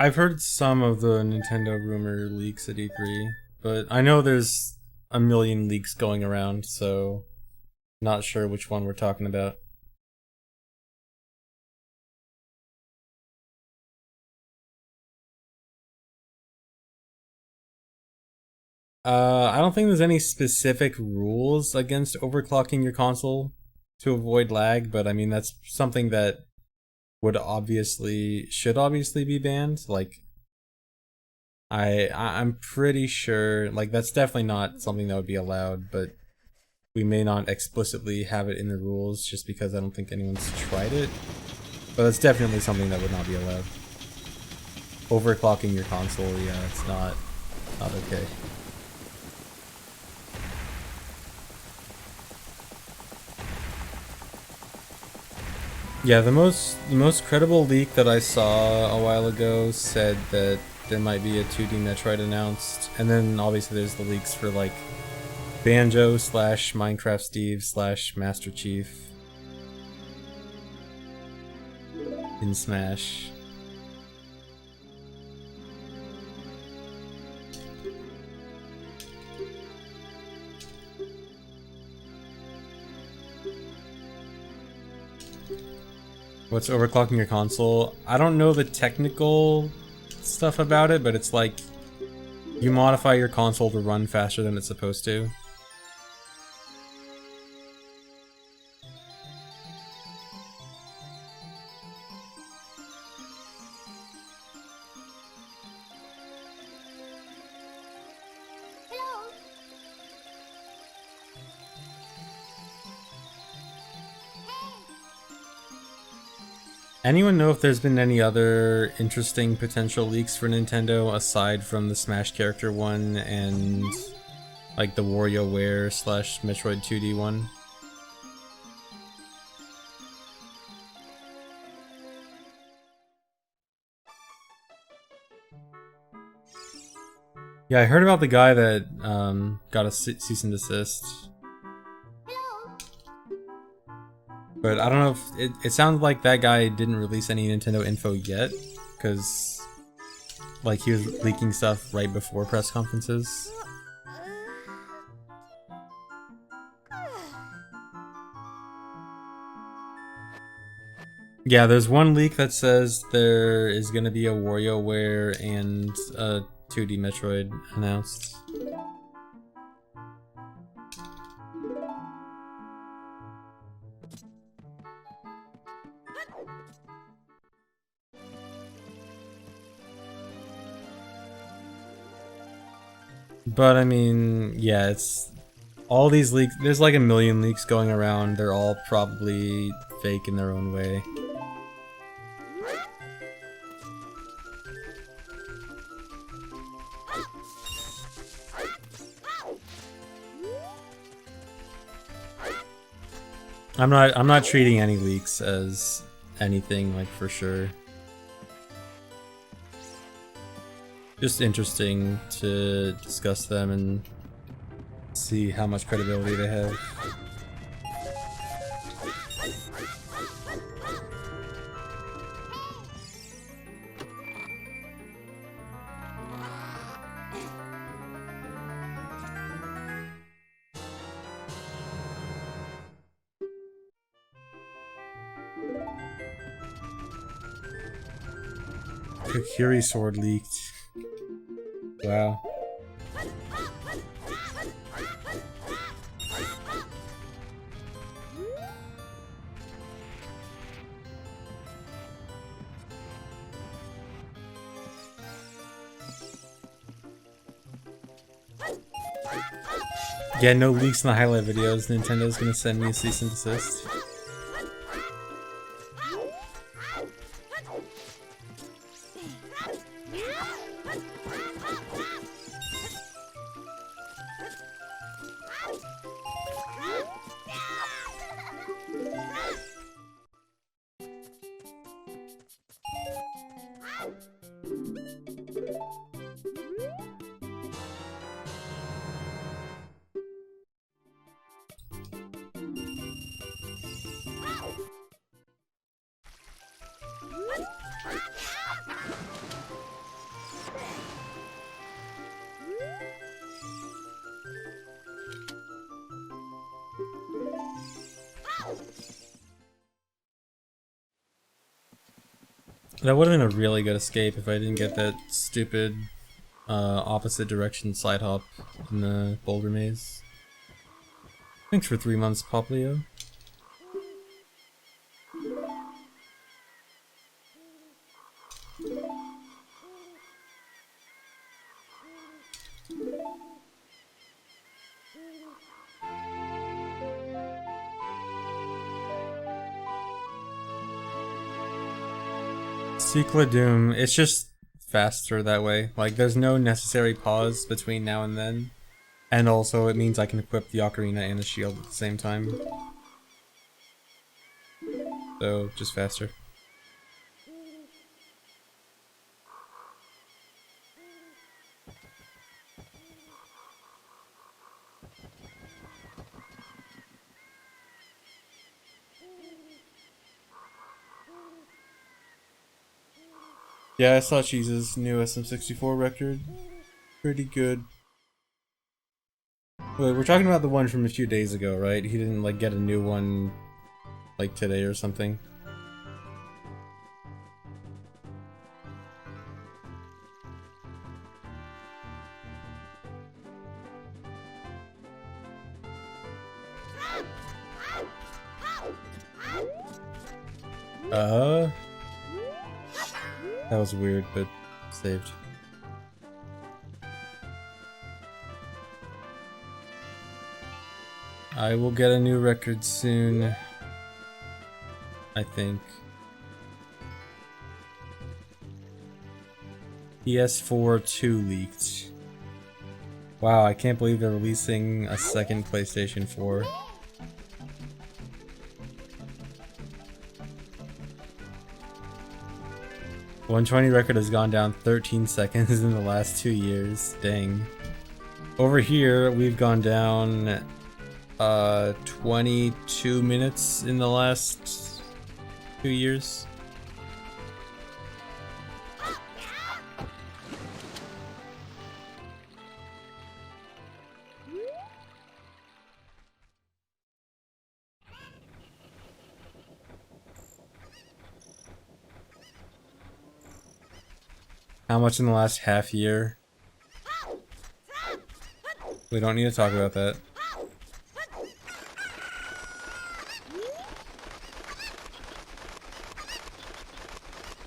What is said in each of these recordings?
I've heard some of the Nintendo rumor leaks at E3, but I know there's a million leaks going around, so not sure which one we're talking about. I don't think there's any specific rules against overclocking your console to avoid lag, but I mean that's something that should obviously be banned. Like I'm pretty sure like that's definitely not something that would be allowed, but we may not explicitly have it in the rules just because I don't think anyone's tried it. But it's definitely something that would not be allowed. Overclocking your console, yeah, it's not okay. Yeah, the most credible leak that I saw a while ago said that there might be a 2D Metroid announced, and then obviously there's the leaks for like Banjo / Minecraft Steve / Master Chief in Smash. What's overclocking your console? I don't know the technical stuff about it, but it's like you modify your console to run faster than it's supposed to. Anyone know if there's been any other interesting potential leaks for Nintendo aside from the Smash character one and like the WarioWare / Metroid 2D one? Yeah, I heard about the guy that got a cease and desist. But I don't know if it sounds like that guy didn't release any Nintendo info yet, because like he was leaking stuff right before press conferences. Yeah, there's one leak that says there is going to be a WarioWare and a 2D Metroid announced. But I mean, yeah, it's all these leaks. There's like a million leaks going around. They're all probably fake in their own way. I'm not treating any leaks as anything like for sure. Just interesting to discuss them and see how much credibility they have. Kokiri sword leaked. Wow. Yeah, no leaks in the highlight videos. Nintendo's gonna send me a cease and desist. That would have been a really good escape if I didn't get that stupid opposite direction side hop in the boulder maze. Thanks for 3 months, Poplio. Cycla Doom, it's just faster that way. Like, there's no necessary pause between now and then. And also, it means I can equip the Ocarina and the shield at the same time. So, just faster. Yeah, I saw Cheese's new SM64 record. Pretty good. Wait, we're talking about the one from a few days ago, right? He didn't, like, get a new one, like, today or something? That was weird, but saved. I will get a new record soon, I think. PS4 2 leaked. Wow, I can't believe they're releasing a second PlayStation 4. .120 record has gone down 13 seconds in the last 2 years. Dang. Over here, we've gone down 22 minutes in the last 2 years. How much in the last half year? We don't need to talk about that.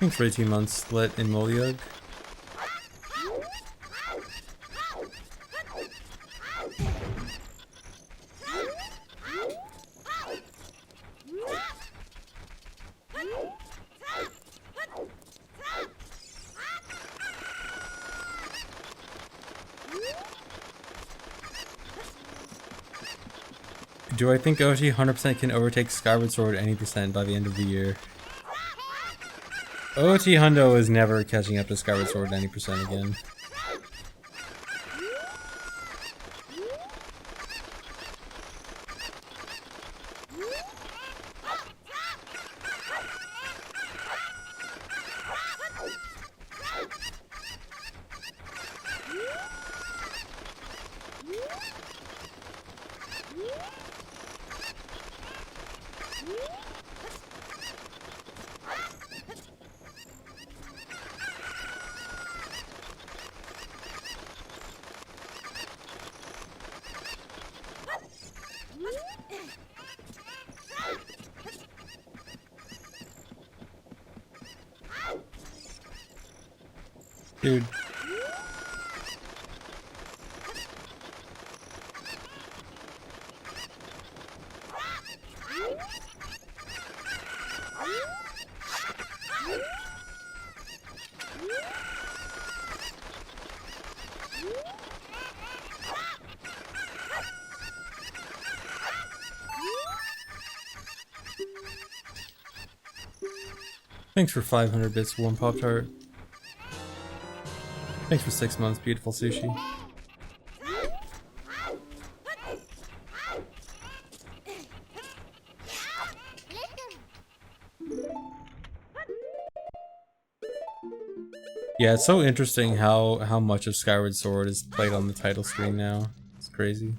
Thanks for 18 months, Lit in Moliog. Do I think OT 100% can overtake Skyward Sword any percent by the end of the year? OT Hundo is never catching up to Skyward Sword any percent again. Dude. Thanks for 500 bits, Warm Pop Tart. Thanks for 6 months, beautiful sushi. Yeah, it's so interesting how much of Skyward Sword is played on the title screen now. It's crazy.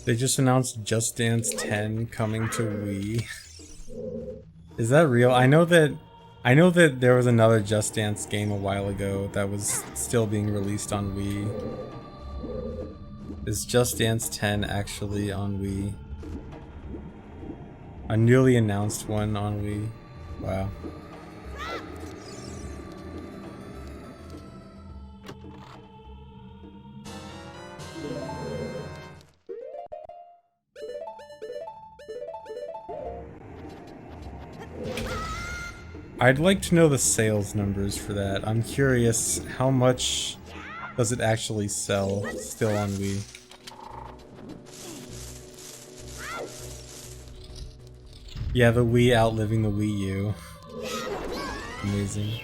They just announced Just Dance 10 coming to Wii. Is that real? I know that there was another Just Dance game a while ago that was still being released on Wii. Is Just Dance 10 actually on Wii? A newly announced one on Wii. Wow. I'd like to know the sales numbers for that. I'm curious, how much does it actually sell still on Wii? Yeah, the Wii outliving the Wii U. Amazing.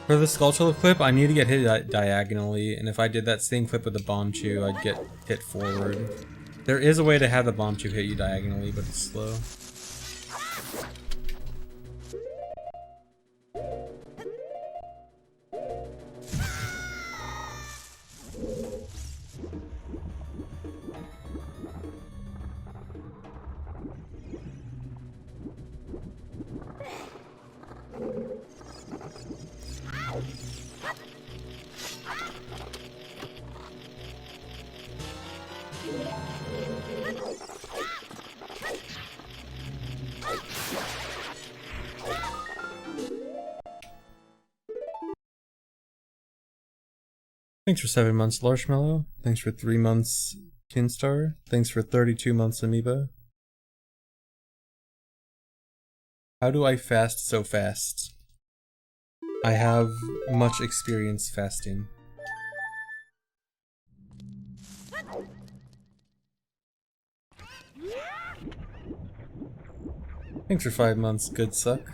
For the sculptural flip, I need to get hit diagonally, and if I did that same flip with the bomb chew, I'd get hit forward. There is a way to have the bomb chew hit you diagonally, but it's slow. Thanks for 7 months, Larshmallow. Thanks for 3 months, Kinstar. Thanks for 32 months, Amoeba. How do I fast so fast? I have much experience fasting. Thanks for 5 months, Good Suck.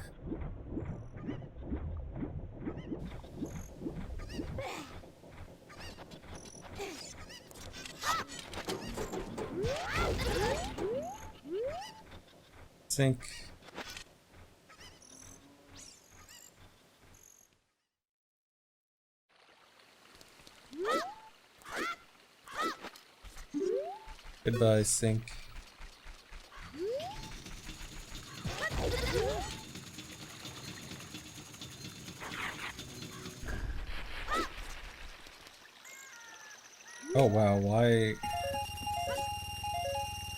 Sink. Goodbye, Sink. Oh wow, why?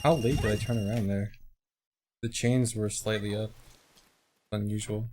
How late did I turn around there? The chains were slightly up. Unusual.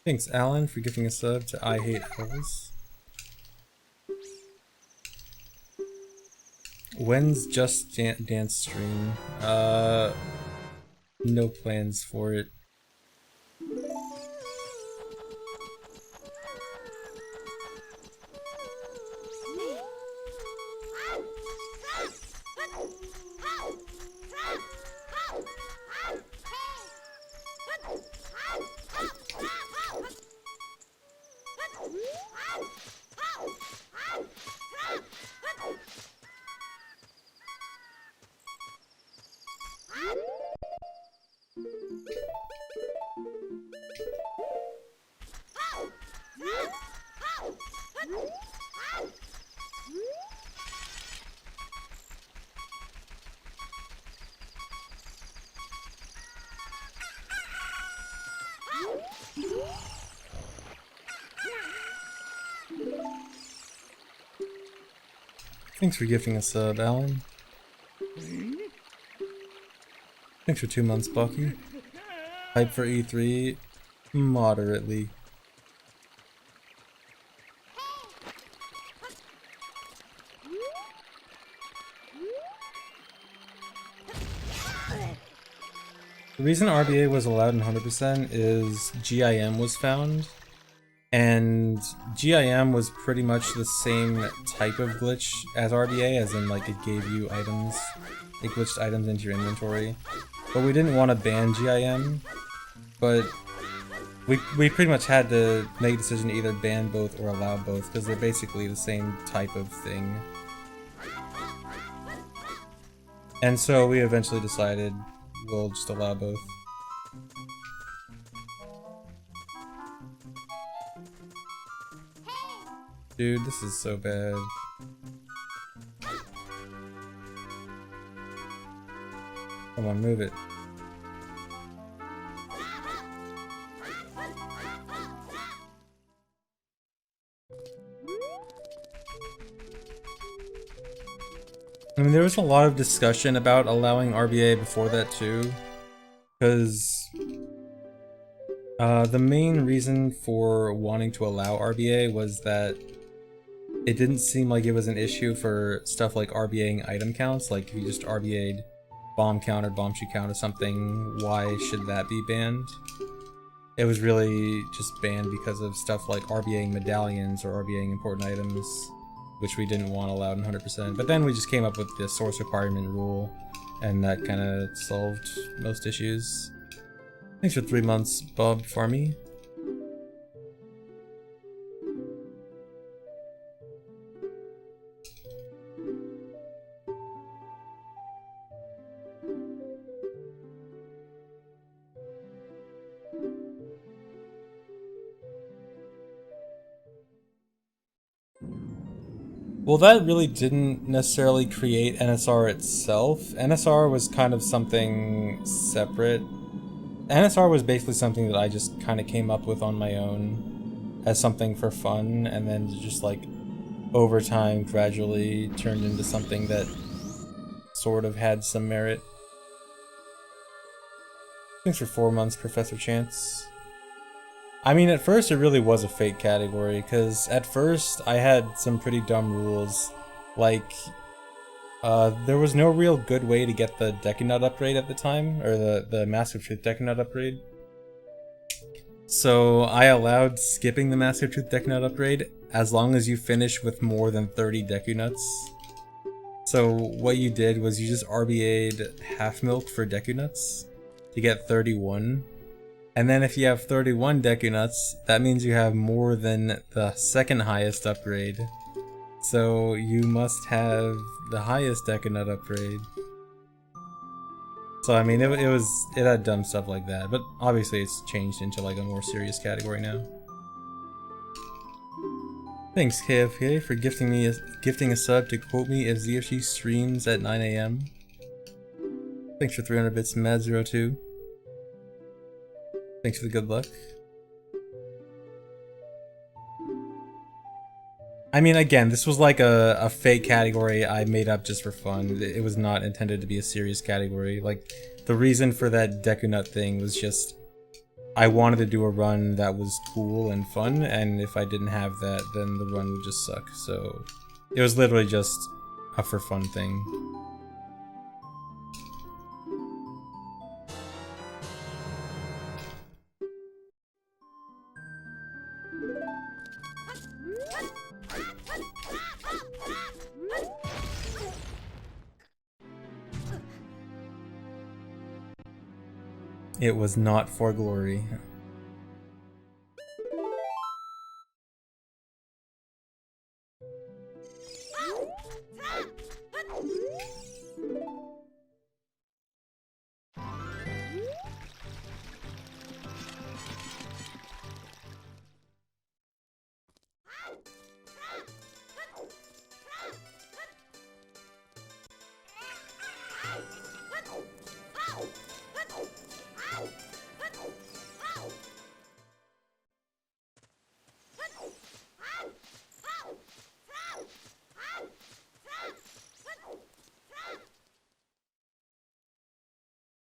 Thanks, Alan, for giving a sub to I Hate Owls. When's Just Dance stream? No plans for it. Thanks for gifting us a sub, Alan. Thanks for 2 months, Bucky. Hype for E3? Moderately. The reason RBA was allowed in 100% is GIM was found, and GIM was pretty much the same type of glitch as RBA, as in like it gave you items, it glitched items into your inventory. But we didn't want to ban GIM, but we pretty much had to make a decision to either ban both or allow both, because they're basically the same type of thing. And so we eventually decided we'll just allow both. Dude, this is so bad. Come on, move it. I mean, there was a lot of discussion about allowing RBA before that too, because the main reason for wanting to allow RBA was that it didn't seem like it was an issue for stuff like RBAing item counts. Like if you just RBA'd bomb count or bomb shoot count or something, why should that be banned? It was really just banned because of stuff like RBAing medallions or RBAing important items, which we didn't want allowed in 100%. But then we just came up with the source requirement rule, and that kind of solved most issues. Thanks for 3 months, Bob Farmy. Well, that really didn't necessarily create NSR itself. NSR was kind of something separate. NSR was basically something that I just kind of came up with on my own as something for fun, and then just like over time gradually turned into something that sort of had some merit. Thanks for 4 months, Professor Chance. I mean, at first it really was a fake category, because at first I had some pretty dumb rules. Like, there was no real good way to get the Decunut upgrade at the time, or the Massive Truth Decunut upgrade. So I allowed skipping the Massive Truth Decunut upgrade as long as you finish with more than 30 Decunuts. So what you did was you just RBA'd half milk for Decunuts to get 31. And then if you have 31 Decunuts, that means you have more than the second highest upgrade. So you must have the highest Decunut upgrade. So I mean, it had dumb stuff like that, but obviously it's changed into like a more serious category now. Thanks KFK for gifting a sub to quote me if ZFG streams at 9 AM. Thanks for 300 bits, Mad02. Thanks for the good luck. I mean, again, this was like a fake category I made up just for fun. It was not intended to be a serious category. Like, the reason for that Decunut thing was just I wanted to do a run that was cool and fun, and if I didn't have that, then the run would just suck. So it was literally just a for fun thing. It was not for glory.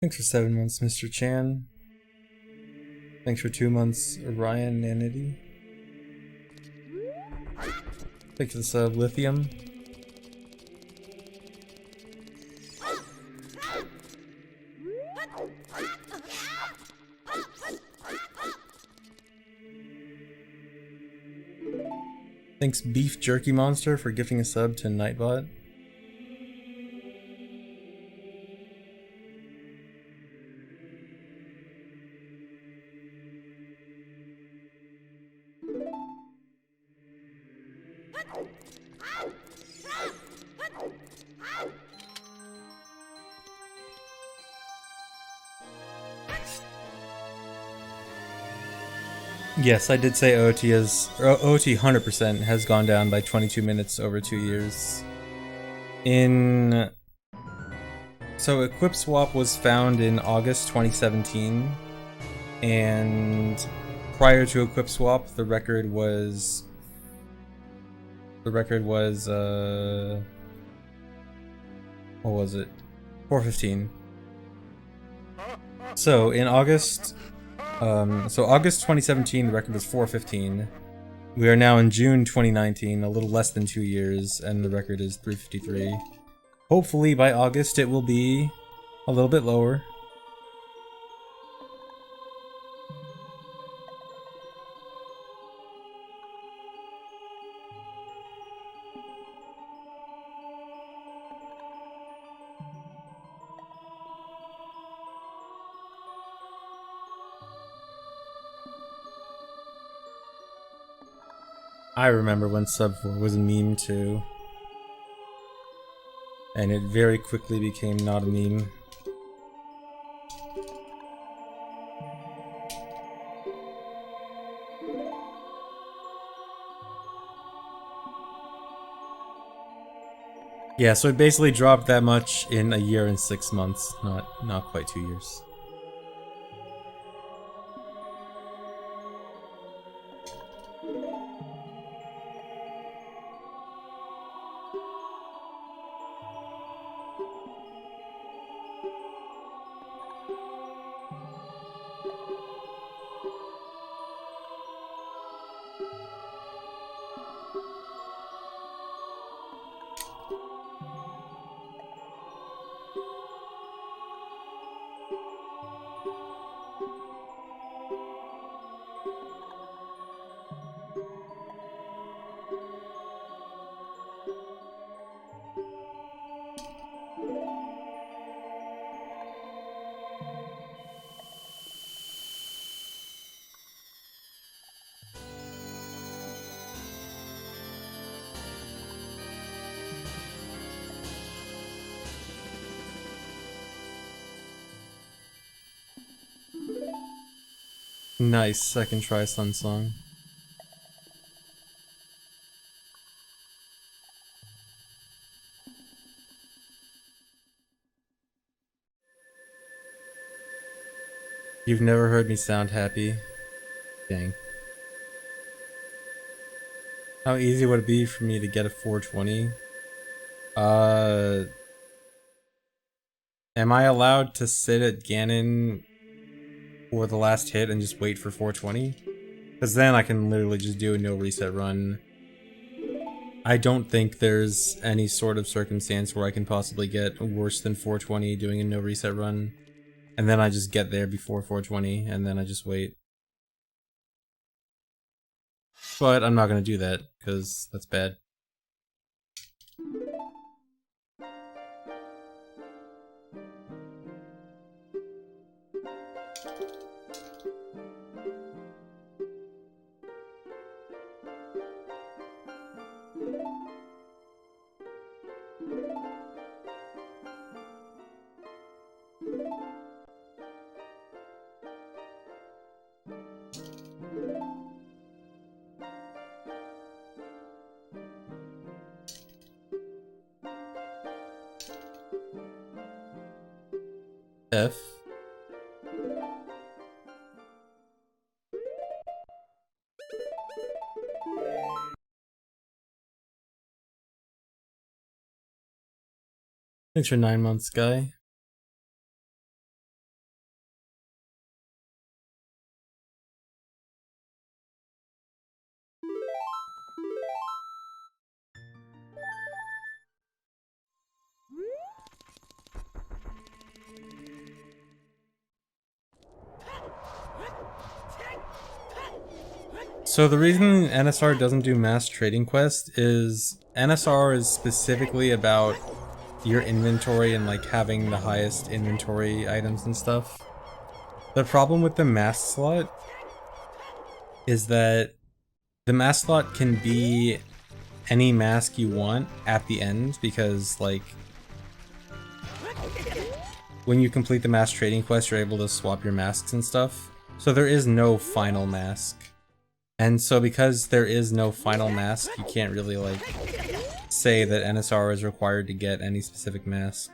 Thanks for 7 months, Mr. Chan. Thanks for 2 months, Ryan Nanity. Thanks for the sub, Lithium. Thanks, Beef Jerky Monster, for gifting a sub to Nightbot. Yes, I did say OT 100% has gone down by 22 minutes over 2 years. So Equip Swap was found in August 2017, and prior to Equip Swap, the record was what was it? 415. So in August August 2017, the record was 415. We are now in June 2019, a little less than 2 years, and the record is 353. Hopefully by August it will be a little bit lower. I remember when Sub 4 was a meme too. And it very quickly became not a meme. Yeah, so it basically dropped that much in a year and 6 months, not quite 2 years. Nice, I can try Sun Song. You've never heard me sound happy. Dang. How easy would it be for me to get a 420? Am I allowed to sit at Ganon for the last hit and just wait for 420? Because then I can literally just do a no reset run. I don't think there's any sort of circumstance where I can possibly get worse than 420 doing a no reset run. And then I just get there before 420, and then I just wait. But I'm not gonna do that, because that's bad. F. Thanks for 9 months, guy. So the reason NSR doesn't do mass trading quest is NSR is specifically about your inventory and like having the highest inventory items and stuff. The problem with the mask slot is that the mask slot can be any mask you want at the end, because like when you complete the mask trading quest you're able to swap your masks and stuff. So there is no final mask. And so because there is no final mask, you can't really like say that NSR is required to get any specific mask.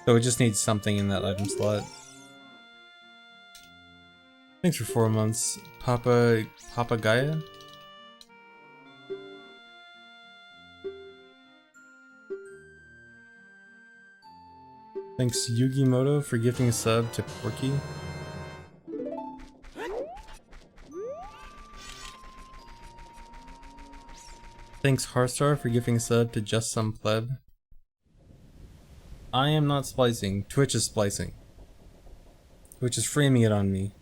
So it just needs something in that item slot. Thanks for 4 months, Papagaya. Thanks Yugimoto for gifting a sub to Porky. Thanks Harstar for gifting a sub to Just Some Pleb. I am not splicing. Twitch is splicing. Twitch is framing it on me.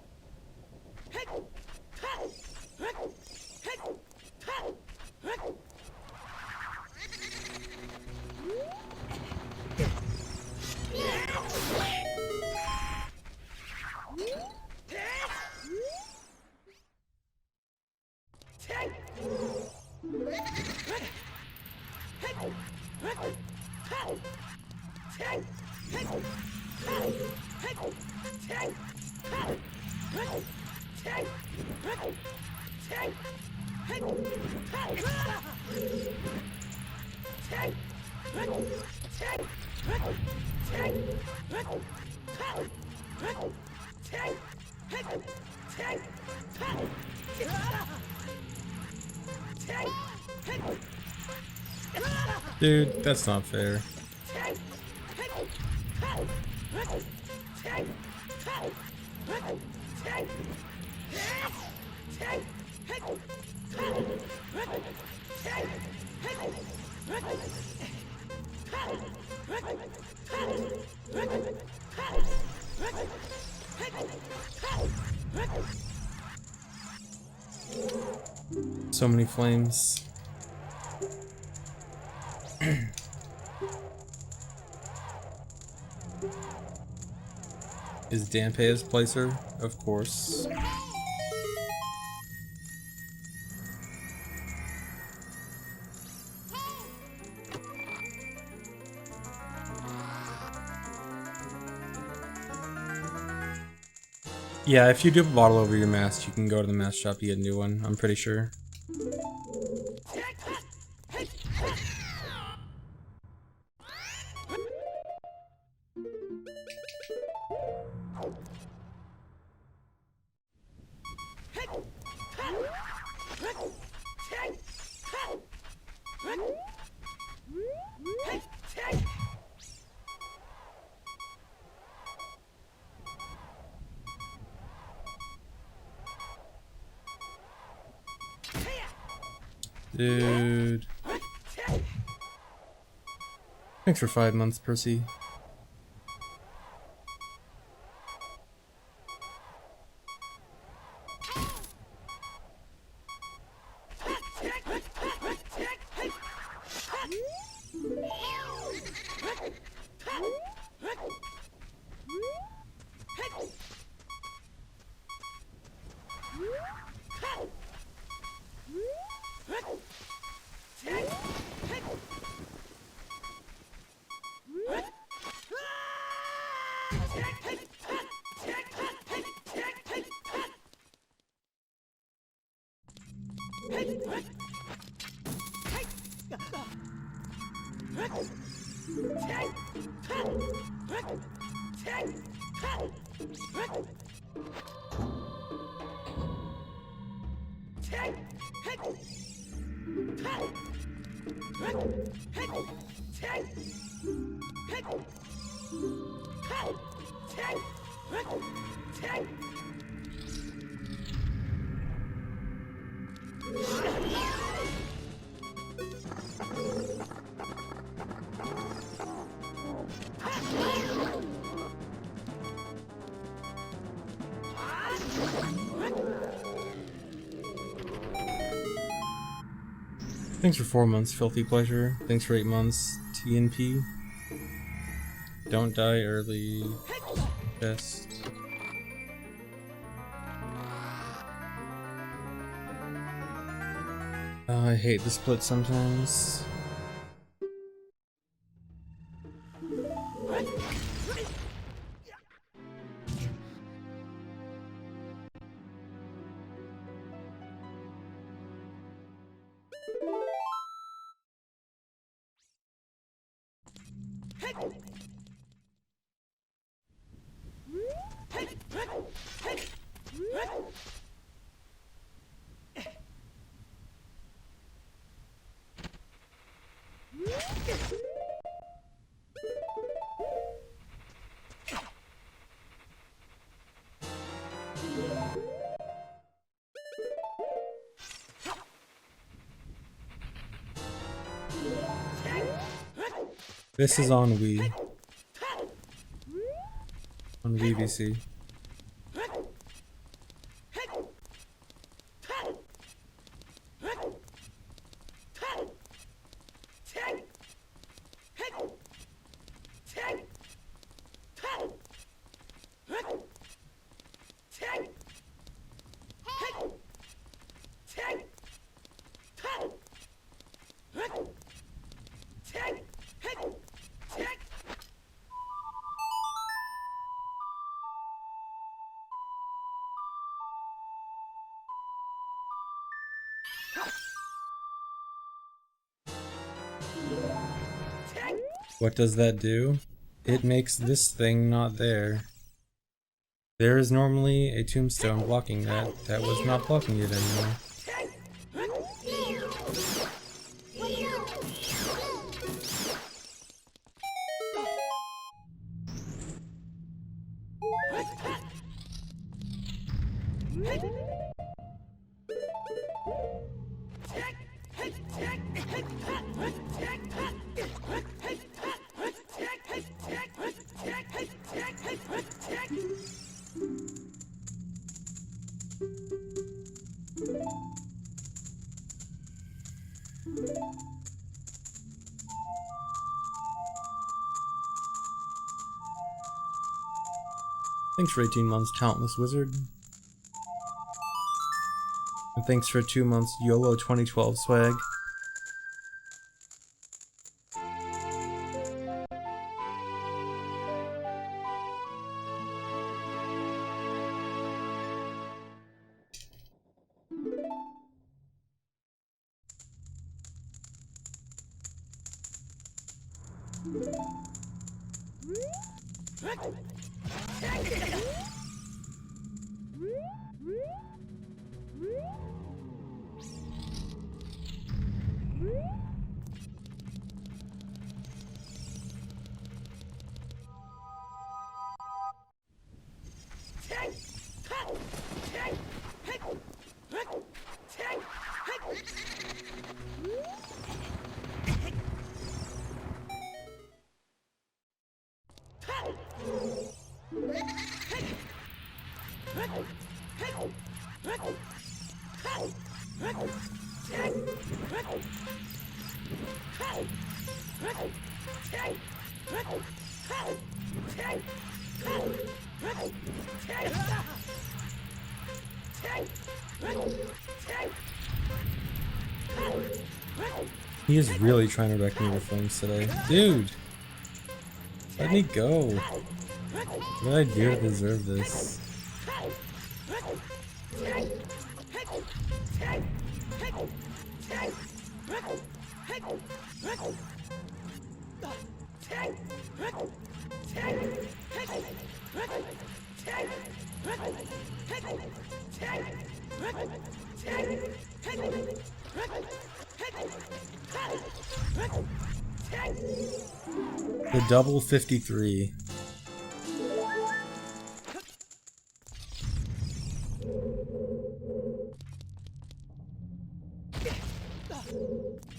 Dude, that's not fair. So many flames. Is dampe his placer? Of course. Yeah, if you do a bottle over your mask, you can go to the mask shop, you get a new one, I'm pretty sure. Dude. Thanks for 5 months, Percy. Thanks for 4 months, Filthy Pleasure. Thanks for 8 months, TNP. Don't die early. Best. I hate the split sometimes. This is on Wii. On VVC. What does that do? It makes this thing not there. There is normally a tombstone blocking that. That was not blocking it anymore. Thanks for 18 months, Talentless Wizard. And thanks for 2 months, YOLO 2012 swag. He is really trying to wreck me with things today. Dude! Let me go. What did I do to deserve this? The double 53.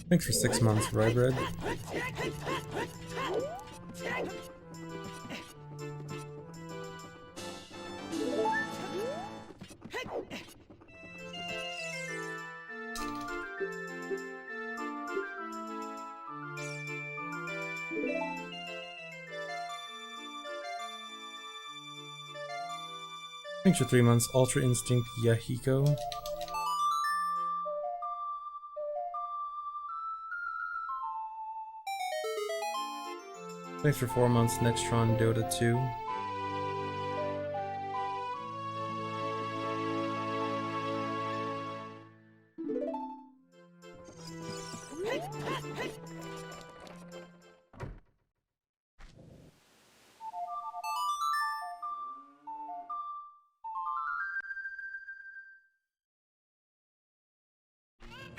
Thanks for 6 months, Rye Bread. Thanks for 3 months, Ultra Instinct Yahiko. Thanks for 4 months, Nextron Dota 2.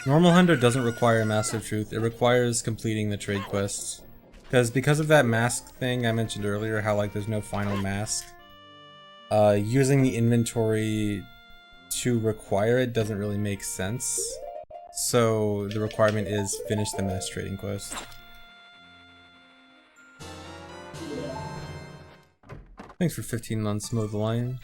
Normal Hundo doesn't require Massive Truth, it requires completing the trade quests. Because of that mask thing I mentioned earlier, how like there's no final mask, using the inventory to require it doesn't really make sense. So the requirement is finish the mass trading quest. Thanks for 15 months, Mow the Lion.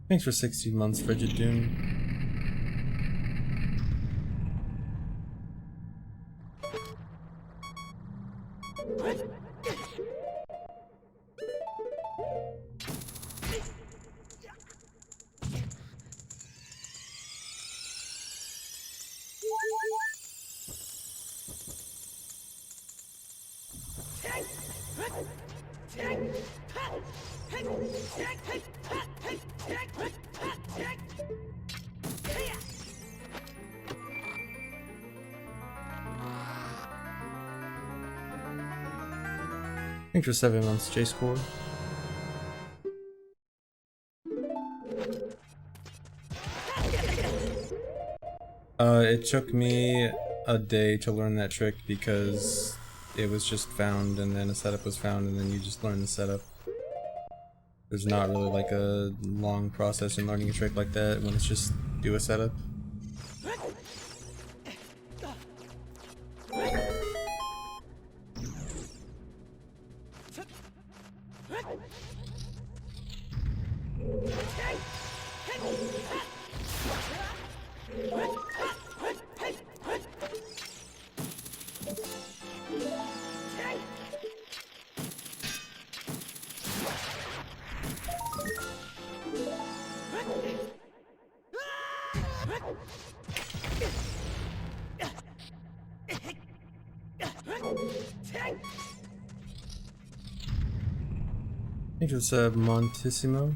Thanks for 16 months, Frigid Dune. Thanks for 7 months, J-Score. It took me a day to learn that trick because it was just found and then a setup was found and then you just learn the setup. There's not really like a long process in learning a trick like that when it's just do a setup. I think it's Montissimo.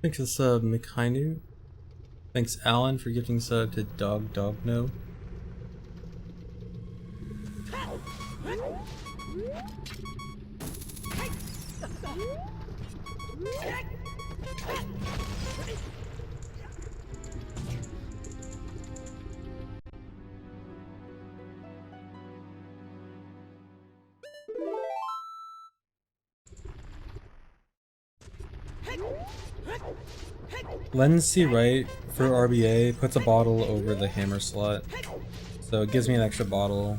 Thanks to sub Mikhainu. Thanks Alan for gifting sub to Dog No. Lens C right for RBA puts a bottle over the hammer slot, so it gives me an extra bottle.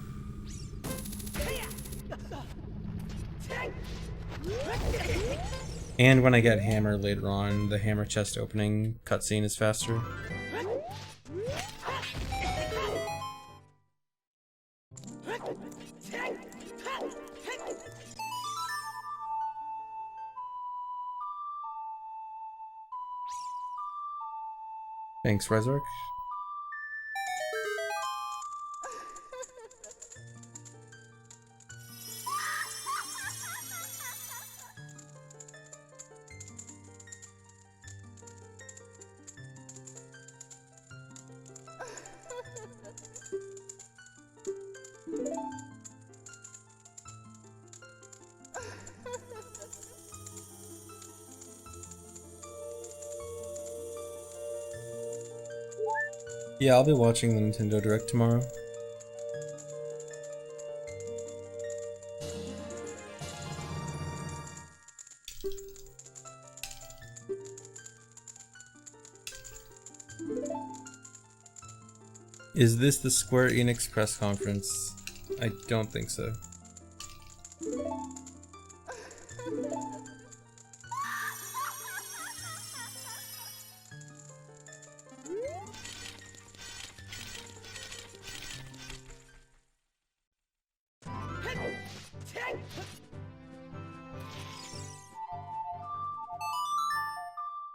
And when I get hammer later on, the hammer chest opening cutscene is faster. Thanks, Resurrect. Yeah, I'll be watching the Nintendo Direct tomorrow. Is this the Square Enix press conference? I don't think so.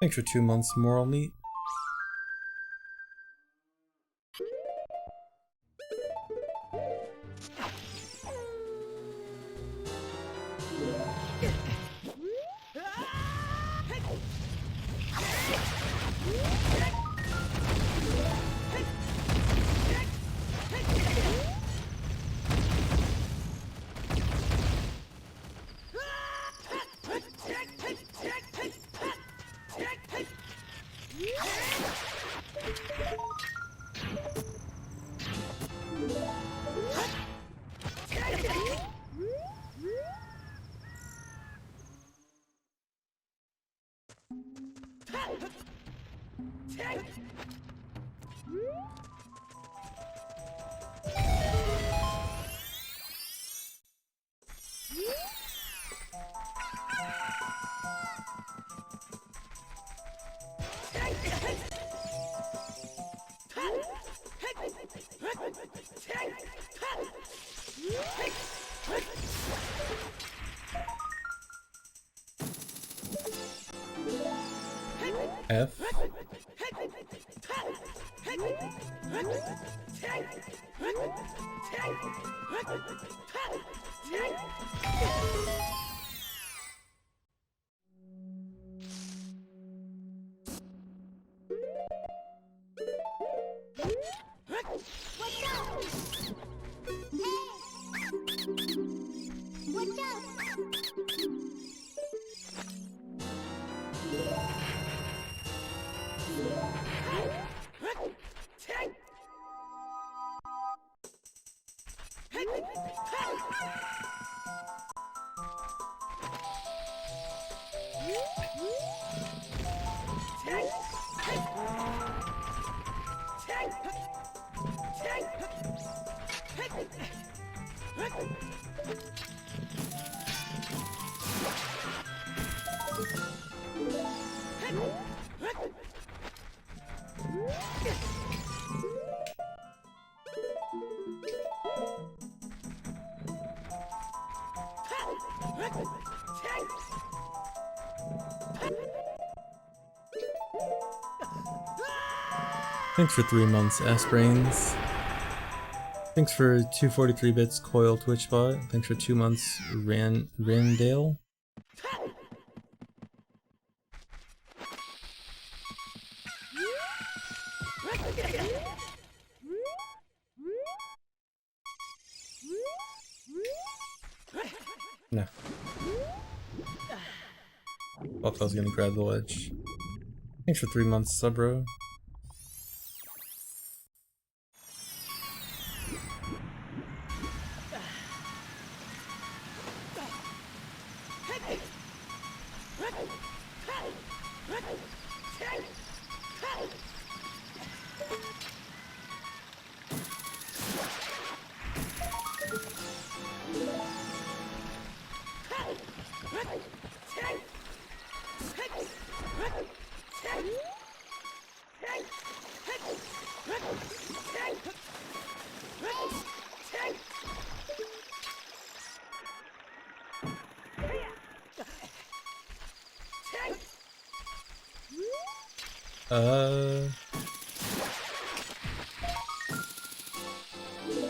Thanks for 2 months, Moral Meat. F. Thanks for 3 months, Asbrains. Thanks for 243 bits, Coil Twitchbot. Thanks for 2 months, Randale. No. Thought I was gonna grab the ledge. Thanks for 3 months, Subro.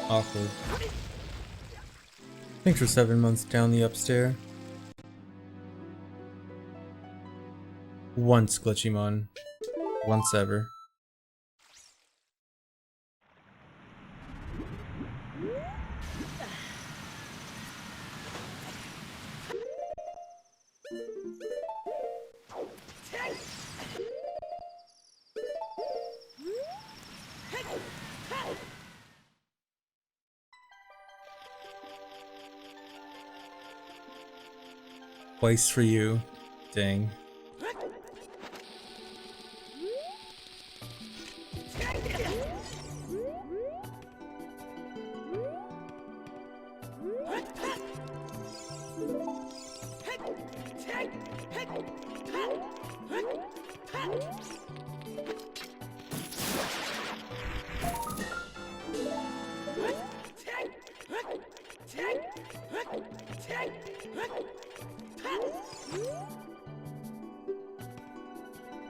Awkward. Thanks for 7 months down the upstairs. Once, Glitchymon. Once ever. Twice for you. Dang.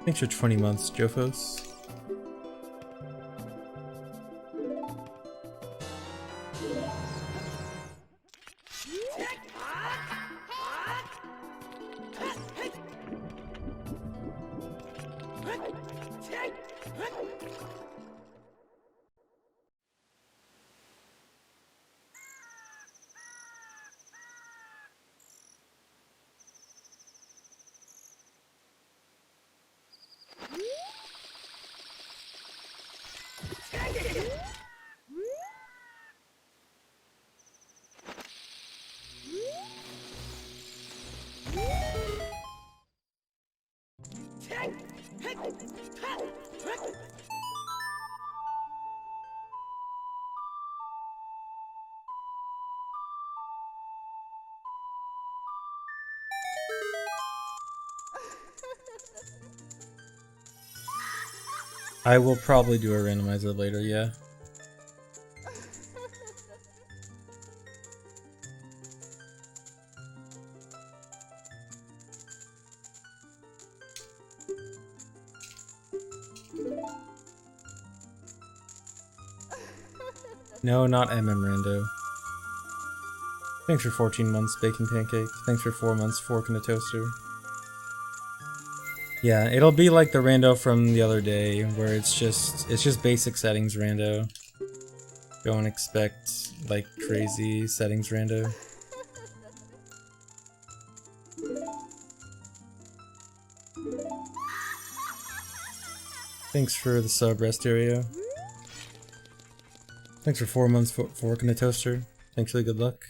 Thanks for 20 months, Jophos. I will probably do a randomizer later, yeah. No, not MM Rando. Thanks for 14 months, Bacon Pancake. Thanks for 4 months, Fork in the Toaster. Yeah, it'll be like the rando from the other day, where it's just basic settings rando. Don't expect like crazy settings rando. Thanks for the sub, Resterio. Thanks for 4 months, Fork in the Toaster. Thanks for the good luck.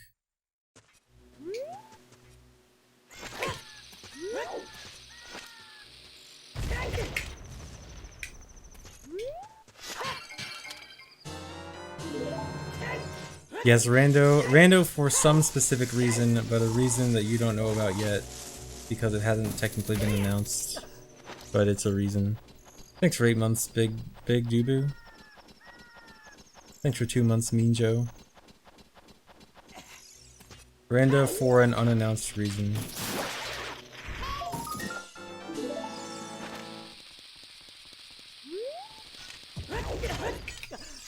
Yes, rando for some specific reason, but a reason that you don't know about yet, because it hasn't technically been announced, but it's a reason. Thanks for 8 months, Big Dubu. Thanks for 2 months, Mean Joe. Rando for an unannounced reason.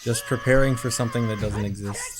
Just preparing for something that doesn't exist.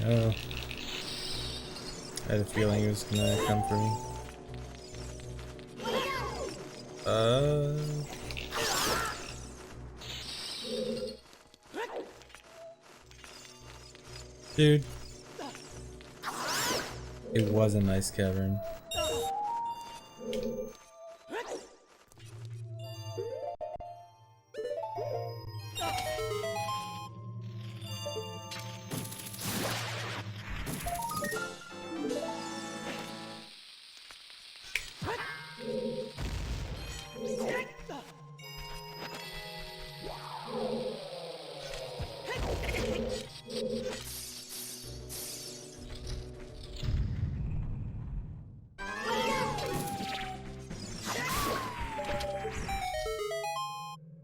Oh. I had a feeling it was gonna come for me. Dude. It was a nice cavern.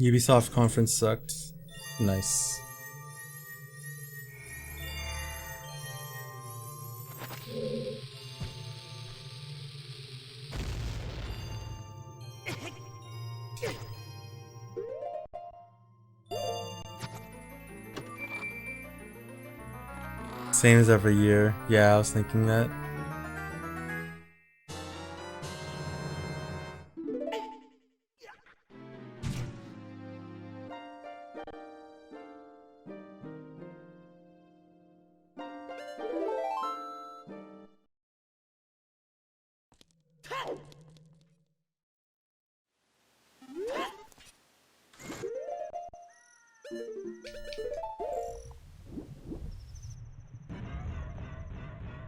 Ubisoft conference sucked. Nice. Same as every year. Yeah, I was thinking that.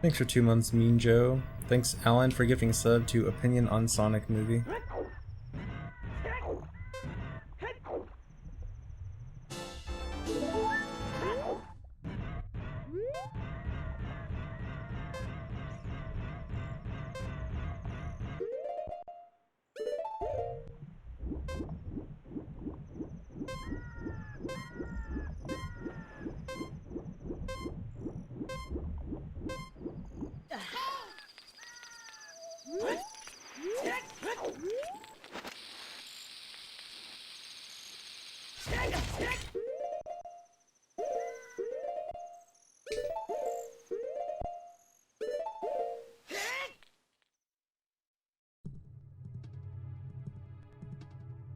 Thanks for 2 months, Mean Joe. Thanks, Alan, for giving sub to Opinion on Sonic Movie.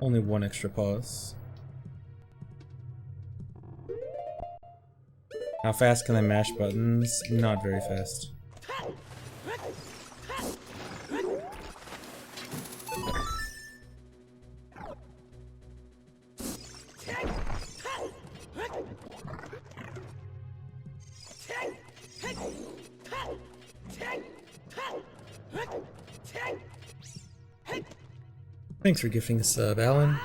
Only one extra pause. How fast can I mash buttons? Not very fast. Thanks for gifting a sub, Alan.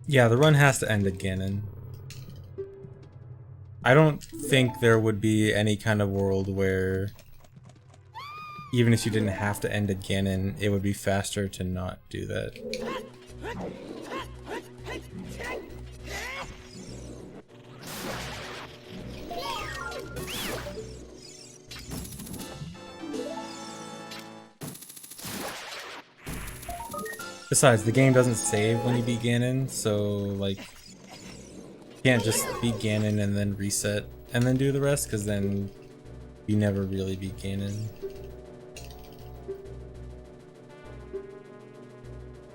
Yeah, the run has to end at Ganon. I don't think there would be any kind of world where, even if you didn't have to end at Ganon, it would be faster to not do that. Besides, the game doesn't save when you beat Ganon, so like, you can't just beat Ganon and then reset and then do the rest, because then you never really beat Ganon.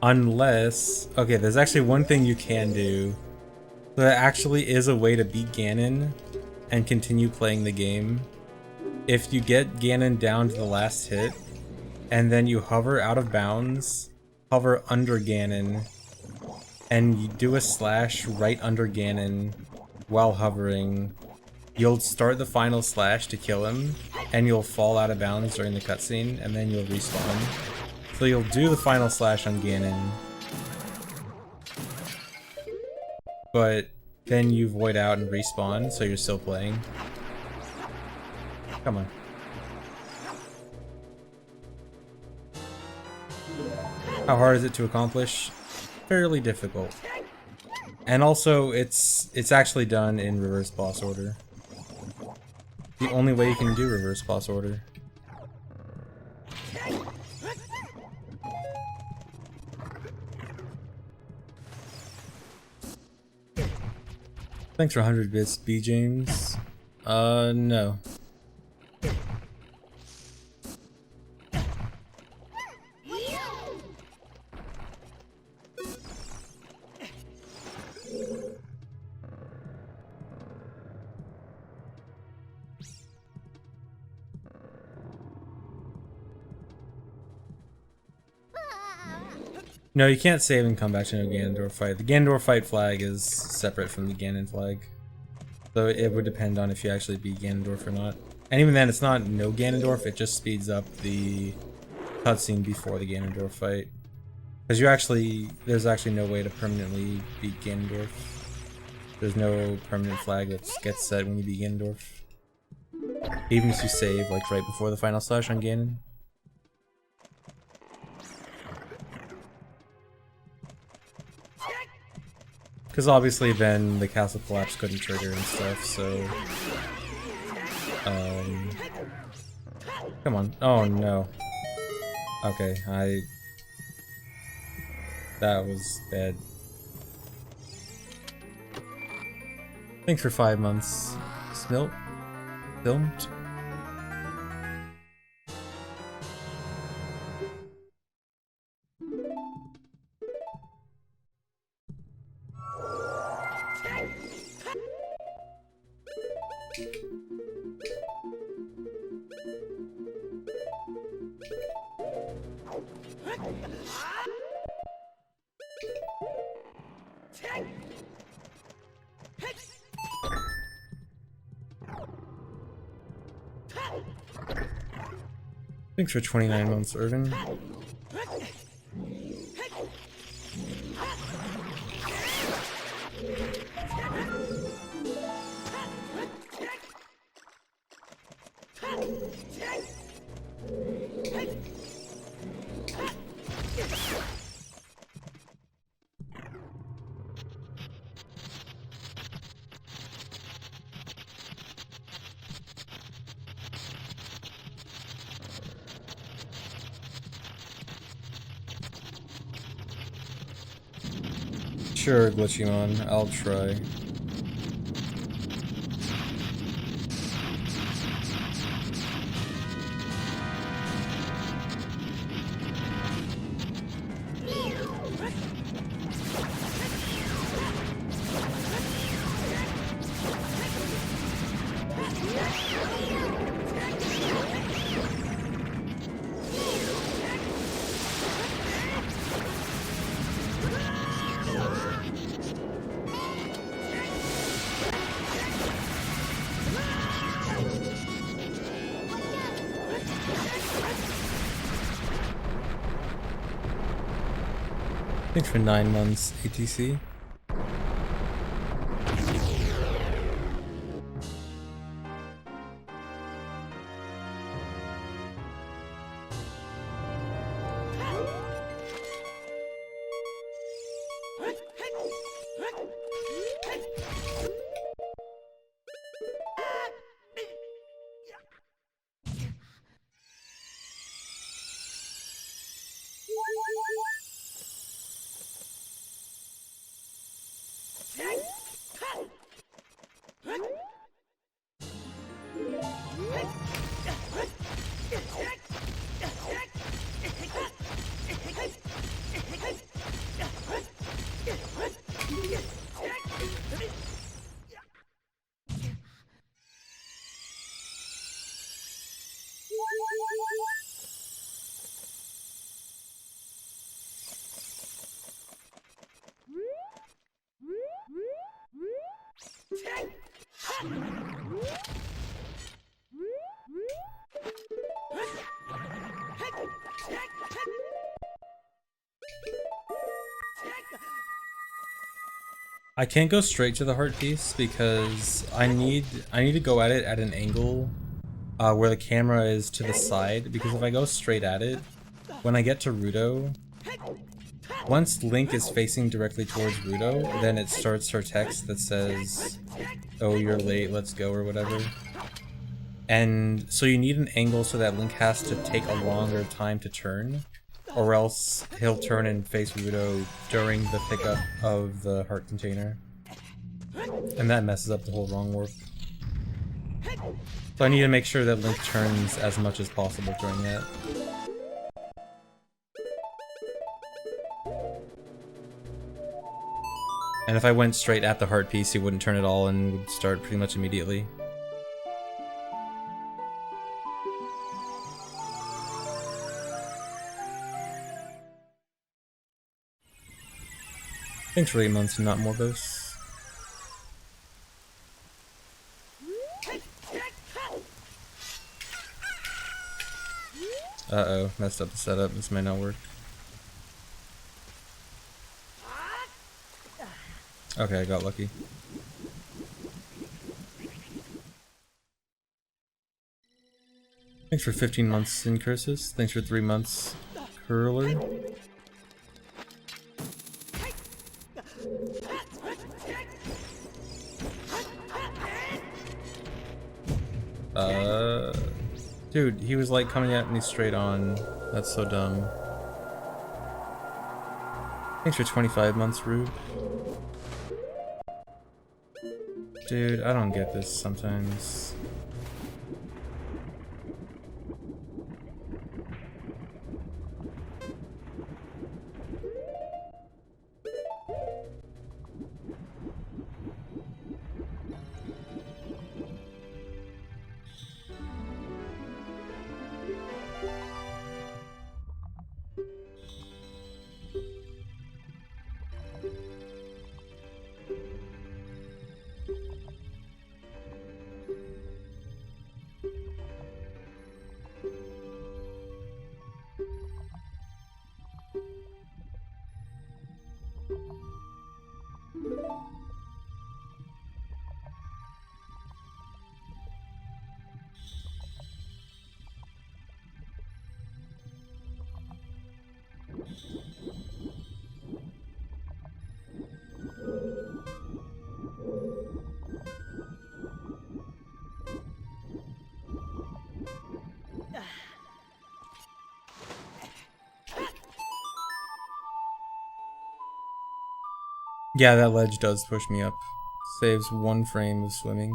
Unless, okay, there's actually one thing you can do. So there actually is a way to beat Ganon and continue playing the game. If you get Ganon down to the last hit, and then you hover out of bounds, hover under Ganon, and you do a slash right under Ganon while hovering, you'll start the final slash to kill him, and you'll fall out of bounds during the cutscene, and then you'll respawn. So you'll do the final slash on Ganon, but then you void out and respawn, so you're still playing. Come on. How hard is it to accomplish? Fairly difficult. And also, it's actually done in reverse boss order. The only way you can do reverse boss order. Thanks for 100 bits, B. James. No. No, you can't save and come back to no Ganondorf fight. The Ganondorf fight flag is separate from the Ganon flag. So it would depend on if you actually beat Ganondorf or not. And even then, it's not no Ganondorf, it just speeds up the cutscene before the Ganondorf fight. Because there's actually no way to permanently beat Ganondorf. There's no permanent flag that gets set when you beat Ganondorf. Even if you save, like, right before the final slash on Ganon. Because obviously then the castle collapse couldn't trigger and stuff, so... Come on. Oh no. Okay, that was bad. Thanks for 5 months. Filmed? Thanks for 29 months, Irvin. Sure, Glitchymon, I'll try. Thanks for 9 months, ATC. I can't go straight to the heart piece because I need to go at it at an angle where the camera is to the side, because if I go straight at it, when I get to Rudo, once Link is facing directly towards Rudo, then it starts her text that says, "Oh, you're late, let's go," or whatever. And so you need an angle so that Link has to take a longer time to turn, or else he'll turn and face Rudo during the pickup of the heart container. And that messes up the whole wrong warp. So I need to make sure that Link turns as much as possible during that. And if I went straight at the heart piece, he wouldn't turn at all and would start pretty much immediately. Thanks for 8 months and not more boasts. Uh-oh, messed up the setup. This may not work. Okay, I got lucky. Thanks for 15 months, Incursus. Thanks for 3 months, Curler. Dude, he was like coming at me straight on. That's so dumb. Thanks for 25 months, Rube. Dude, I don't get this sometimes. Yeah, that ledge does push me up. Saves 1 frame of swimming.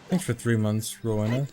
Thanks for 3 months, Rowena.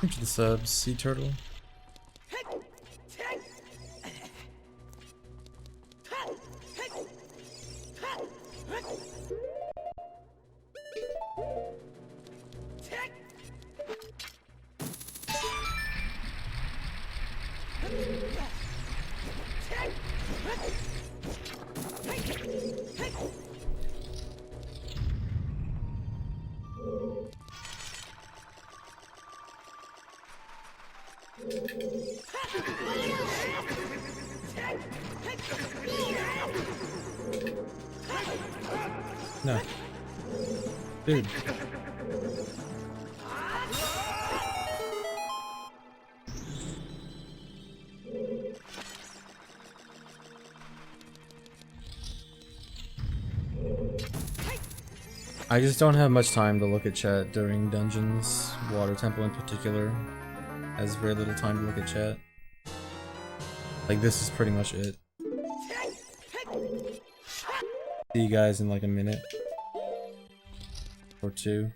Thanks for the subs, Sea Turtle. No. Dude. I just don't have much time to look at chat during dungeons. Water Temple in particular has very little time to look at chat. Like, this is pretty much it. See you guys in like a minute. Or 2.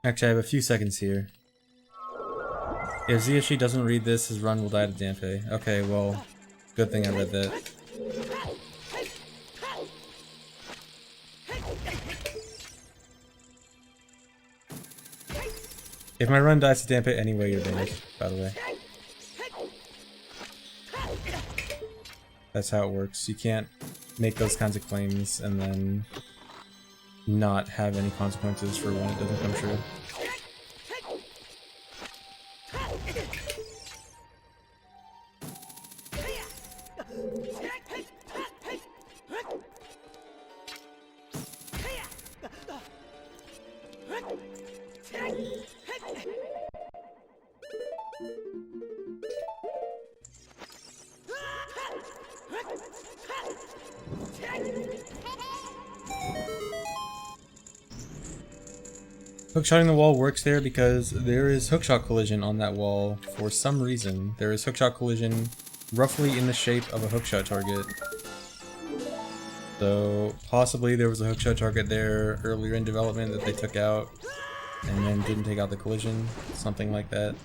Actually, I have a few seconds here. If Ziyashi doesn't read this, his run will die to dampe. Okay, well, good thing I read that. If my run dies to dampe anyway, you're banned, by the way. That's how it works. You can't make those kinds of claims and then not have any consequences for when it doesn't come true. Hookshotting the wall works there because there is hookshot collision on that wall for some reason. There is hookshot collision roughly in the shape of a hookshot target. So possibly there was a hookshot target there earlier in development that they took out and then didn't take out the collision, something like that.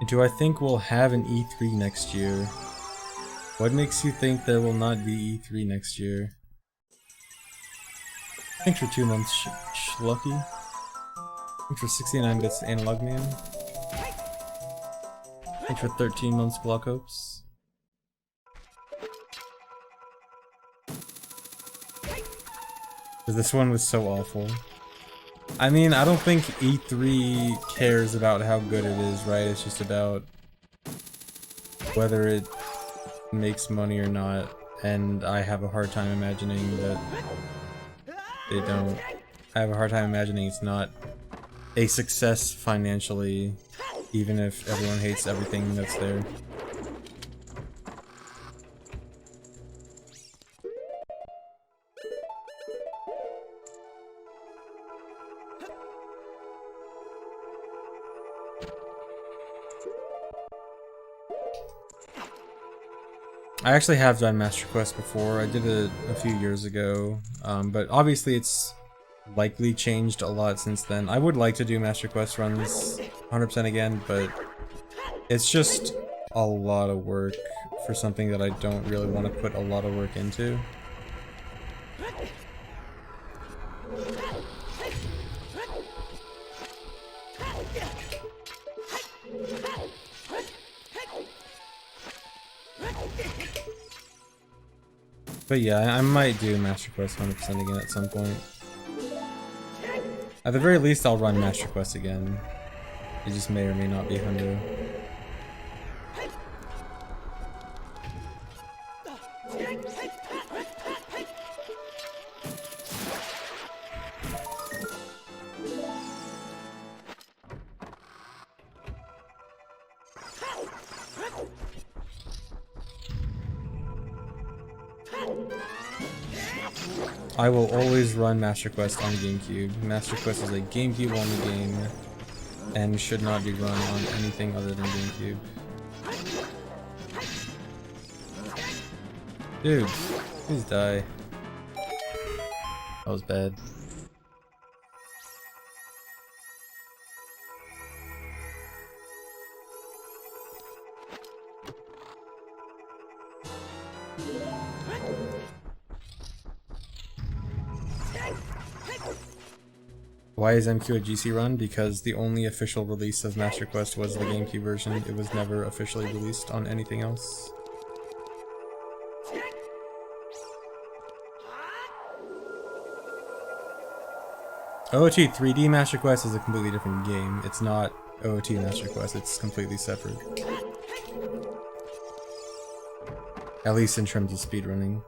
Do I think we'll have an E3 next year? What makes you think there will not be E3 next year? Thanks for 2 months, Schlucky. Thanks for 69 bits, Analog Man. Thanks for 13 months, Block Hopes. This one was so awful. I mean, I don't think E3 cares about how good it is, right? It's just about whether it makes money or not, and I have a hard time imagining that they don't. I have a hard time imagining it's not a success financially, even if everyone hates everything that's there. I actually have done Master Quest before. I did it a few years ago, but obviously it's likely changed a lot since then. I would like to do Master Quest runs 100% again, but it's just a lot of work for something that I don't really want to put a lot of work into. But yeah, I might do Master Quest 100% again at some point. At the very least, I'll run Master Quest again. It just may or may not be hundo. I will always run Master Quest on GameCube. Master Quest is a GameCube only game and should not be run on anything other than GameCube. Dude, please die. That was bad. Why is MQ a GC run? Because the only official release of Master Quest was the GameCube version. It was never officially released on anything else. OOT 3D Master Quest is a completely different game. It's not OOT Master Quest, it's completely separate. At least in terms of speedrunning.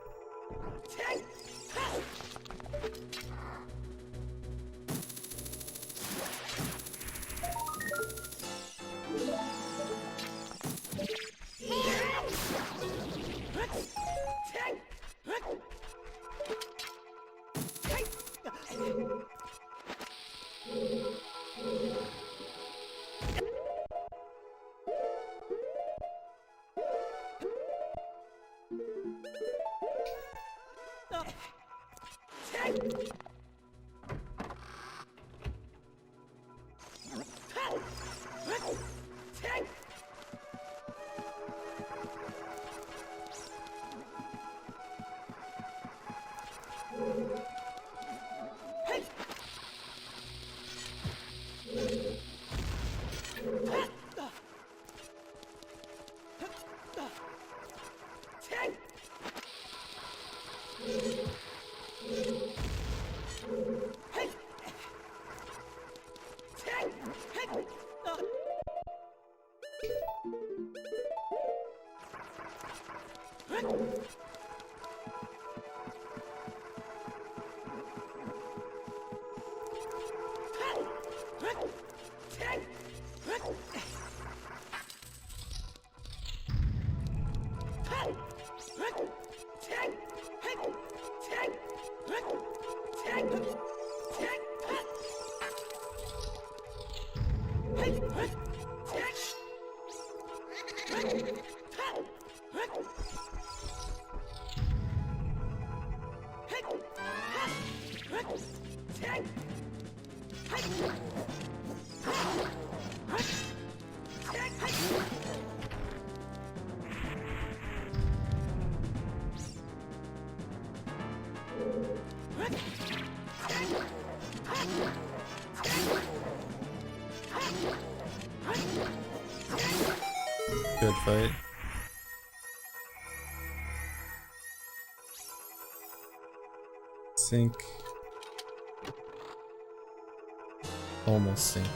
Good fight. Sink. Almost sink.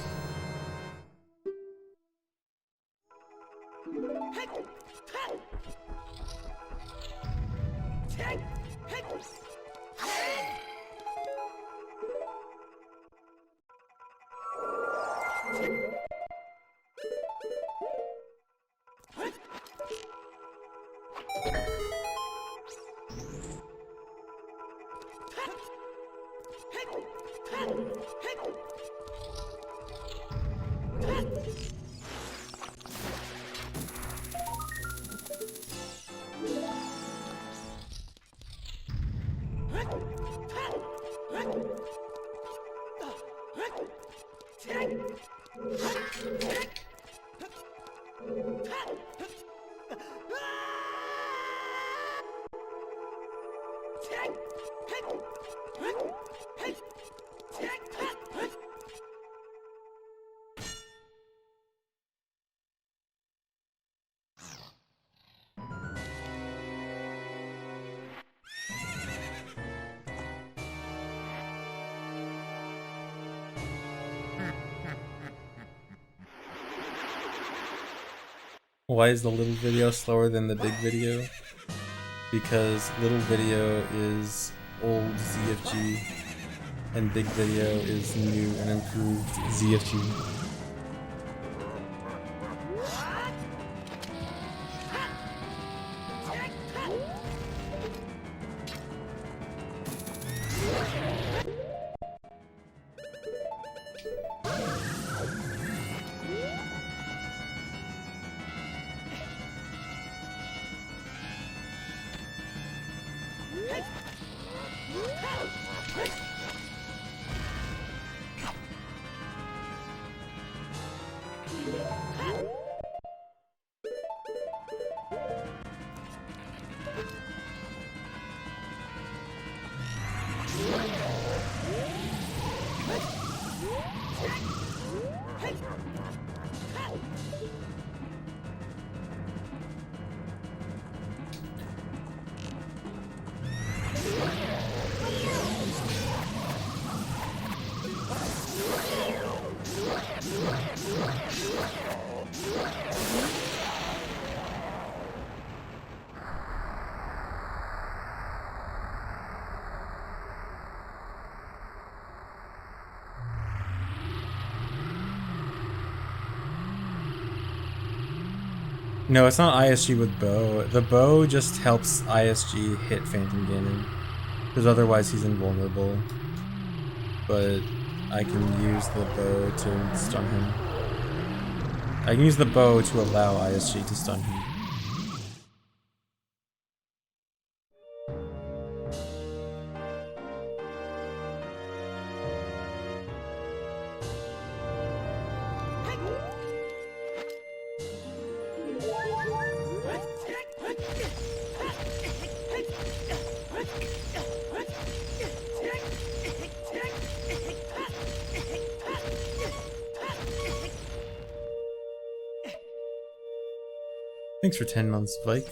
Why is the little video slower than the big video? Because little video is old ZFG and big video is new and improved ZFG. No, it's not ISG with bow. The bow just helps ISG hit Phantom Ganon, because otherwise he's invulnerable. But I can use the bow to stun him. I can use the bow to allow ISG to stun him. Thanks for 10 months, Vike.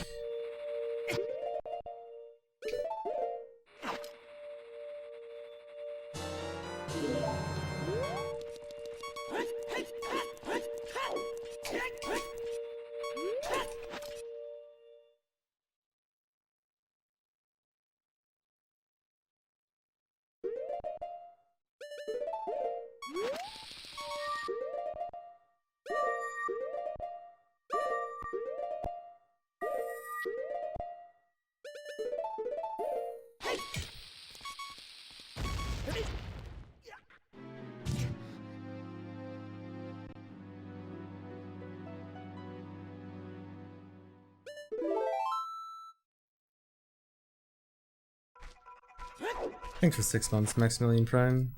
Thanks for 6 months, Maximilian Prime.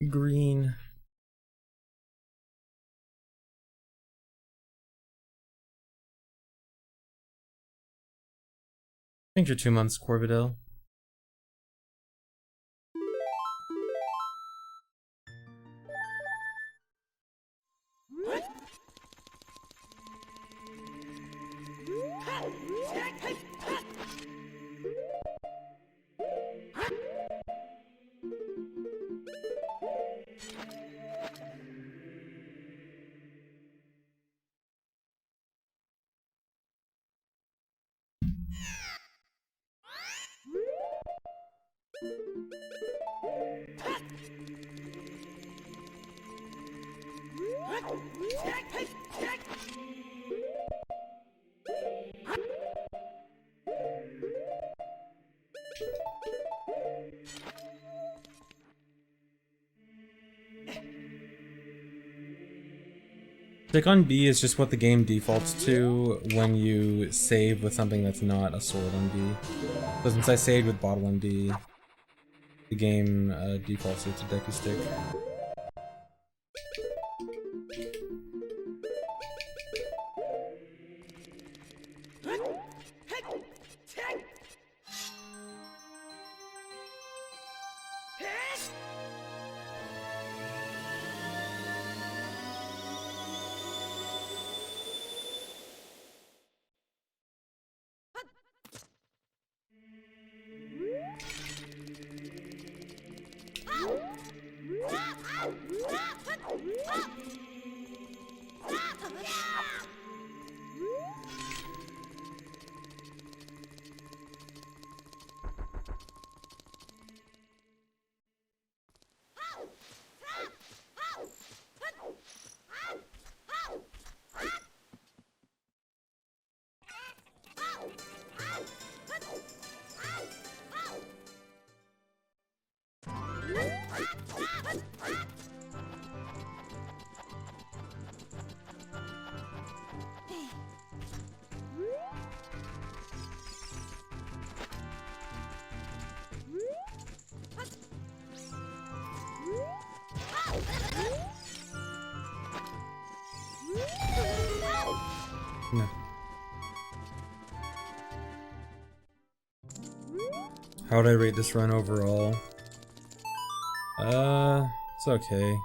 Green. Thanks for 2 months, Corvidel. Stick on B is just what the game defaults to when you save with something that's not a sword on B. So since I saved with bottle on B, the game defaults it to decky stick. No. How would I rate this run overall? It's okay.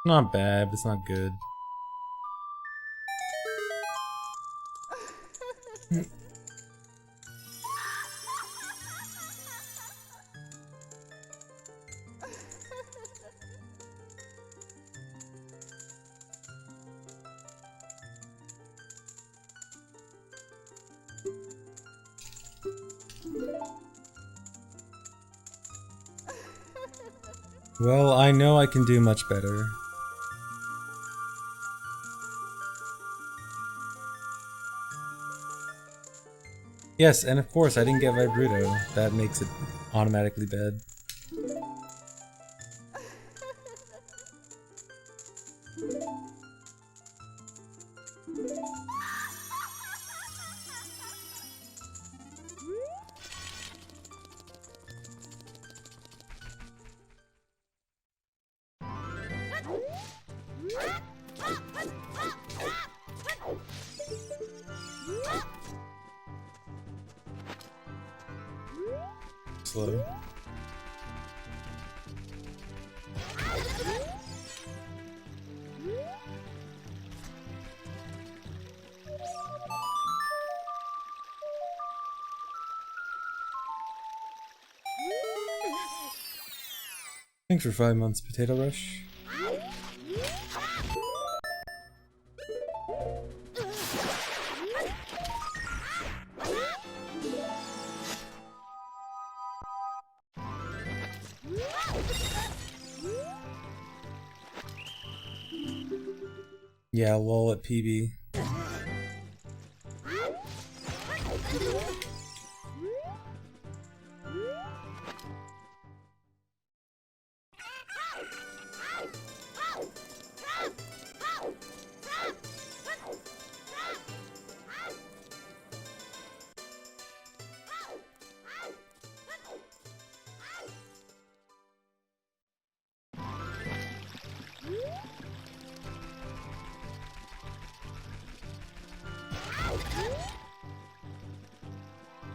Not bad, but it's not good. Well, I know I can do much better. Yes, and of course I didn't get Vibruto. That makes it automatically bad. Slow. Thanks for 5 months, Potato Rush. Yeah, lol at PB.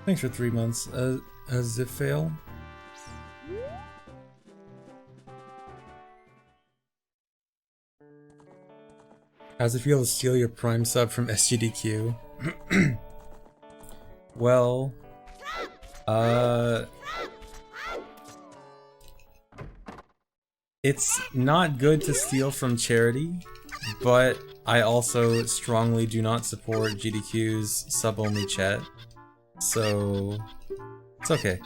Thanks for 3 months. As if fail. How's it feel to steal your Prime sub from SGDQ? Well, it's not good to steal from charity, but I also strongly do not support GDQ's sub-only chat, so it's okay.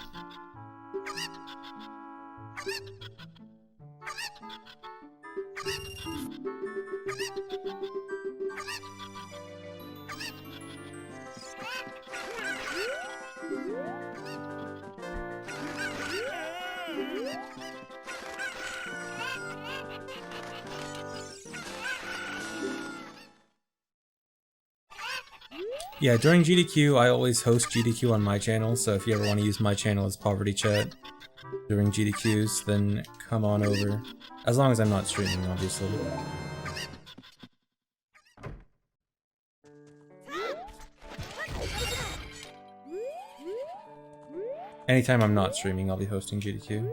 Yeah, during GDQ, I always host GDQ on my channel, so if you ever want to use my channel as poverty chat during GDQs, then come on over. As long as I'm not streaming, obviously. Anytime I'm not streaming, I'll be hosting GDQ.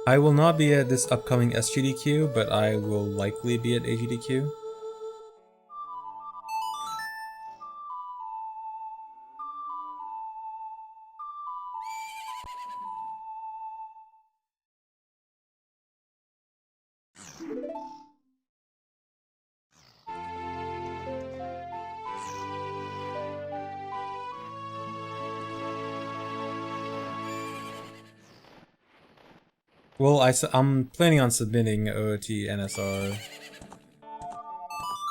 I will not be at this upcoming SGDQ, but I will likely be at AGDQ. Well, I'm planning on submitting OOT NSR.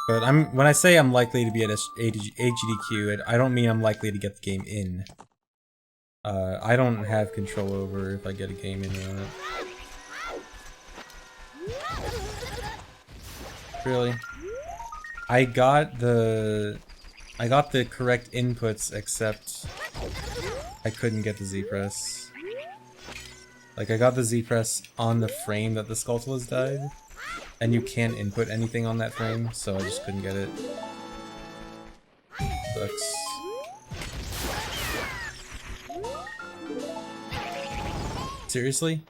But when I say I'm likely to be at AGDQ, I don't mean I'm likely to get the game in. I don't have control over if I get a game in or not. Really? I got the correct inputs, except I couldn't get the Z-Press. Like, I got the Z-Press on the frame that the Skulltulas died, and you can't input anything on that frame, so I just couldn't get it. Sucks. Seriously?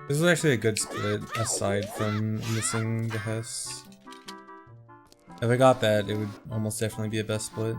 This is actually a good split, aside from missing the Hess. If I got that, it would almost definitely be a best split.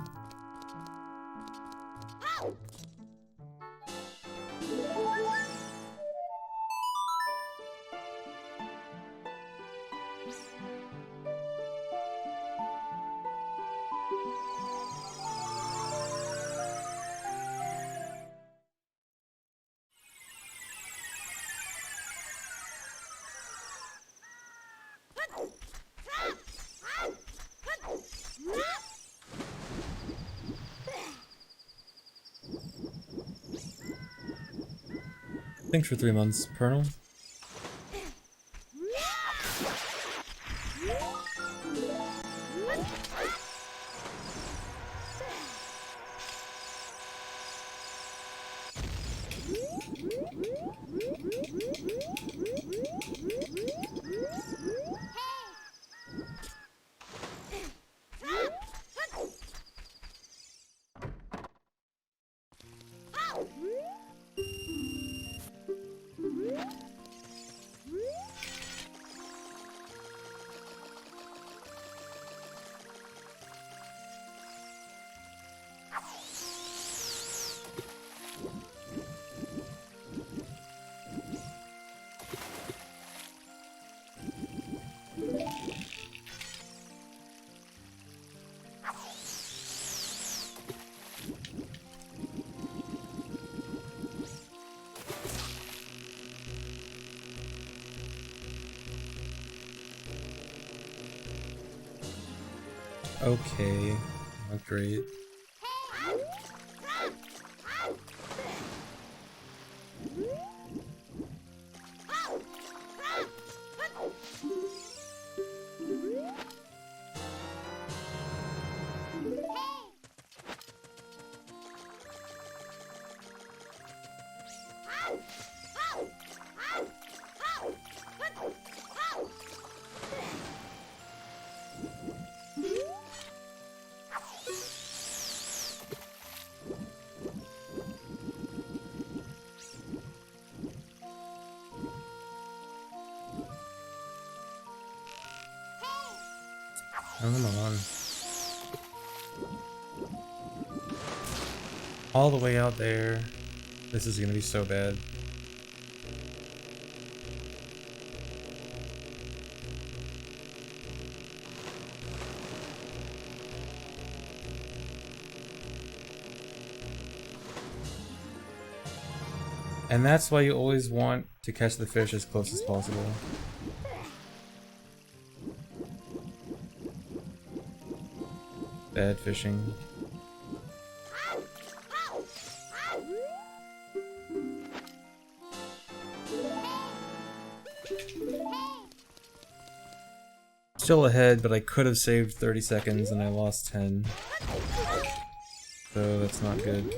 Thanks for 3 months, Pernal. okay. Not great. Come on. All the way out there. This is gonna be so bad. And that's why you always want to catch the fish as close as possible. Bad fishing. Still ahead, but I could have saved 30 seconds and I lost 10. So that's not good.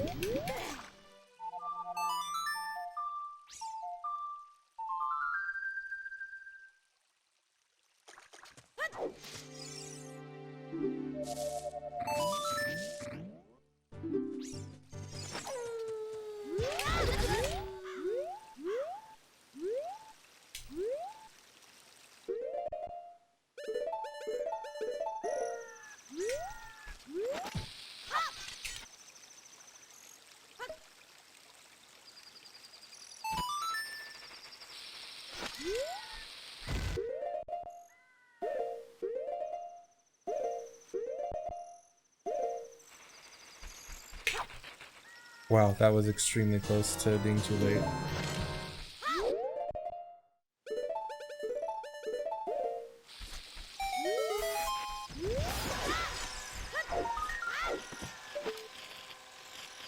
Wow, that was extremely close to being too late.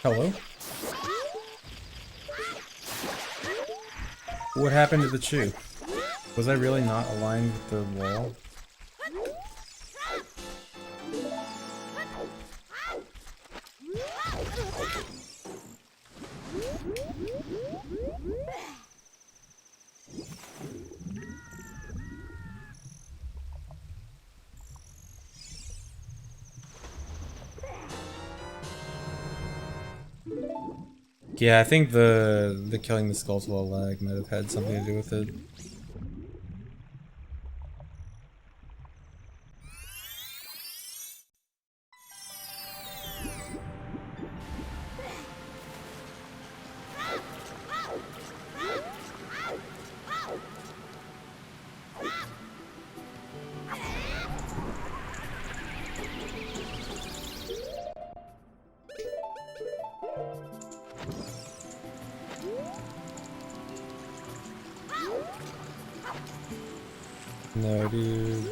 Hello? What happened to the chew? Was I really not aligned with the wall? Yeah, I think the killing the skulls while lag might have had something to do with it. No, dude.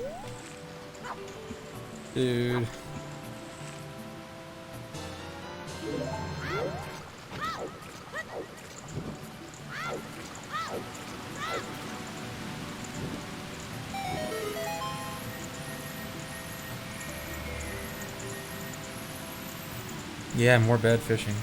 Dude. Yeah, more bad fishing.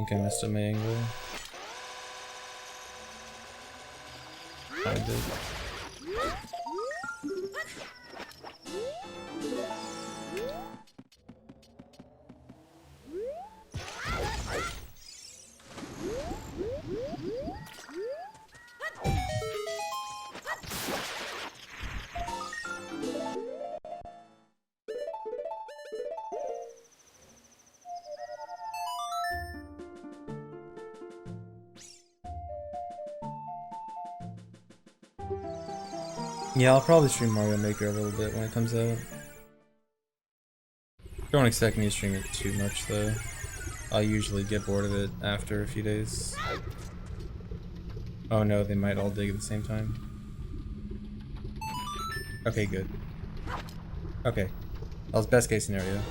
I think I missed a my angle. I did. Yeah, I'll probably stream Mario Maker a little bit when it comes out. Don't expect me to stream it too much though. I'll usually get bored of it after a few days. Oh no, they might all dig at the same time. Okay, good. Okay. That was best case scenario.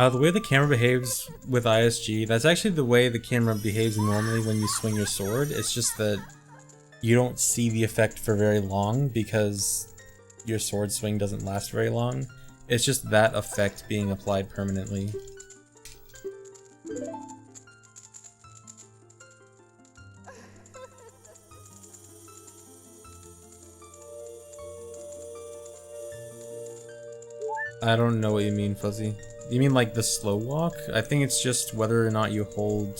The way the camera behaves with ISG, that's actually the way the camera behaves normally when you swing your sword. It's just that you don't see the effect for very long because your sword swing doesn't last very long. It's just that effect being applied permanently. I don't know what you mean, Fuzzy. You mean like the slow walk? I think it's just whether or not you hold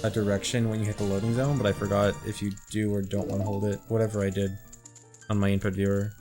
a direction when you hit the loading zone, but I forgot if you do or don't want to hold it. Whatever I did on my input viewer.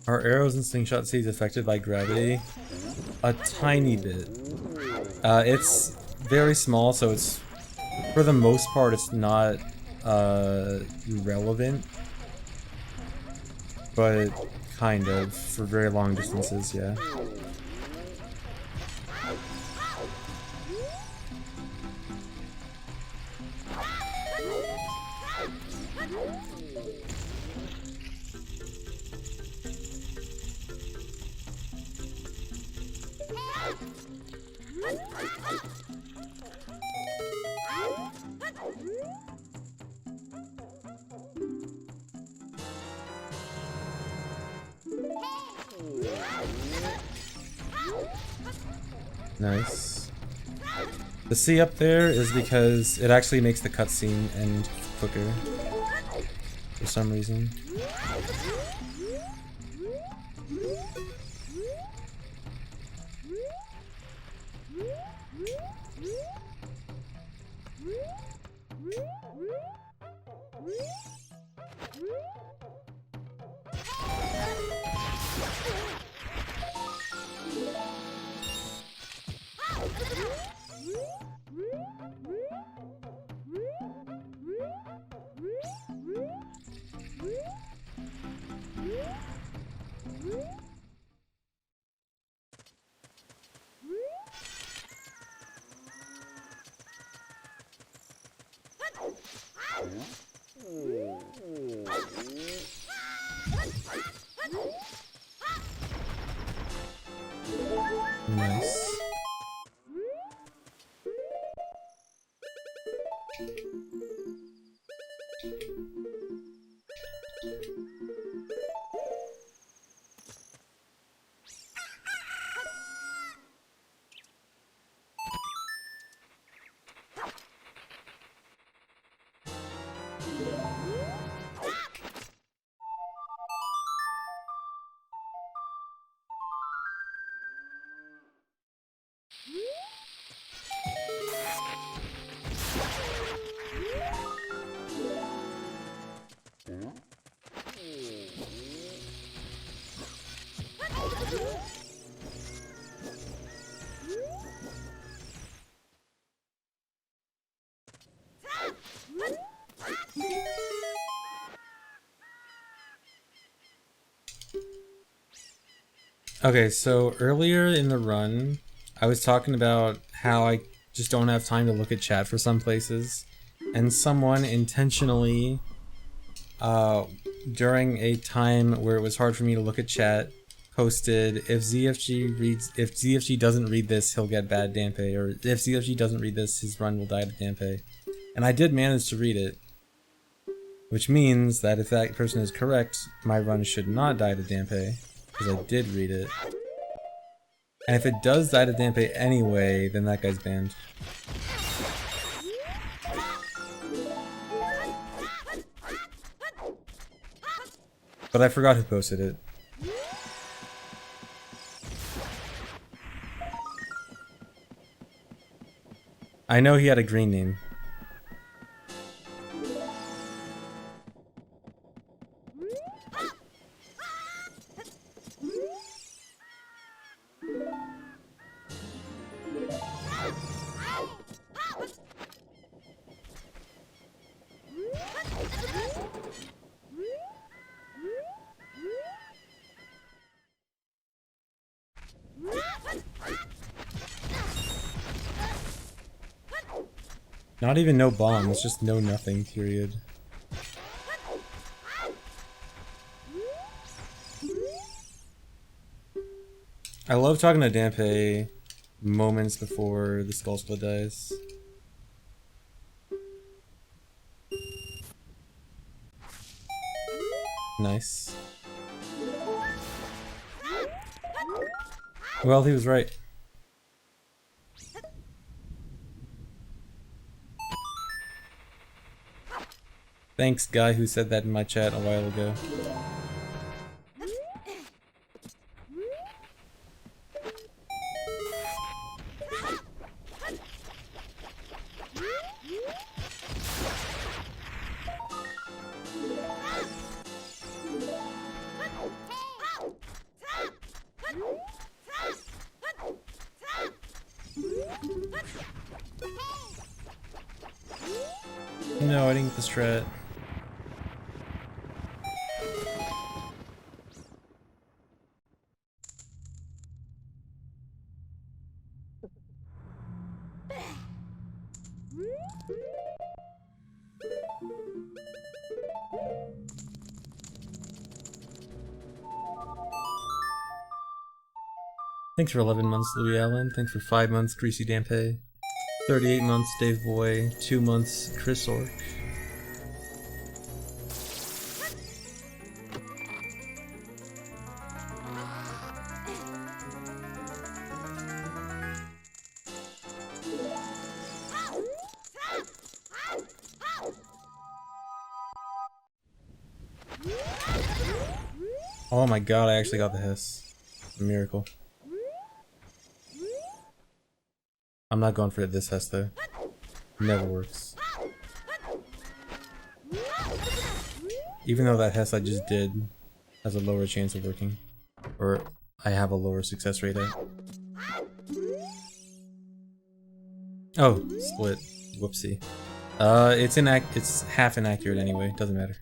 Are arrows and slingshot seeds affected by gravity? A tiny bit. It's very small, so it's, for the most part, it's not relevant. But kind of, for very long distances, yeah. Nice. The C up there is because it actually makes the cutscene end quicker. For some reason. Nice. Okay, so earlier in the run, I was talking about how I just don't have time to look at chat for some places, and someone intentionally, during a time where it was hard for me to look at chat, posted, if ZFG doesn't read this, he'll get bad dampe, or if ZFG doesn't read this, his run will die to dampe. And I did manage to read it, which means that if that person is correct, my run should not die to dampe, because I did read it. And if it does die to dampe anyway, then that guy's banned. But I forgot who posted it. I know he had a green name. Not even no bombs, just no nothing, period. I love talking to dampe moments before the skull split dies. Nice. Well, he was right. Thanks, guy who said that in my chat a while ago. No, I didn't get the strat. Thanks for 11 months, Louis Allen. Thanks for 5 months, Greasy Dampe. 38 months, Dave Boy. 2 months, Chris Ork. Oh my god, I actually got the hiss. A miracle. I'm not going for this hiss though. Never works. Even though that hiss I just did has a lower chance of working. Or I have a lower success rate at. Oh, split. Whoopsie. It's half inaccurate anyway, doesn't matter.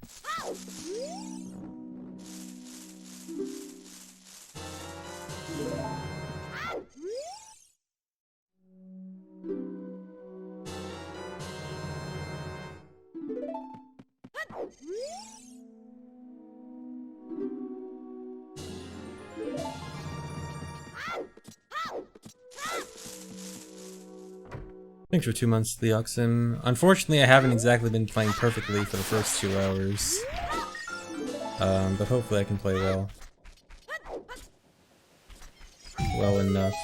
Thanks for 2 months, Theoxin. Unfortunately, I haven't exactly been playing perfectly for the first 2 hours. But hopefully I can play well. Well enough.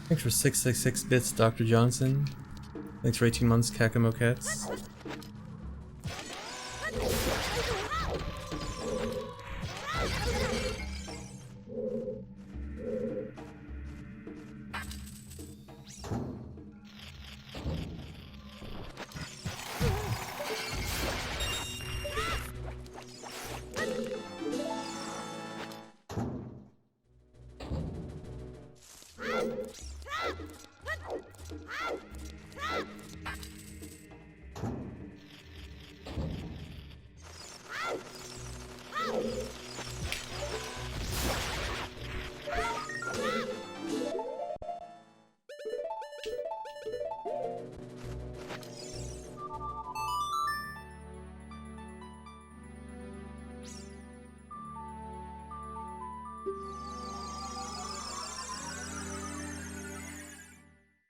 Thanks for 666 bits, Dr. Johnson. Thanks for 18 months, Kakamo Cats.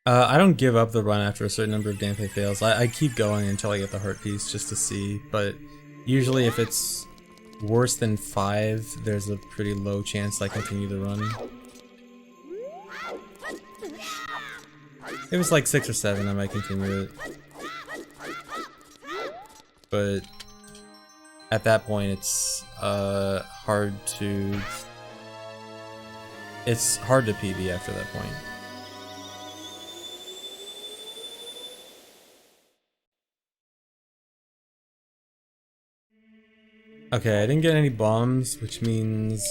I don't give up the run after a certain number of dampe fails. I keep going until I get the heart piece just to see, but usually if it's worse than 5, there's a pretty low chance I continue the run. If it's like 6 or 7, I might continue it. But at that point, it's hard to PB after that point. Okay, I didn't get any bombs, which means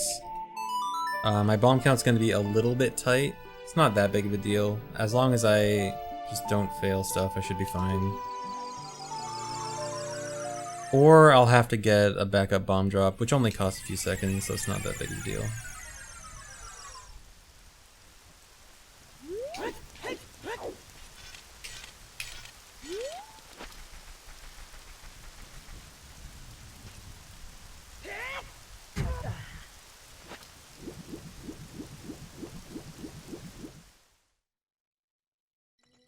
my bomb count's gonna be a little bit tight. It's not that big of a deal. As long as I just don't fail stuff, I should be fine. Or I'll have to get a backup bomb drop, which only costs a few seconds, so it's not that big of a deal.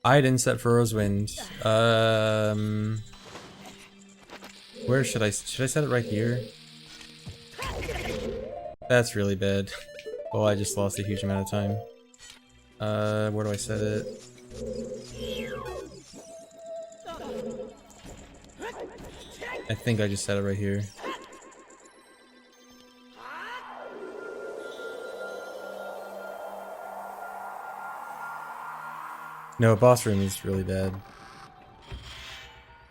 I didn't set Furrow's Wind. Where should I set it right here? That's really bad. Oh, I just lost a huge amount of time. Where do I set it? I think I just set it right here. No, boss room is really bad.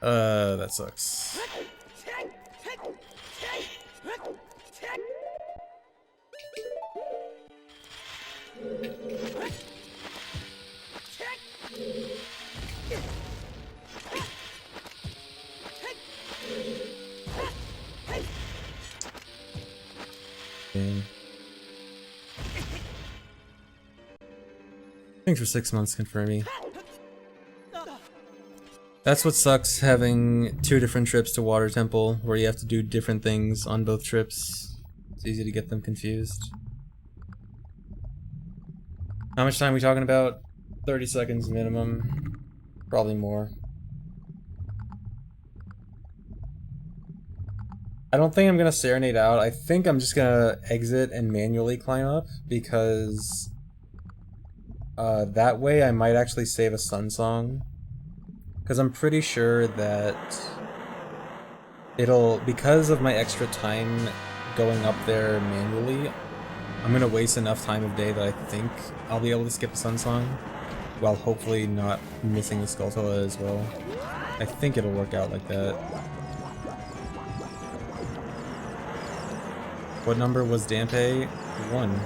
That sucks. Dang. Thanks for 6 months confirming. That's what sucks, having 2 different trips to Water Temple, where you have to do different things on both trips. It's easy to get them confused. How much time are we talking about? 30 seconds minimum. Probably more. I don't think I'm gonna Serenade out. I think I'm just gonna exit and manually climb up, because that way I might actually save a Sun Song. Because I'm pretty sure that because of my extra time going up there manually, I'm gonna waste enough time of day that I think I'll be able to skip the Sun Song, while hopefully not missing the Skulltula as well. I think it'll work out like that. What number was Dampe? 1.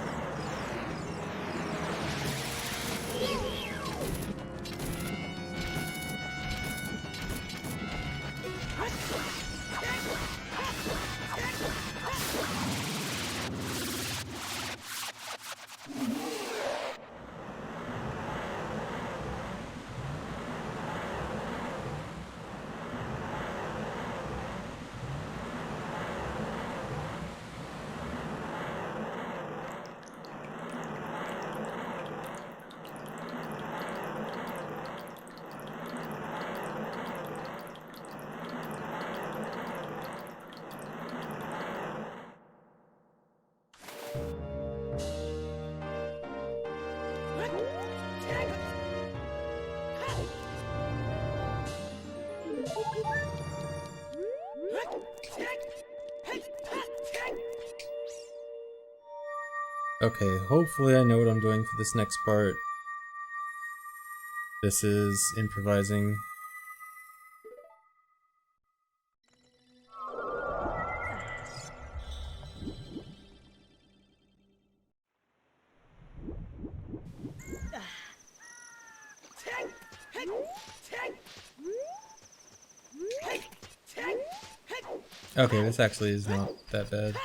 Okay, hopefully I know what I'm doing for this next part. This is improvising. Okay, this actually is not that bad.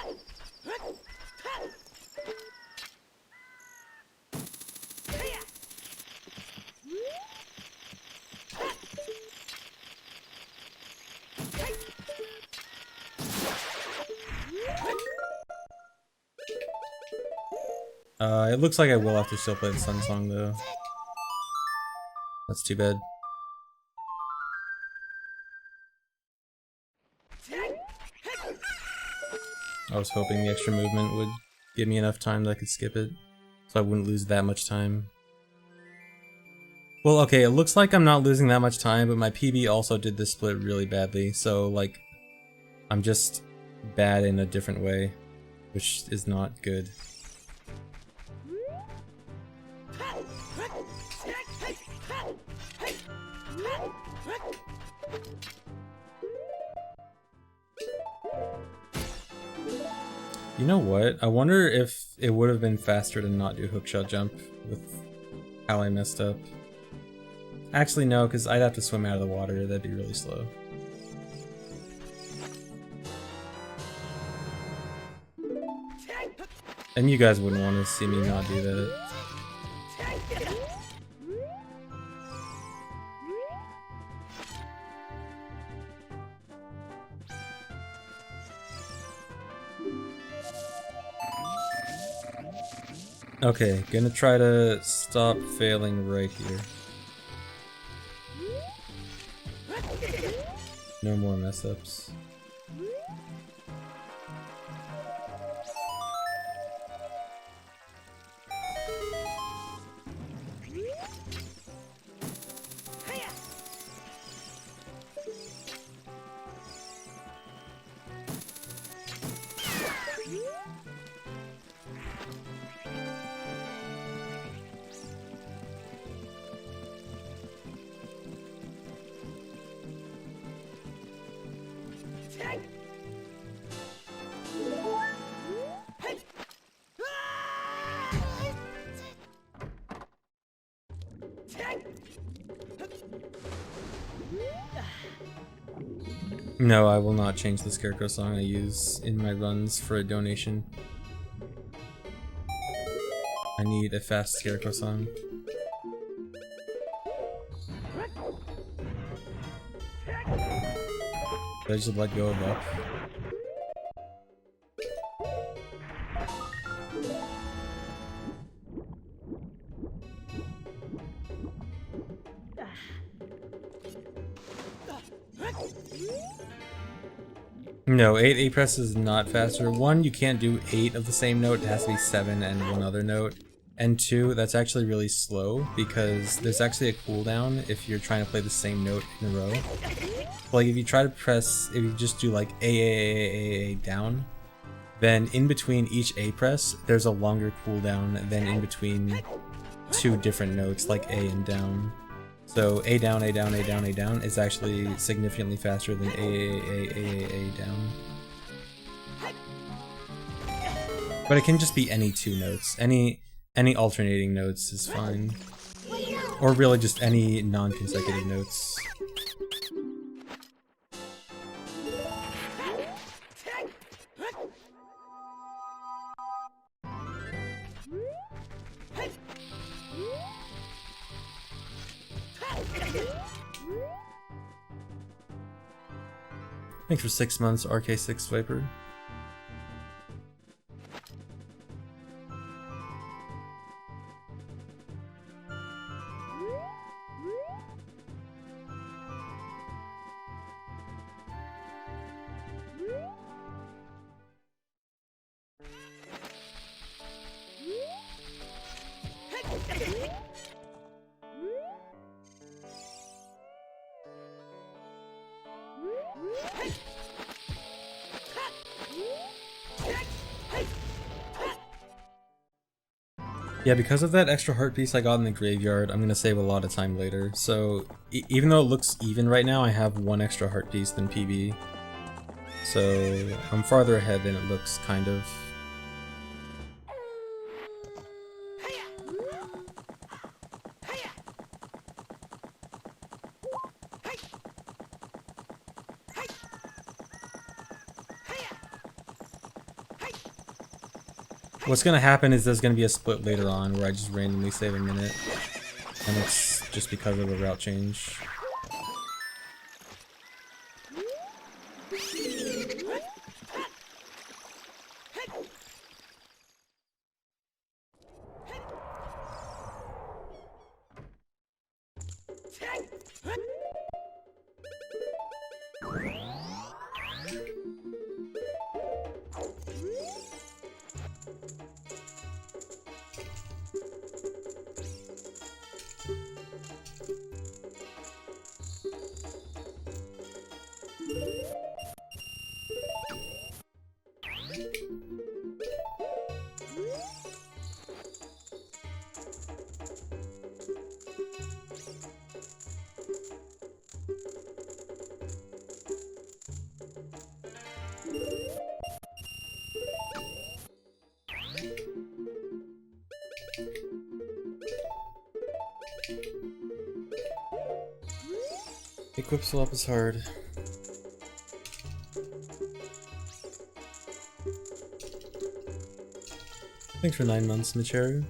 It looks like I will have to still play the Sun Song though. That's too bad. I was hoping the extra movement would give me enough time that I could skip it, so I wouldn't lose that much time. Well, okay, it looks like I'm not losing that much time, but my PB also did this split really badly, so like, I'm just bad in a different way, which is not good. You know what? I wonder if it would have been faster to not do hookshot jump with how I messed up. Actually, no, because I'd have to swim out of the water. That'd be really slow. And you guys wouldn't want to see me not do that. Okay, gonna try to stop failing right here. No more mess ups. No, I will not change the Scarecrow song I use in my runs for a donation. I need a fast Scarecrow song. Did I just let go of up? No, 8 A press is not faster. 1, you can't do 8 of the same note, it has to be 7 and one other note. And 2, that's actually really slow because there's actually a cooldown if you're trying to play the same note in a row. Like if you try to press, if you just do like A down, then in between each A press, there's a longer cooldown than in between 2 different notes like A and down. So A down, A down, A down, A down is actually significantly faster than A down. But it can just be any 2 notes. Any alternating notes is fine. Or really just any non-consecutive notes. Thanks for 6 months, RK6 Viper. Yeah, because of that extra heart piece I got in the graveyard, I'm gonna save a lot of time later. So, even though it looks even right now, I have 1 extra heart piece than PB. So, I'm farther ahead than it looks, kind of. What's gonna happen is there's gonna be a split later on where I just randomly save a minute, and it's just because of the route change. Equip swap is hard. Thanks for 9 months, Michiru.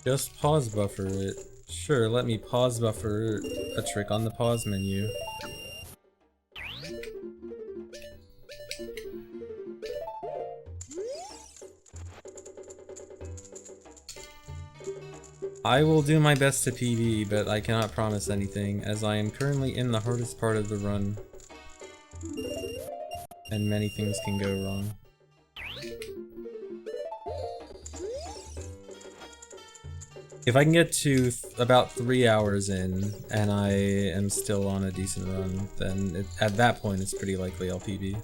Just pause buffer it. Sure, let me pause buffer a trick on the pause menu. I will do my best to PB, but I cannot promise anything, as I am currently in the hardest part of the run. And many things can go wrong. If I can get to about 3 hours in, and I am still on a decent run, then at that point it's pretty likely I'll PB.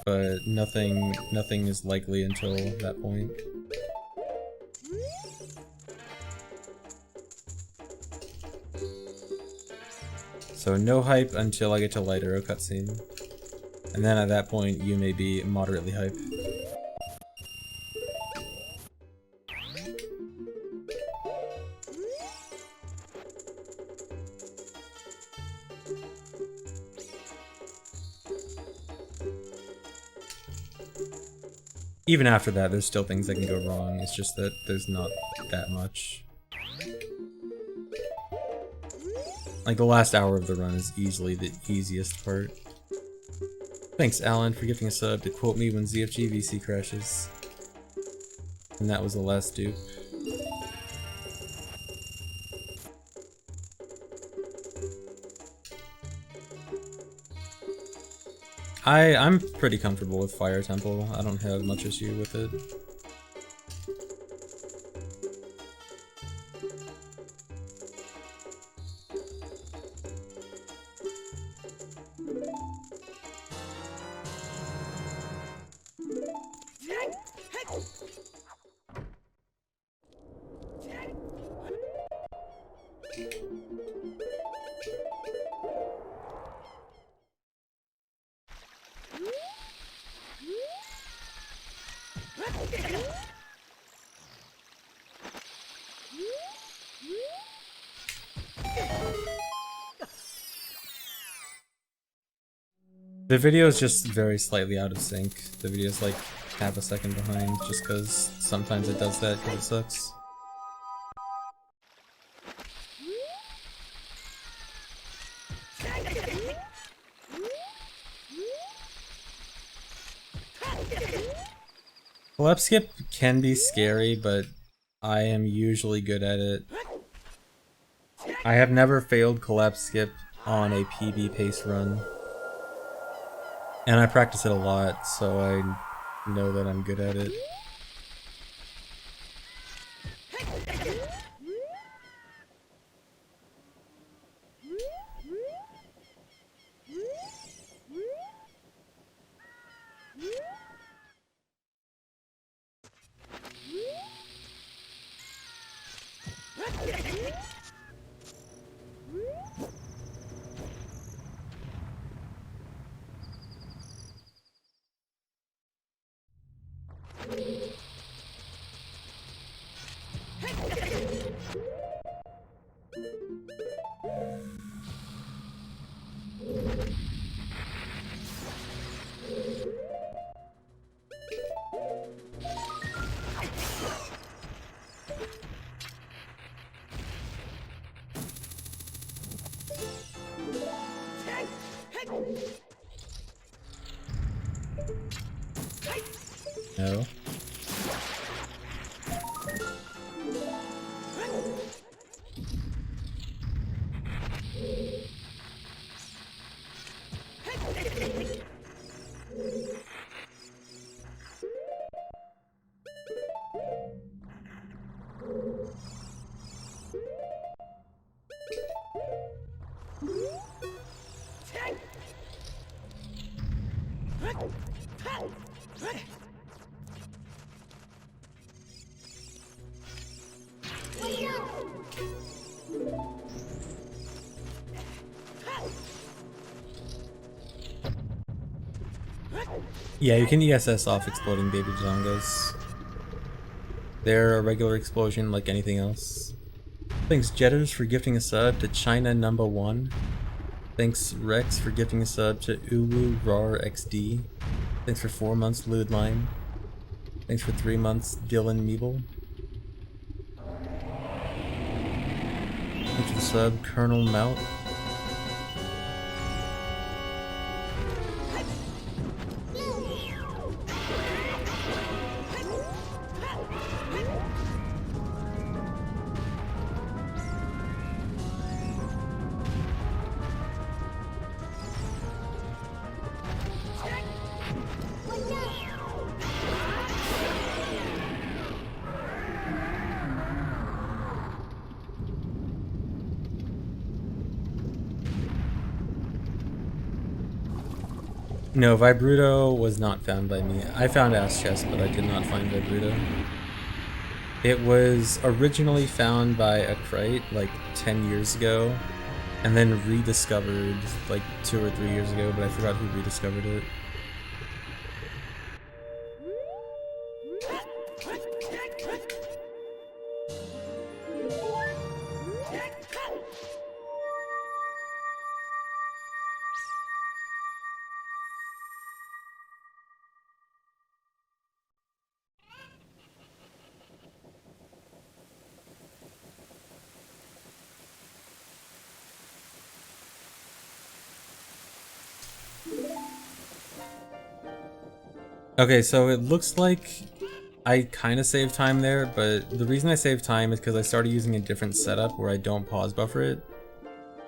But nothing is likely until that point. So no hype until I get to Light Arrow cutscene. And then at that point you may be moderately hype. Even after that, there's still things that can go wrong, it's just that there's not that much. Like, the last hour of the run is easily the easiest part. Thanks, Alan, for gifting a sub to quote me when ZFG VC crashes. And that was the last dupe. I'm pretty comfortable with Fire Temple. I don't have much issue with it. The video is just very slightly out of sync. The video is like half a second behind, just because sometimes it does that because it sucks. Collapse skip can be scary, but I am usually good at it. I have never failed collapse skip on a PB pace run. And I practice it a lot, so I know that I'm good at it. No. Yeah, you can ESS off exploding baby Zongos. They're a regular explosion like anything else. Thanks Jetters for gifting a sub to China number 1. Thanks Rex for gifting a sub to Uwu Rar XD. Thanks for 4 months Ludline. Thanks for 3 months Dylan Meeble. Thanks for the sub Colonel Mount. No, Vibruto was not found by me. I found Ass Chest, but I did not find Vibruto. It was originally found by a Krite like 10 years ago, and then rediscovered like 2 or 3 years ago, but I forgot who rediscovered it. Okay, so it looks like I kind of saved time there, but the reason I saved time is because I started using a different setup where I don't pause buffer it.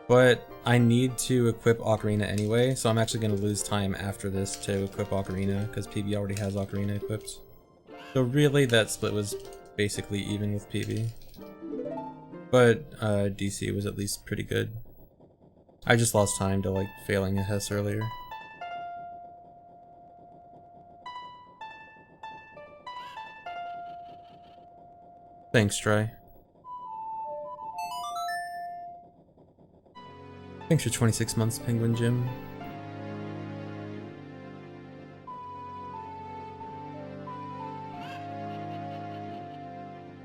But I need to equip Ocarina anyway, so I'm actually going to lose time after this to equip Ocarina, because PB already has Ocarina equipped. So really that split was basically even with PB. But DC was at least pretty good. I just lost time to like failing a Hess earlier. Thanks, Try. Thanks for 26 months, Penguin Jim.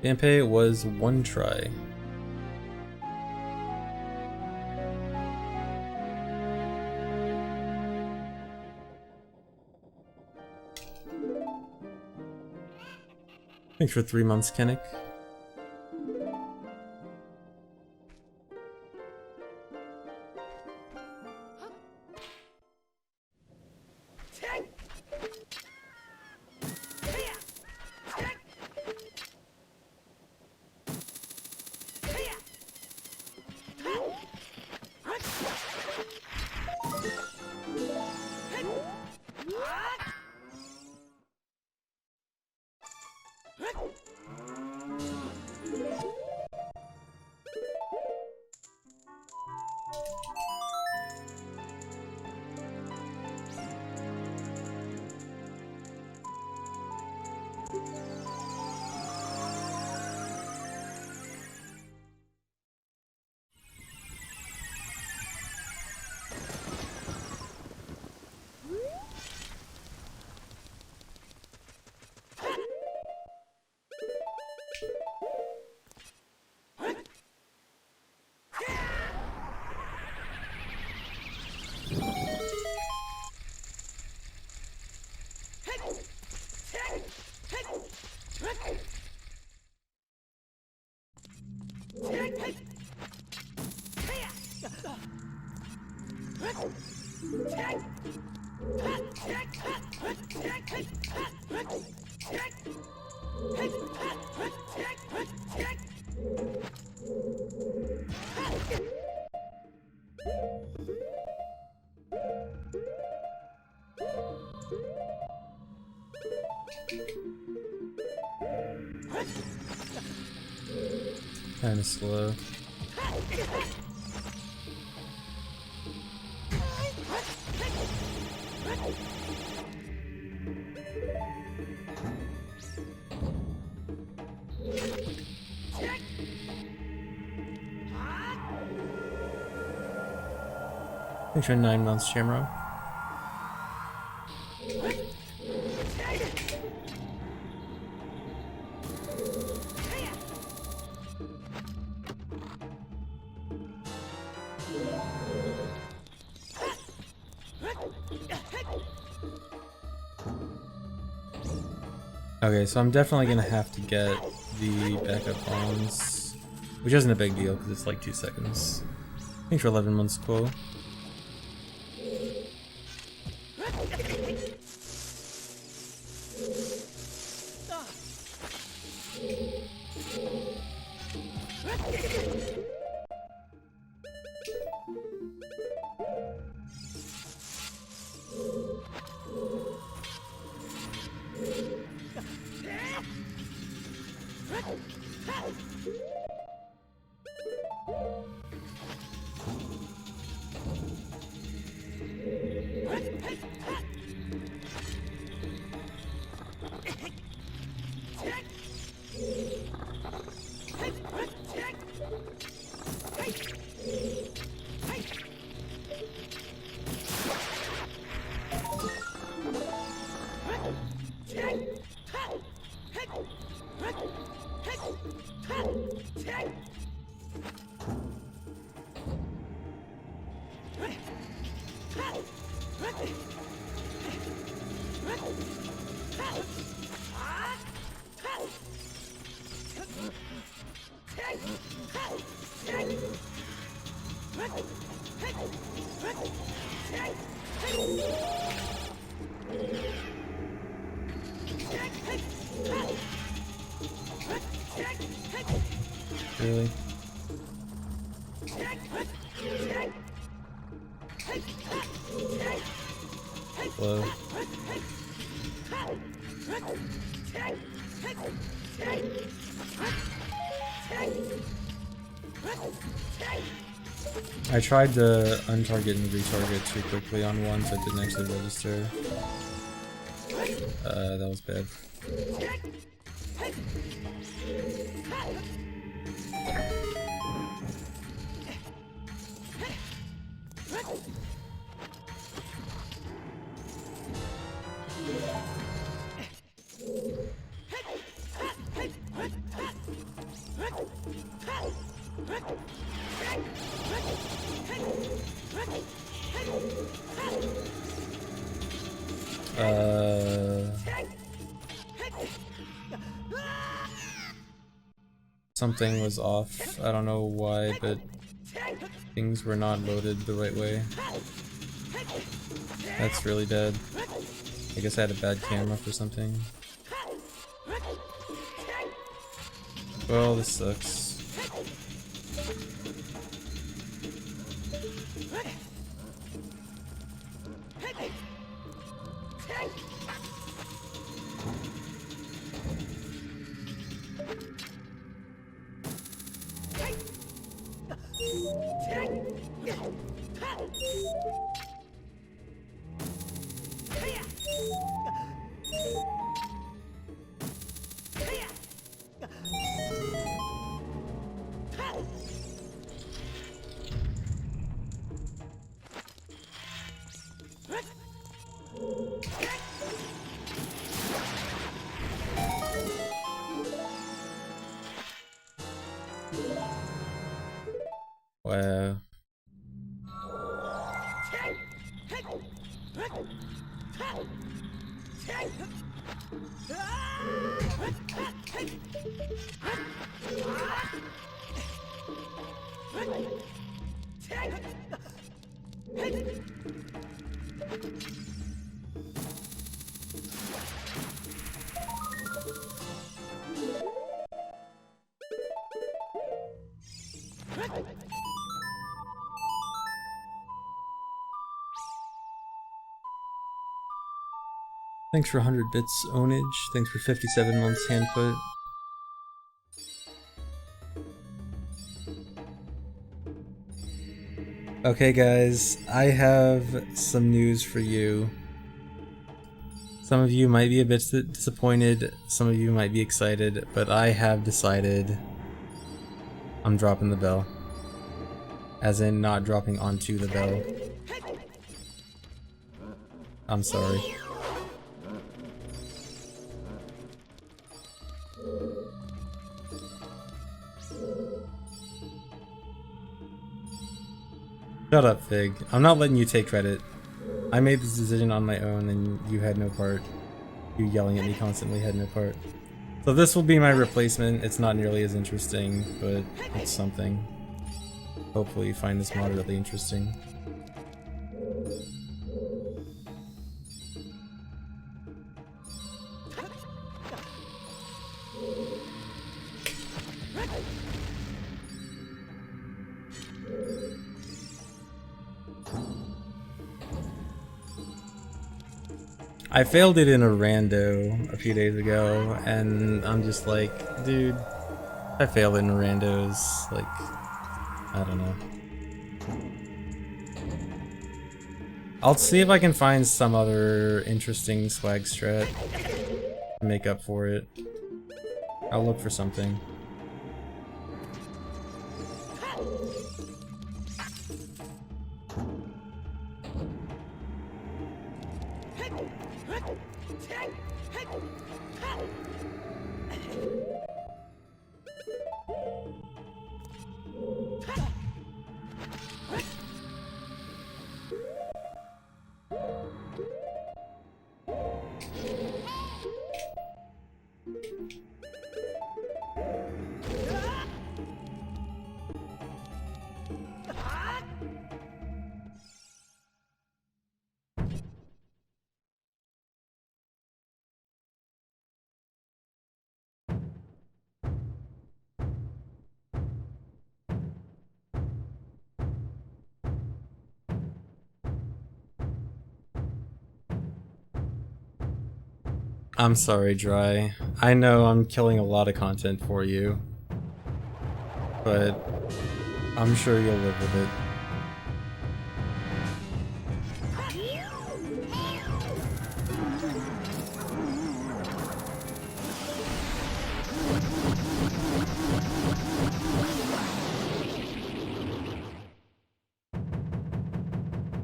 Dampe was 1 try. Thanks for 3 months, Kennick. Kinda slow. Thanks for 9 months, Shamrock. Okay, so I'm definitely gonna have to get the backup bombs, which isn't a big deal because it's like 2 seconds. Thanks for 11 months, cool. Really? Whoa. I tried to untarget and retarget too quickly on one, so it didn't actually register. That was bad. Something was off. I don't know why, but things were not loaded the right way. That's really bad. I guess I had a bad camera for something. Well, this sucks. Wow. Thanks for 100 bits, Ownage. Thanks for 57 months, Handfoot. Okay guys, I have some news for you. Some of you might be a bit disappointed, some of you might be excited, but I have decided I'm dropping the bell. As in, not dropping onto the bell. I'm sorry. Shut up, Fig. I'm not letting you take credit. I made this decision on my own and you had no part. You yelling at me constantly had no part. So this will be my replacement. It's not nearly as interesting, but it's something. Hopefully you find this moderately interesting. I failed it in a rando a few days ago, and I'm just like, dude, I failed it in randos, like, I don't know. I'll see if I can find some other interesting swag strat to make up for it. I'll look for something. I'm sorry, Dry. I know I'm killing a lot of content for you, but I'm sure you'll live with it.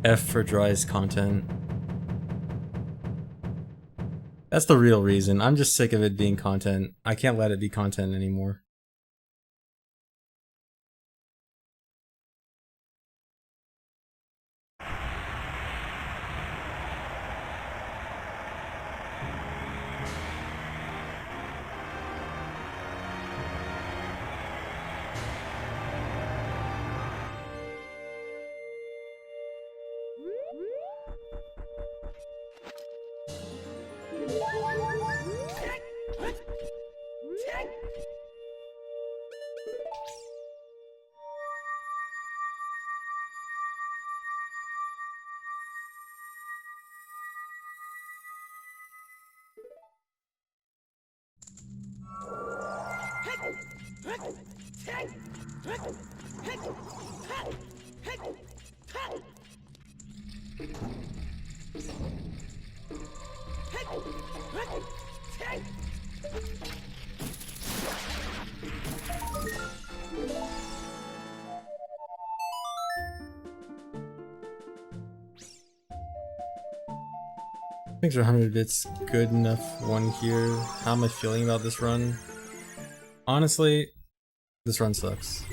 F for Dry's content. That's the real reason. I'm just sick of it being content. I can't let it be content anymore. Thanks for 100 bits. Good enough one here. How am I feeling about this run? Honestly, this run sucks.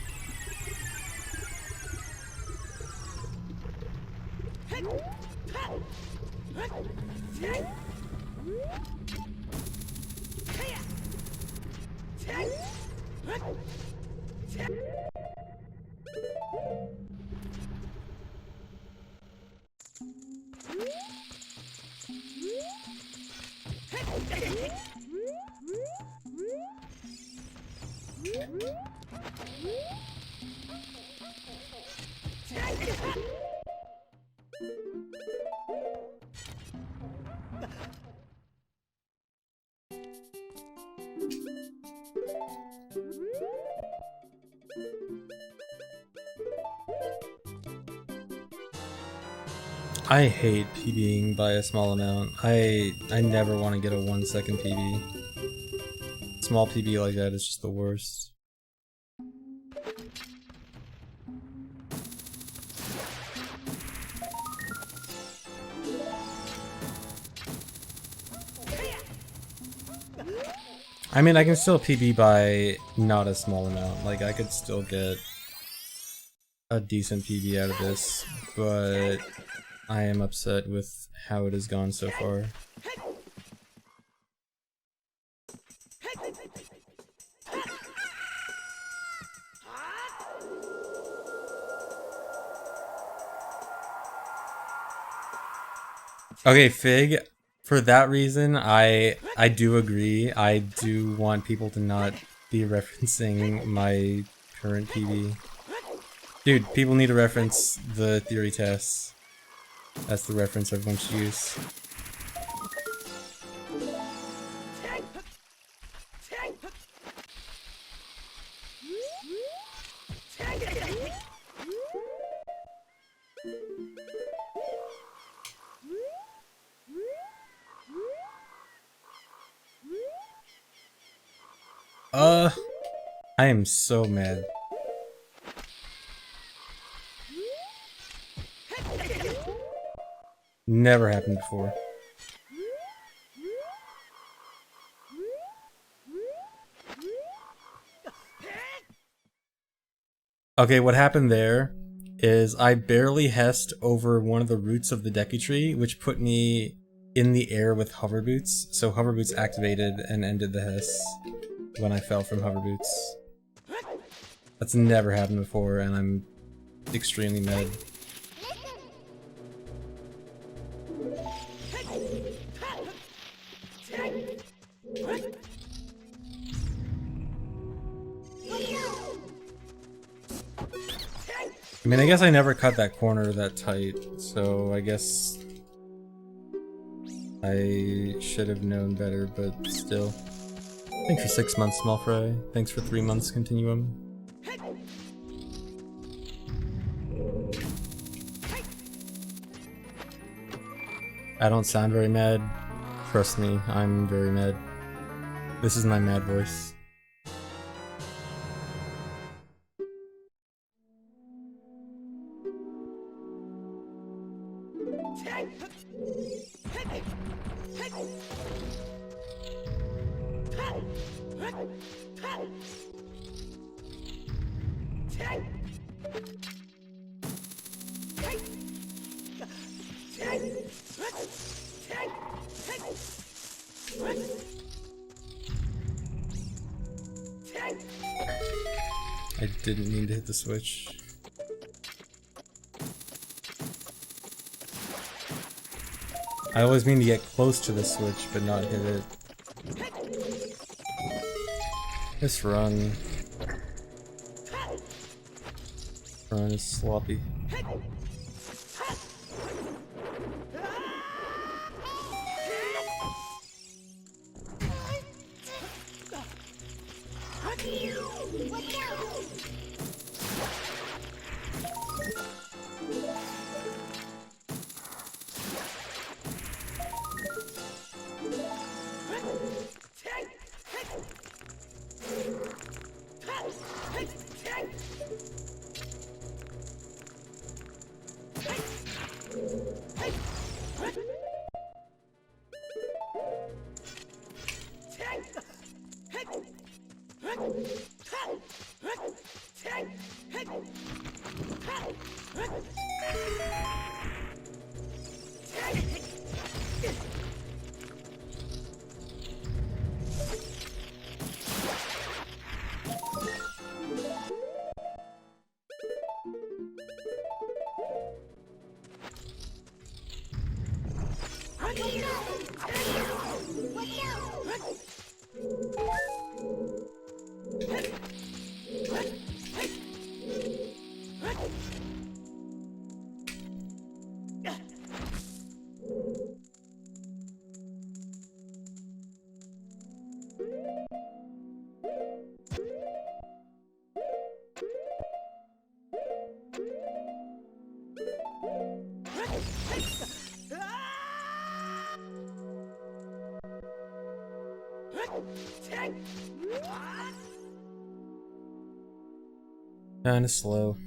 I hate PBing by a small amount. I never want to get a 1 second PB. Small PB like that is just the worst. I mean, I can still PB by not a small amount. Like, I could still get a decent PB out of this, but I am upset with how it has gone so far. Okay, Fig, for that reason, I do agree. I do want people to not be referencing my current PB. Dude, people need to reference the theory tests. That's the reference everyone should use. I am so mad. Never happened before. Okay, what happened there is I barely hessed over one of the roots of the Deku Tree, which put me in the air with hover boots. So hover boots activated and ended the hess when I fell from hover boots. That's never happened before, and I'm extremely mad. I mean, I guess I never cut that corner that tight, so I guess I should have known better, but still. Thanks for 6 months, Small Fry. Thanks for 3 months, Continuum. I don't sound very mad. Trust me, I'm very mad. This is my mad voice. I didn't mean to hit the switch. I always mean to get close to the switch, but not hit it. This run is sloppy. Kinda slow.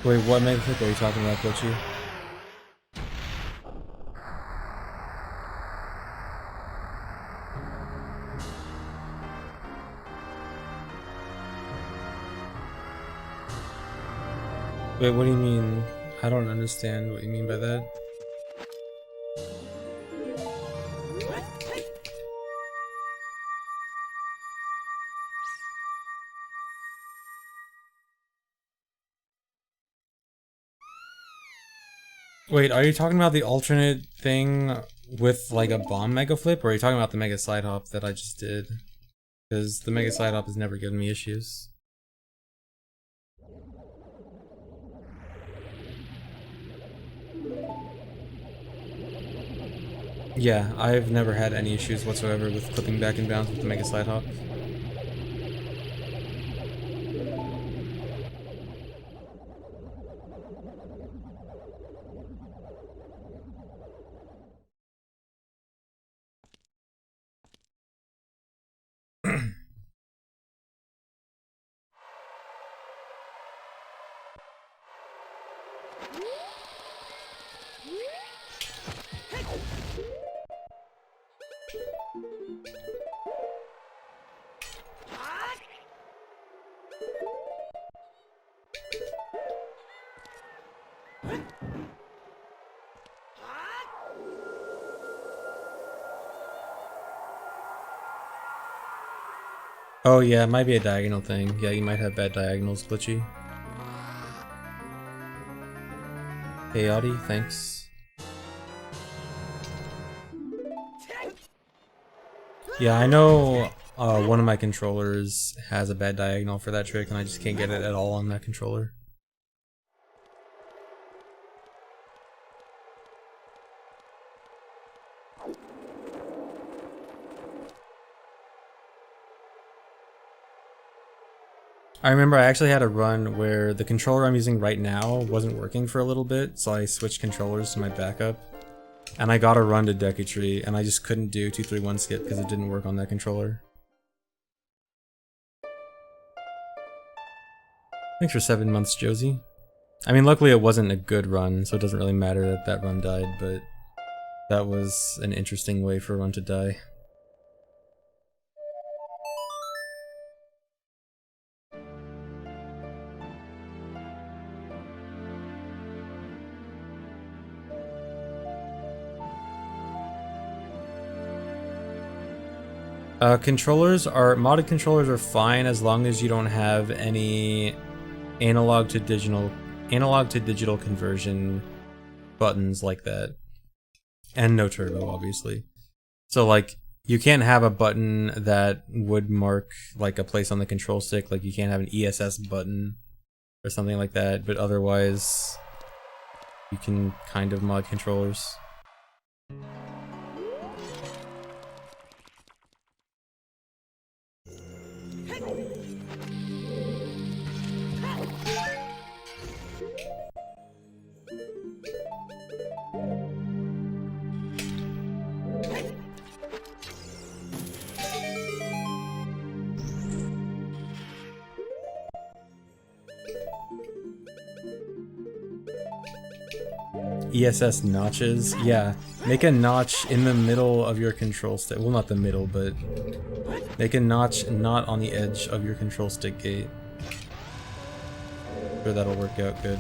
Wait, what mega flip are you talking about, Glitchy? Wait, what do you mean? I don't understand what you mean by that. Wait, are you talking about the alternate thing with like a bomb mega flip, or are you talking about the mega side hop that I just did? Because the mega side hop has never given me issues. Yeah, I've never had any issues whatsoever with clipping back and bounds with the mega side hop. Oh yeah, it might be a diagonal thing. Yeah, you might have bad diagonals, Glitchy. Hey Audie, thanks. Yeah, I know one of my controllers has a bad diagonal for that trick, and I just can't get it at all on that controller. I remember I actually had a run where the controller I'm using right now wasn't working for a little bit, so I switched controllers to my backup. And I got a run to Deku and I just couldn't do 2-3-1 skip because it didn't work on that controller. Thanks for 7 months, Josie. I mean, luckily it wasn't a good run, so it doesn't really matter that that run died, but that was an interesting way for a run to die. Modded controllers are fine as long as you don't have any analog to digital conversion buttons like that. And no turbo, obviously. So like, you can't have a button that would mark like a place on the control stick, like you can't have an ESS button or something like that, but otherwise you can kind of mod controllers. ESS notches? Yeah. Make a notch in the middle of your control stick. Well, not the middle, but make a notch not on the edge of your control stick gate. Sure, that'll work out good.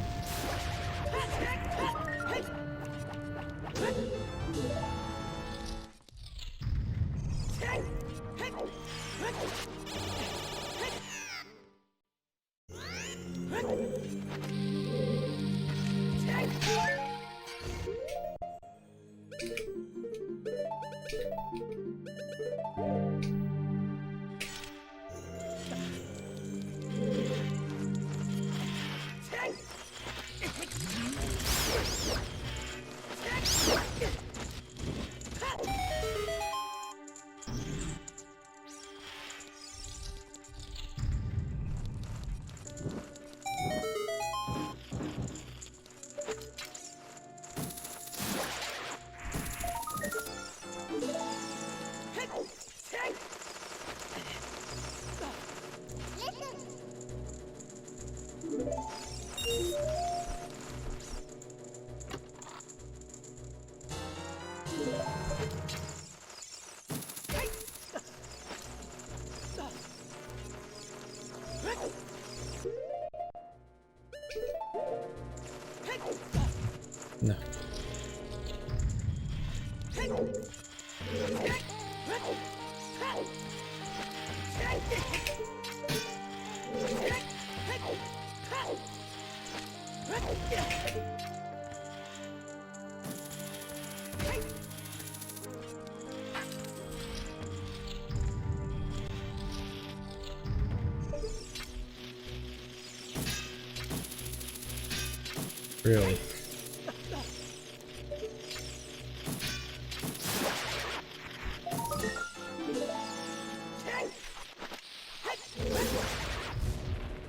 Really?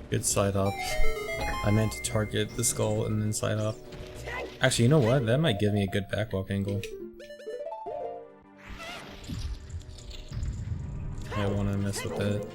Good side hop. I meant to target the skull and then side hop. Actually, you know what? That might give me a good backwalk angle. I want to mess with that.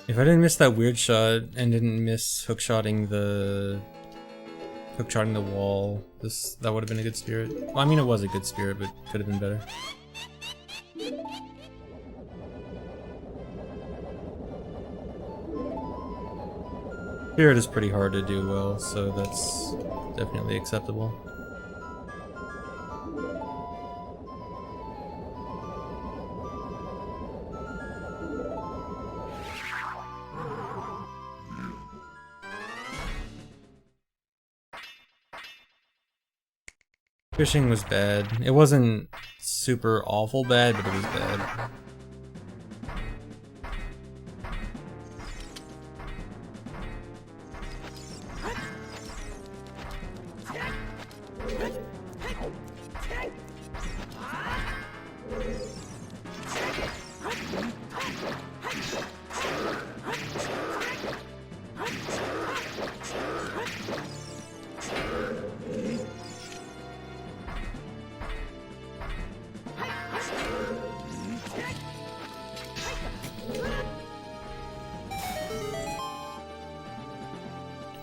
If I didn't miss that weird shot and didn't miss hookshotting the wall, that would have been a good spirit. Well, I mean it was a good spirit, but could have been better. Spirit is pretty hard to do well, so that's definitely acceptable. Fishing was bad. It wasn't super awful bad, but it was bad.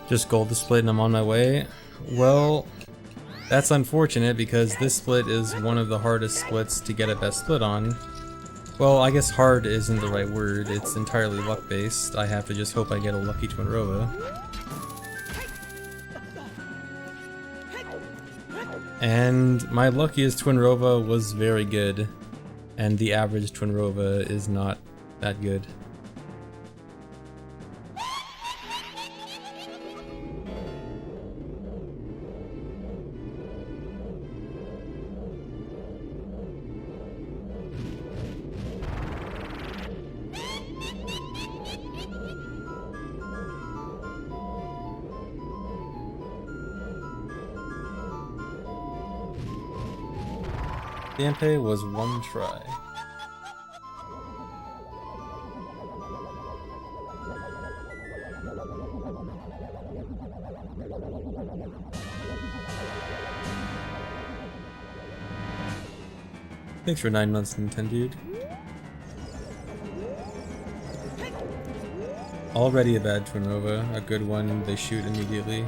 Just gold the split and I'm on my way. Well, that's unfortunate because this split is one of the hardest splits to get a best split on. Well, I guess hard isn't the right word, it's entirely luck based. I have to just hope I get a lucky Twin Rova. And my luckiest Twin Rova was very good, and the average Twin Rova is not that good. Dampe was one try. Thanks for 9 months, Nintendo. Already a bad Twin Rova, a good one, they shoot immediately.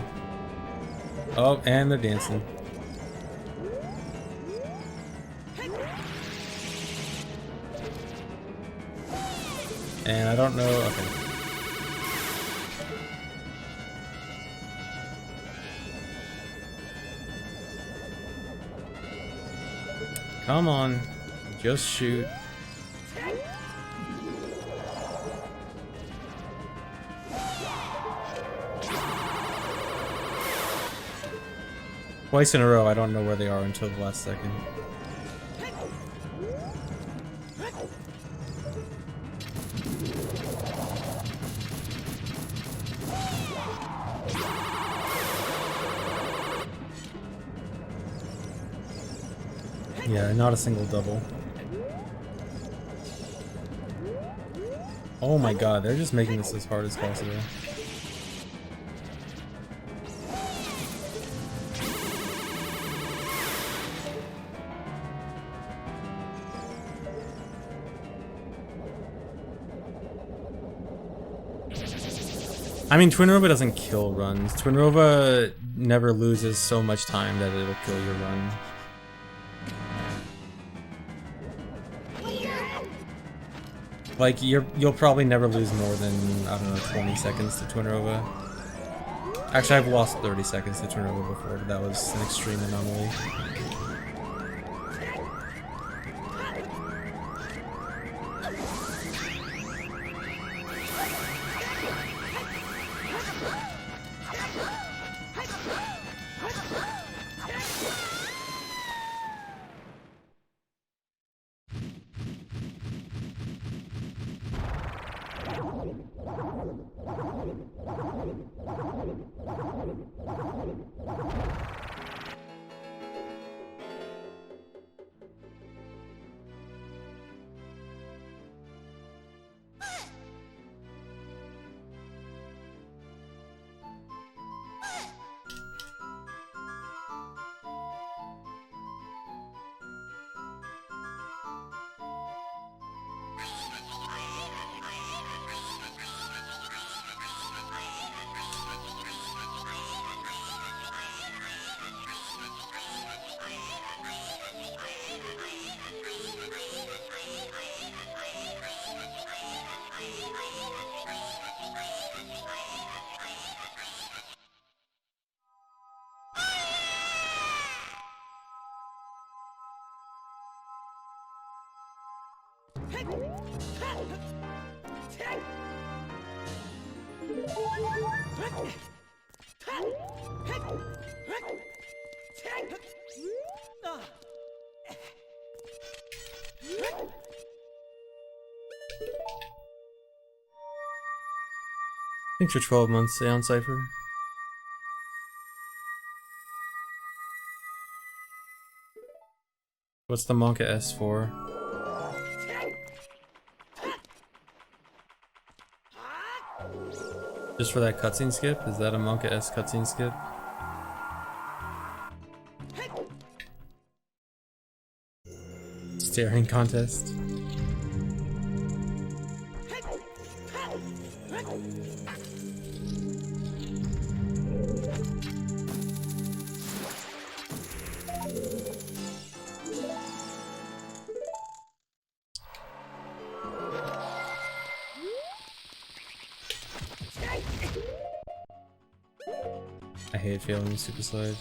Oh, and they're dancing. And I don't know, okay. Come on, just shoot. Twice in a row, I don't know where they are until the last second. Yeah, not a single double. Oh my god, they're just making this as hard as possible. I mean, Twinrova doesn't kill runs. Twinrova never loses so much time that it'll kill your run. Like, you'll probably never lose more than, I don't know, 20 seconds to Twinrova. Actually, I've lost 30 seconds to Twinrova before, but that was an extreme anomaly. Thanks for 12 months, Aeon Cypher. What's the Monka S for? Just for that cutscene skip? Is that a Monka S cutscene skip? Staring contest. I hate failing Super Slide.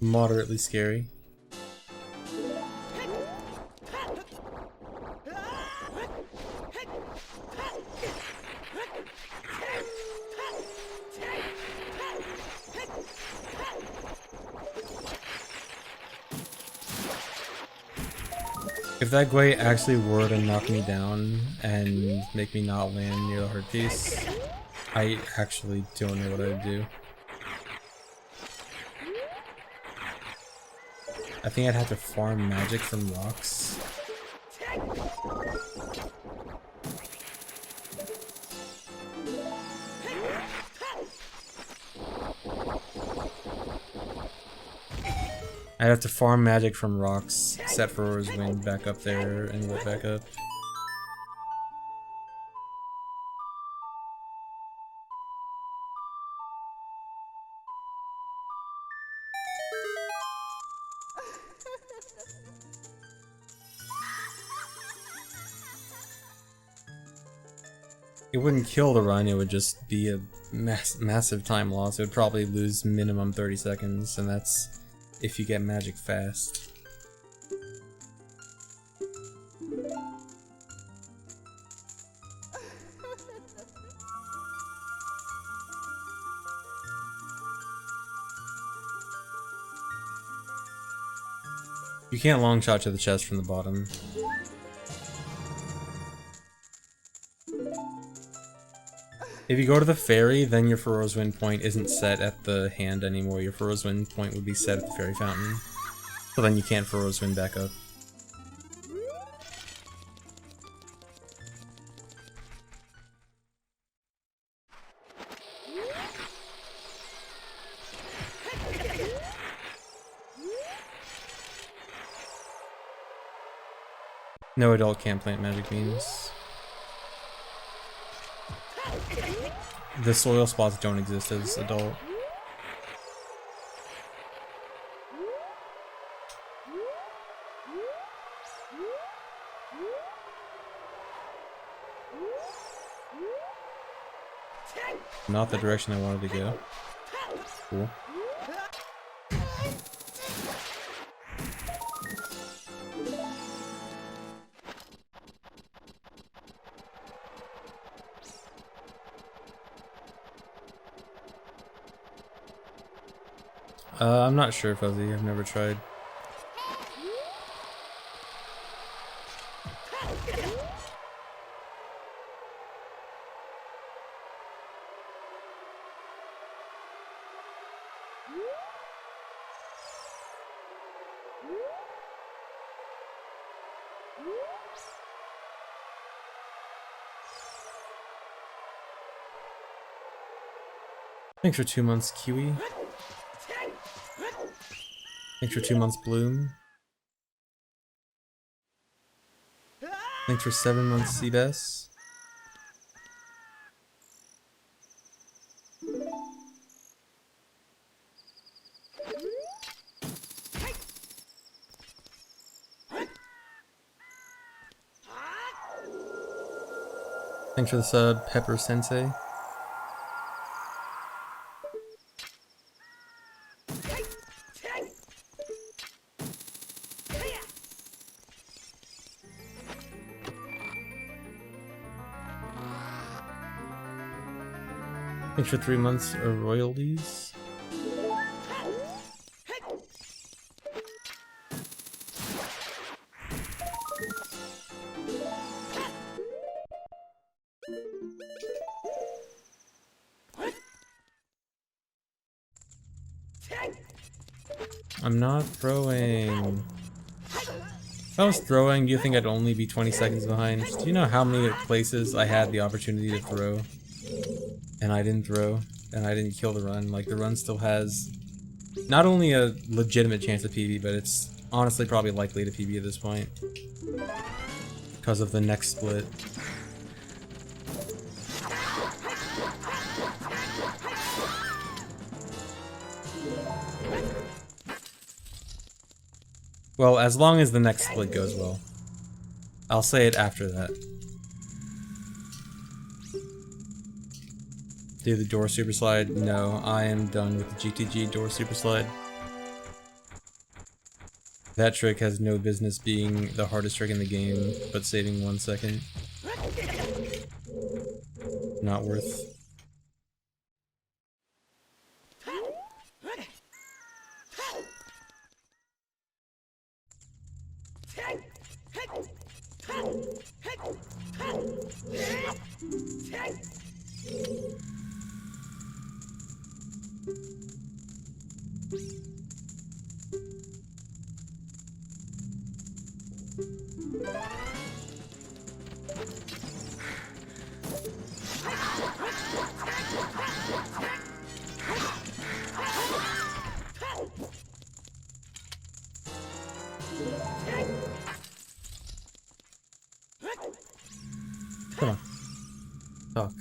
Moderately scary. If that Gwei actually were to knock me down and make me not land near the hard piece, I actually don't know what I'd do. I think I'd have to farm magic from rocks. I'd have to farm magic from rocks, set Furor's Wind back up there, and whip back up. It wouldn't kill the run, it would just be a massive time loss. It would probably lose minimum 30 seconds, and that's if you get magic fast. You can't long shot to the chest from the bottom. If you go to the ferry, then your Furrow's Wind point isn't set at the hand anymore. Your Furrow's Wind point would be set at the fairy fountain. So then you can't Furrow's Wind back up. No adult can't plant magic beans. The soil spots don't exist as adult. Not the direction I wanted to go. Cool. I'm not sure, Fuzzy. I've never tried. Thanks for 2 months, Kiwi. Thanks for 2 months, Bloom. Thanks for 7 months, Seabass. Thanks for the sub, Pepper Sensei. Thanks for 3 months of royalties. I'm not throwing. If I was throwing, do you think I'd only be 20 seconds behind? Do you know how many places I had the opportunity to throw? And I didn't throw, and I didn't kill the run. Like, the run still has not only a legitimate chance of PB, but it's honestly probably likely to PB at this point. Because of the next split. Well, as long as the next split goes well. I'll say it after that. Do the door super slide? No, I am done with the GTG door super slide. That trick has no business being the hardest trick in the game, but saving 1 second. Not worth. Come on. Talk.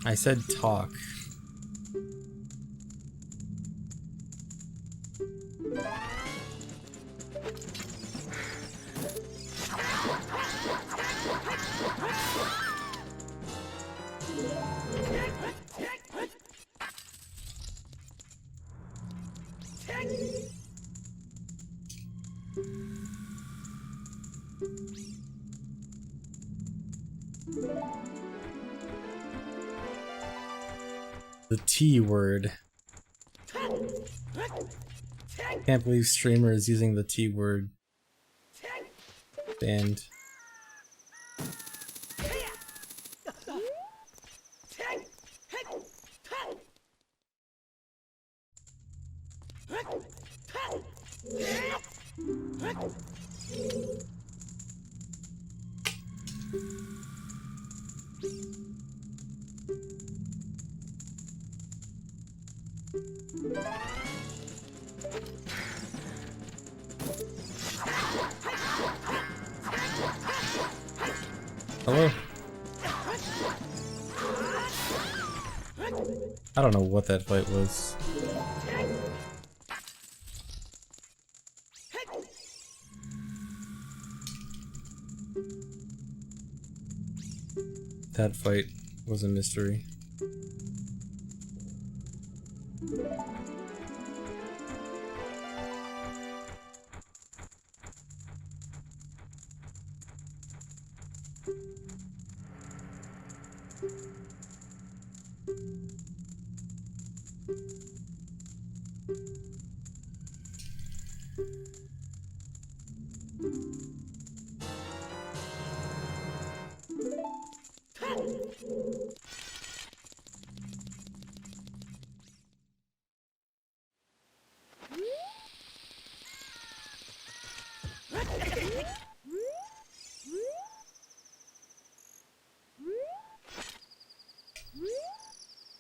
I said talk. The T word. Can't believe streamer is using the T word. Banned. Hello? I don't know what that fight was. That fight was a mystery.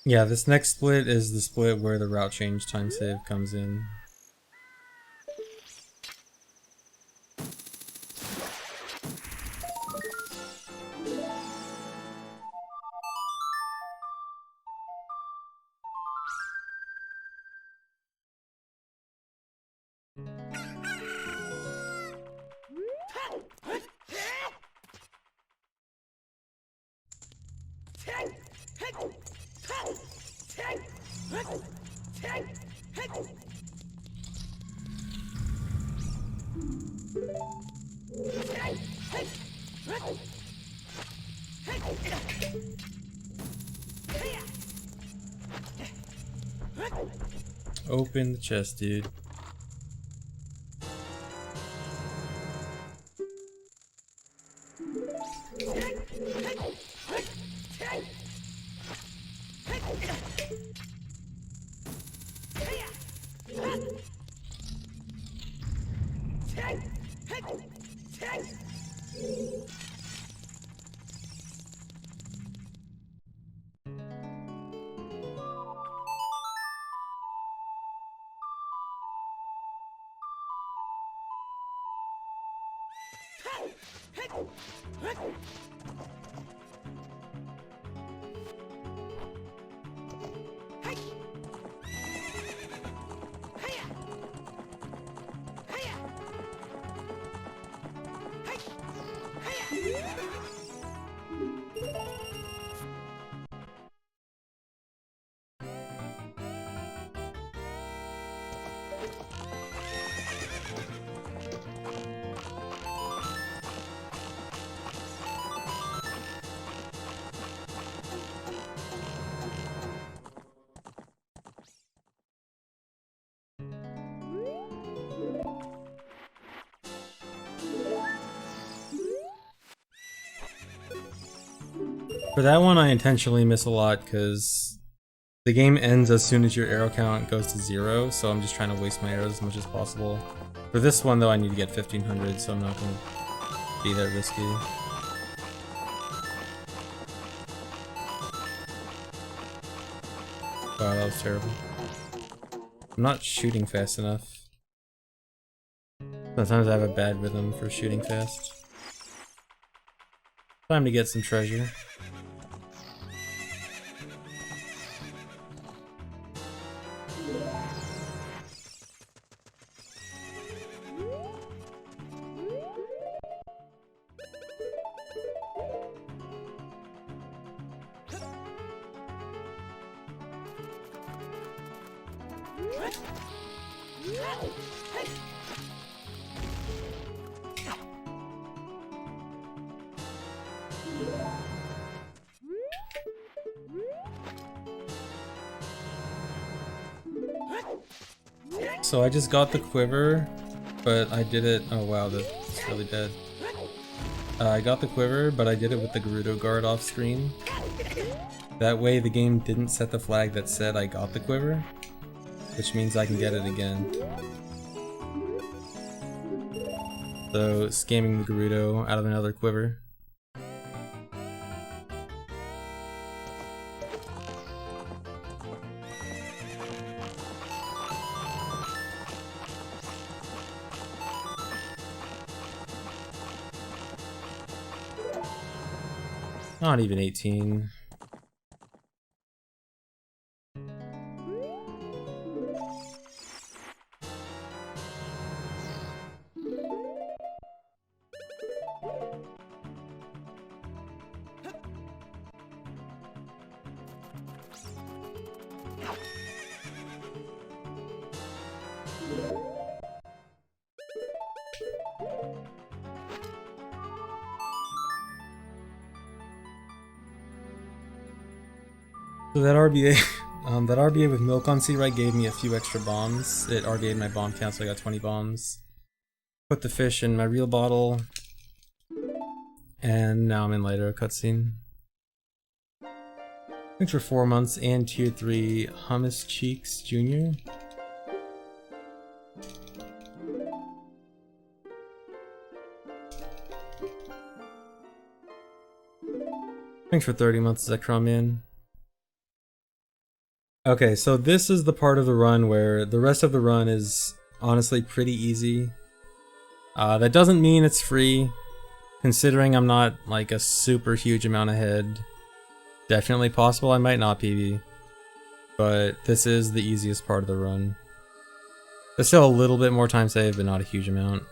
Yeah, this next split is the split where the route change time save comes in. Open the chest, dude. For that one, I intentionally miss a lot because the game ends as soon as your arrow count goes to 0, so I'm just trying to waste my arrows as much as possible. For this one, though, I need to get 1500, so I'm not going to be that risky. Wow, that was terrible. I'm not shooting fast enough. Sometimes I have a bad rhythm for shooting fast. Time to get some treasure. So I just got the quiver, but I did it. Oh wow, that's really dead. I got the quiver, but I did it with the Gerudo guard off screen. That way the game didn't set the flag that said I got the quiver, which means I can get it again. So scamming the Gerudo out of another quiver. Not even 18. So that RBA, that RBA with milk on C-Right gave me a few extra bombs. It RBA'd my bomb count, so I got 20 bombs. Put the fish in my real bottle, and now I'm in later cutscene. Thanks for 4 months and tier 3 Hummus Cheeks Jr. Thanks for 30 months, Zekrom Man. Okay, so this is the part of the run where the rest of the run is honestly pretty easy. That doesn't mean it's free, considering I'm not like a super huge amount ahead. Definitely possible I might not PB, but this is the easiest part of the run. There's still a little bit more time save, but not a huge amount.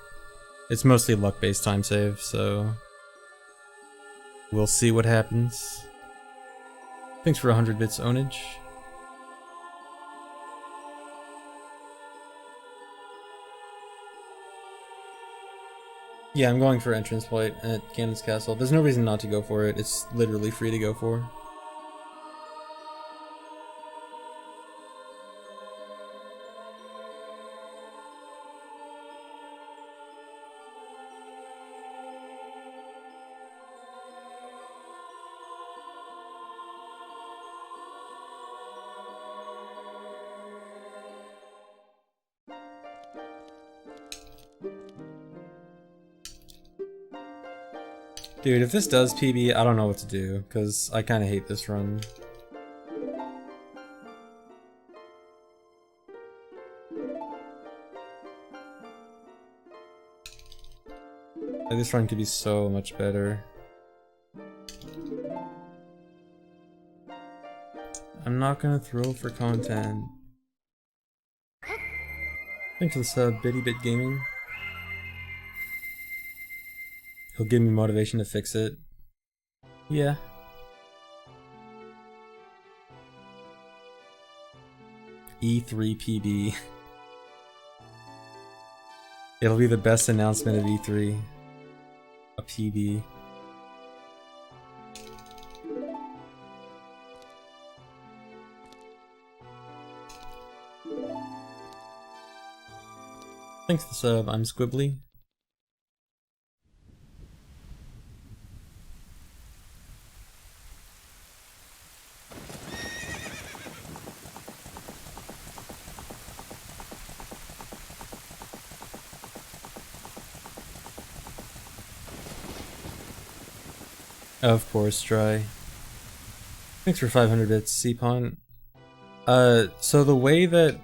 It's mostly luck-based time save, so we'll see what happens. Thanks for 100 bits, Onage. Yeah, I'm going for entrance point at Ganon's Castle. There's no reason not to go for it. It's literally free to go for. Dude, if this does PB, I don't know what to do, because I kind of hate this run. Like, this run could be so much better. I'm not gonna throw for content. Thanks for the sub, Bitty Bit Gaming. He'll give me motivation to fix it. Yeah. E3 PB. It'll be the best announcement of E3. A PB. Thanks for the sub, I'm Squibbly. Of course, Dry. Thanks for 500 bits, Cpon. So the way that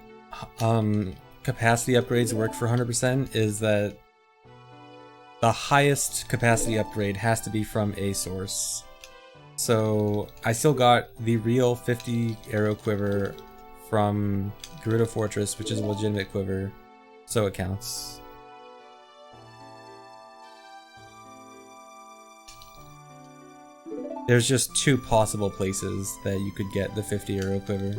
capacity upgrades work for 100% is that the highest capacity upgrade has to be from a source. So I still got the real 50 arrow quiver from Gerudo Fortress, which is a legitimate quiver, so it counts. There's just 2 possible places that you could get the 50 arrow quiver.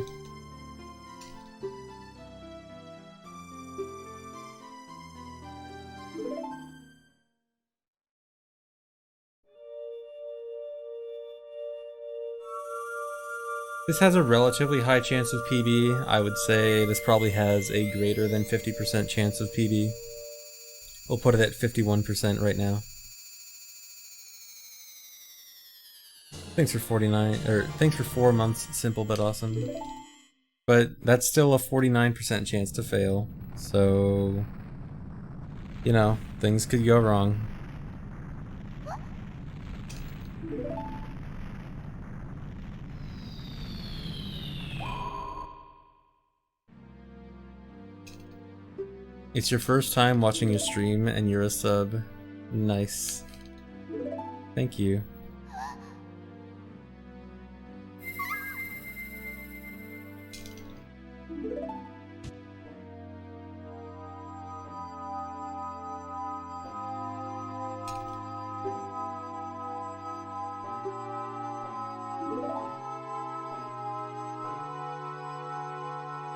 This has a relatively high chance of PB. I would say this probably has a greater than 50% chance of PB. We'll put it at 51% right now. Thanks for 4 months, simple but awesome. But that's still a 49% chance to fail. So, you know, things could go wrong. It's your first time watching your stream and you're a sub. Nice. Thank you.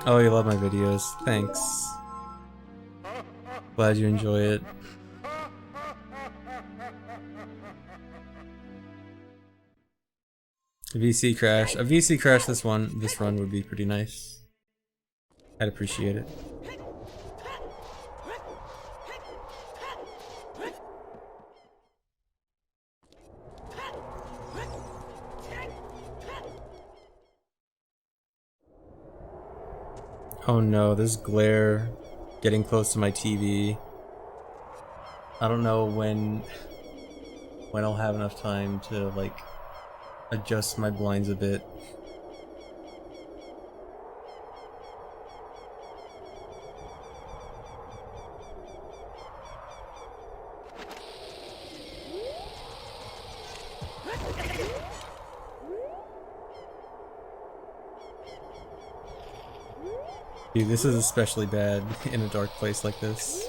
Oh, you love my videos. Thanks. Glad you enjoy it. VC crash. A VC crash this run would be pretty nice. I'd appreciate it. Oh no, there's glare getting close to my TV. I don't know when I'll have enough time to like adjust my blinds a bit. Dude, this is especially bad in a dark place like this.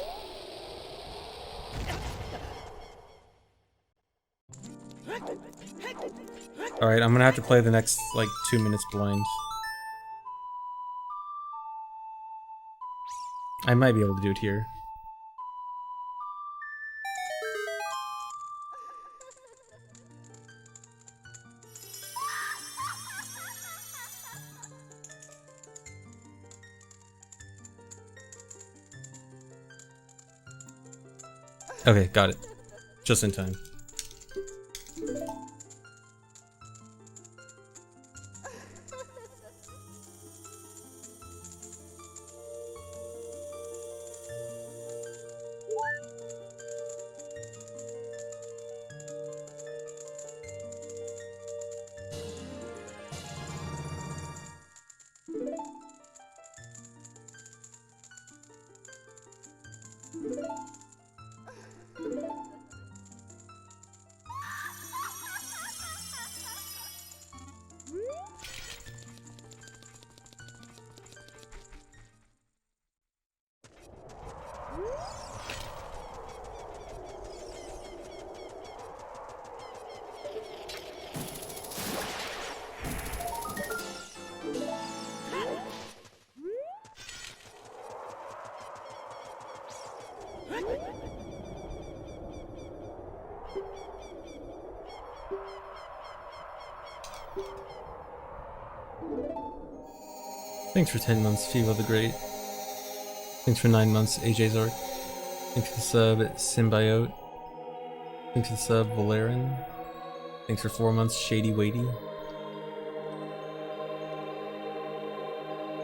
Alright, I'm gonna have to play the next, like, 2 minutes blind. I might be able to do it here. Okay, got it. Just in time. Thanks for 10 months, Fivo the Great. Thanks for 9 months, AJ Zark. Thanks for the sub, Symbiote. Thanks for the sub, Valerian. Thanks for 4 months, Shady Weighty.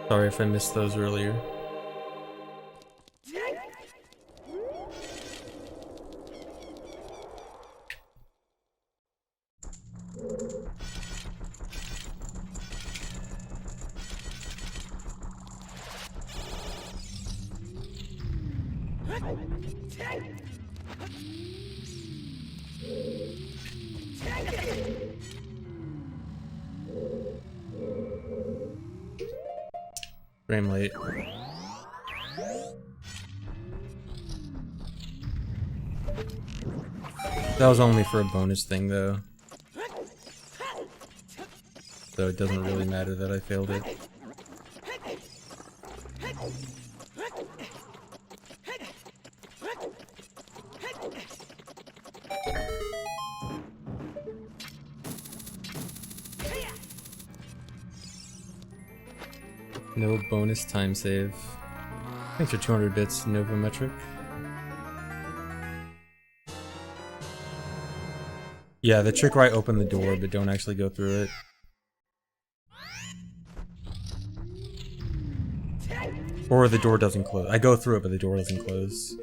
Sorry if I missed those earlier. Frame late. That was only for a bonus thing though. So it doesn't really matter that I failed it. No bonus time save. Thanks for 200 bits, Novometric. Yeah, the trick where I open the door but don't actually go through it. Or the door doesn't close. I go through it but the door doesn't close.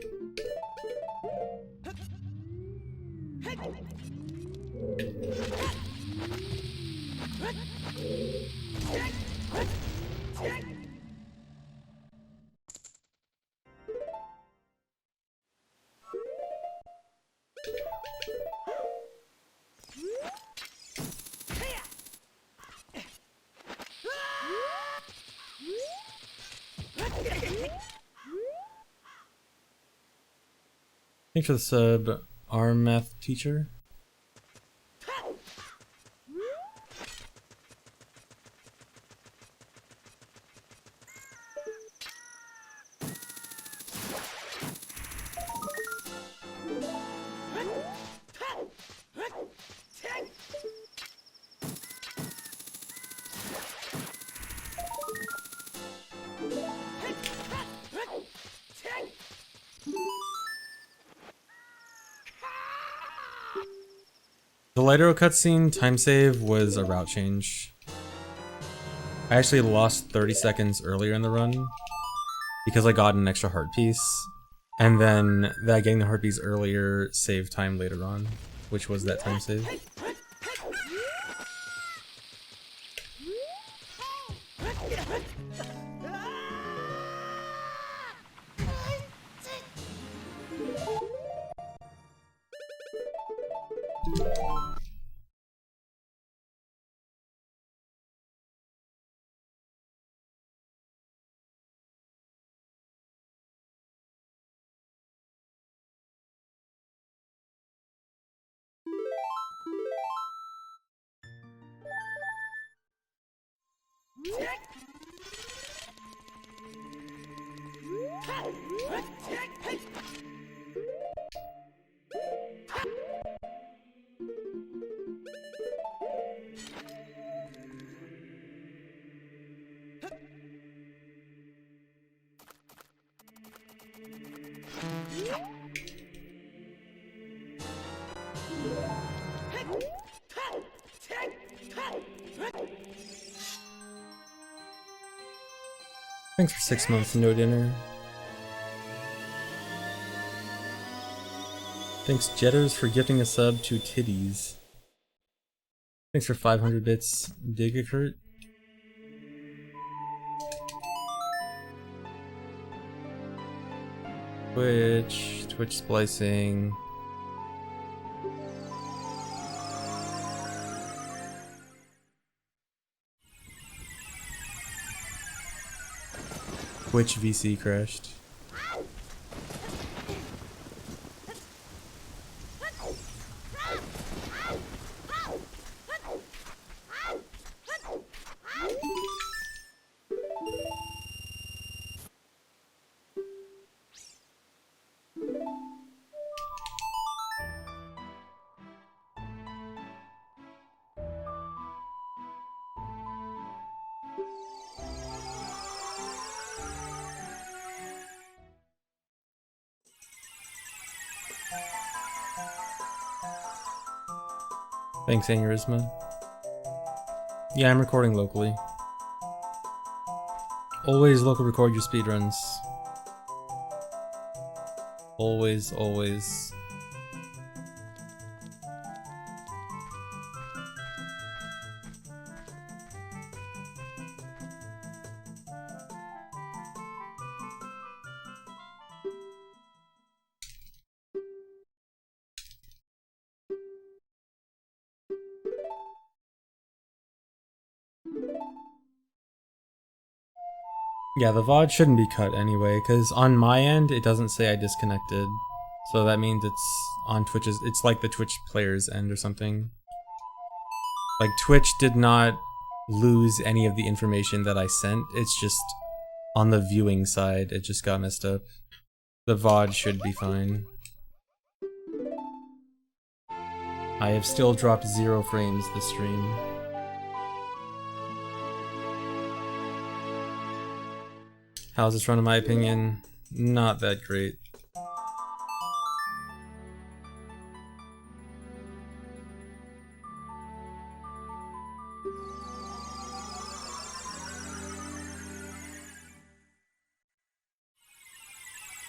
Thanks for the sub, our math teacher. The Light Arrow cutscene time save was a route change. I actually lost 30 seconds earlier in the run because I got an extra heart piece, and then that getting the heart piece earlier saved time later on, which was that time save. Thanks for 6 months, no dinner. Thanks Jetters for gifting a sub to Titties. Thanks for 500 bits, Digakurt. Twitch splicing. Twitch VC crashed. Thanks, Aneurysma. Yeah, I'm recording locally. Always local record your speedruns. Always, always. Yeah, the VOD shouldn't be cut anyway, because on my end, it doesn't say I disconnected. So that means it's on Twitch's, it's like the Twitch player's end or something. Like, Twitch did not lose any of the information that I sent, it's just on the viewing side, it just got messed up. The VOD should be fine. I have still dropped 0 frames this stream. How's this run in my opinion? Not that great.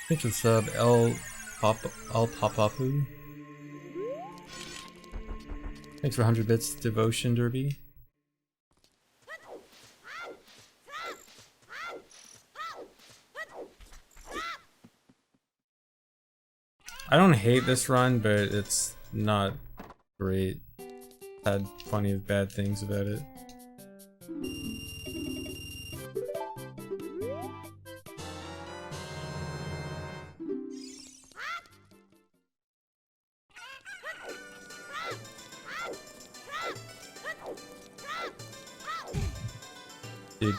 Thanks for the sub, El Papapu. Thanks for 100 bits, Devotion Derby. I don't hate this run, but it's not great. Had plenty of bad things about it. Dude.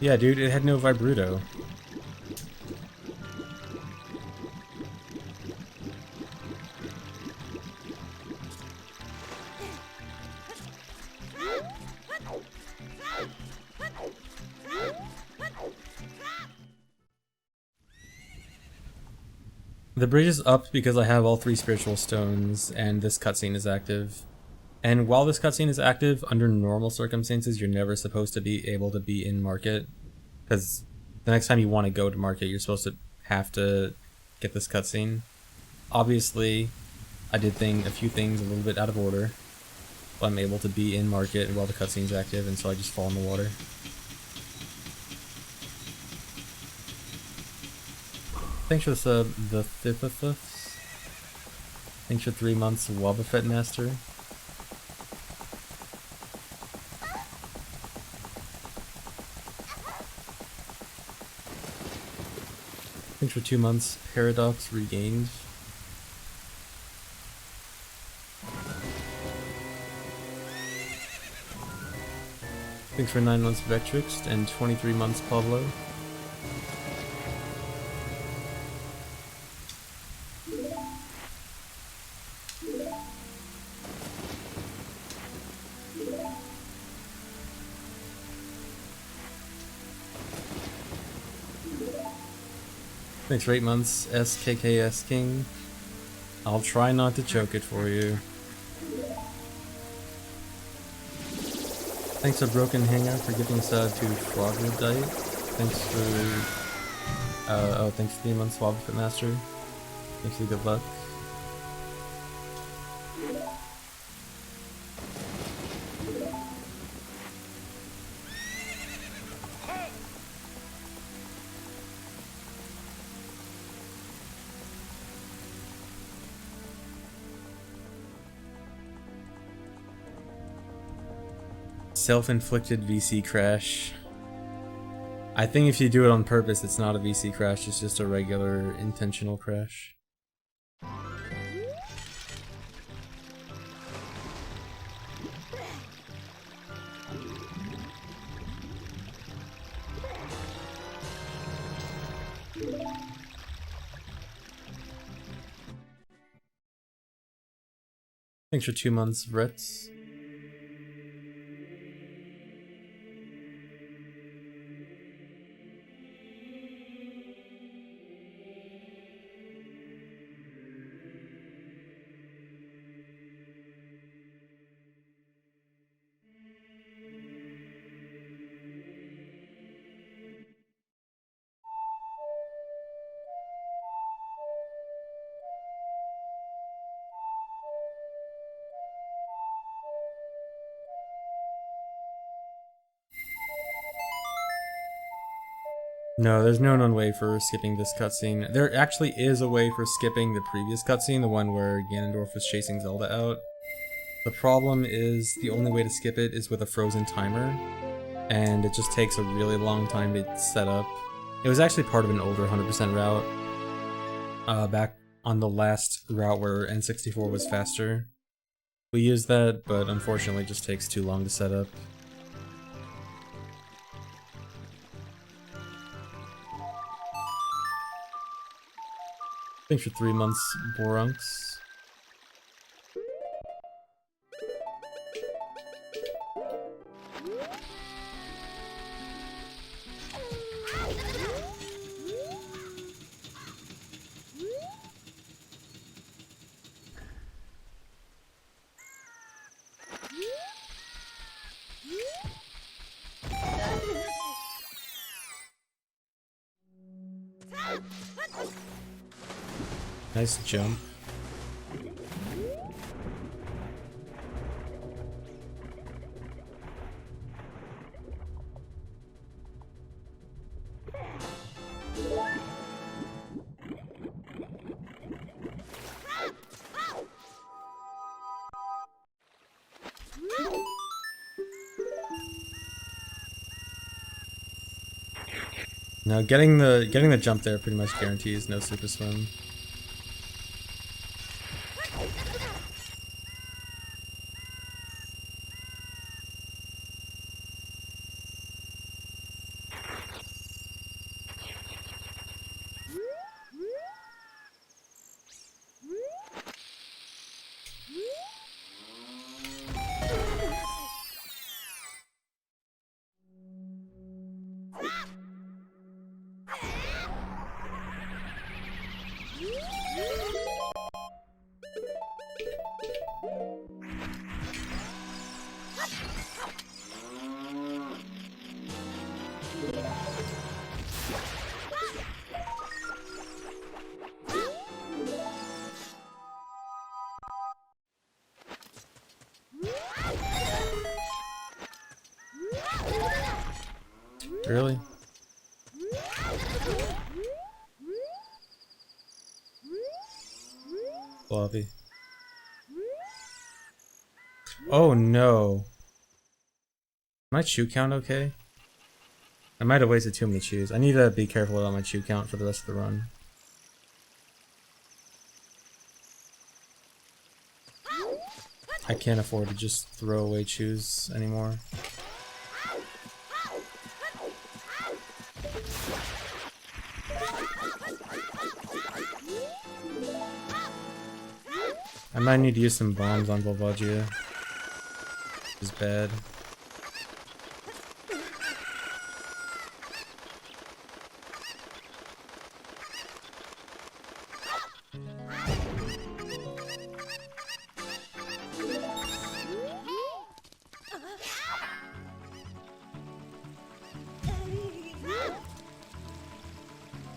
Yeah, dude, it had no vibruto. The bridge is up because I have all 3 spiritual stones and this cutscene is active. And while this cutscene is active, under normal circumstances, you're never supposed to be able to be in market. Because the next time you want to go to market, you're supposed to have to get this cutscene. Obviously, I did a few things a little bit out of order. But I'm able to be in market while the cutscene's active, and so I just fall in the water. Thanks for the sub, the Thithithus. Thanks for 3 months, Wobbuffet Master. Thanks for 2 months, Paradox Regained. Thanks for 9 months, Vectrix, and 23 months, Pablo. Thanks for 8 months, SKKS King. I'll try not to choke it for you. Thanks to Broken Hanger for giving sub to Frogwoodite. Thanks for thanks for 3 months, Wobbuffet Master. Thanks for the good luck. Self-inflicted VC crash. I think if you do it on purpose, it's not a VC crash, it's just a regular intentional crash. Thanks for 2 months, Ritz. No, there's no known way for skipping this cutscene. There actually is a way for skipping the previous cutscene, the one where Ganondorf was chasing Zelda out. The problem is the only way to skip it is with a frozen timer, and it just takes a really long time to set up. It was actually part of an older 100% route, back on the last route where N64 was faster. We used that, but unfortunately it just takes too long to set up. Thanks for 3 months, Borunks. Nice jump. Now getting the jump there pretty much guarantees no super swim. Really? Floppy. Oh no. My chew count okay? I might have wasted too many chews. I need to be careful about my chew count for the rest of the run. I can't afford to just throw away chews anymore. I might need to use some bombs on Volvagia. Which is bad.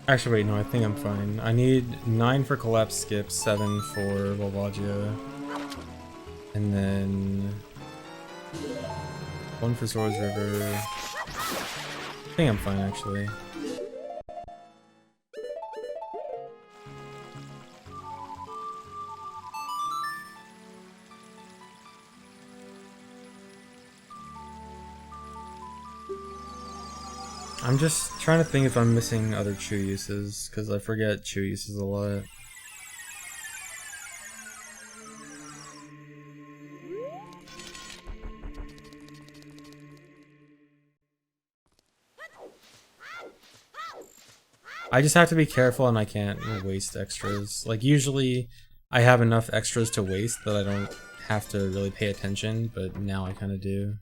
Actually, wait, no, I think I'm fine. I need 9 for Collapse Skip, 7 for Volvagia, and then 1 for Zora's River. I think I'm fine, actually. I'm just trying to think if I'm missing other chew uses, because I forget chew uses a lot. I just have to be careful and I can't waste extras. Like usually I have enough extras to waste that I don't have to really pay attention, but now I kind of do.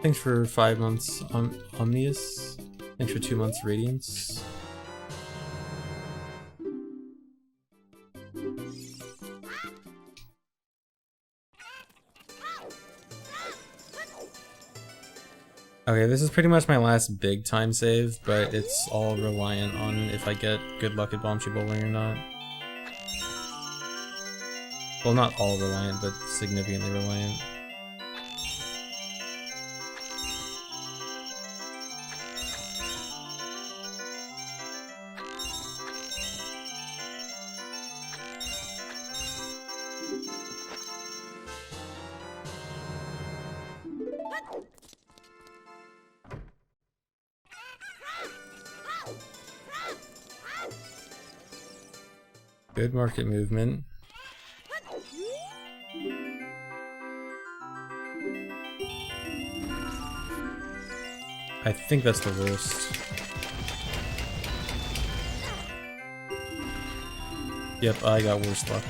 Thanks for 5 months, Omnius. Thanks for 2 months, Radiance. Okay, this is pretty much my last big time save, but it's all reliant on if I get good luck at Bombshell Bowling or not. Well, not all reliant, but significantly reliant. Good market movement. I think that's the worst. Yep, I got worse luck.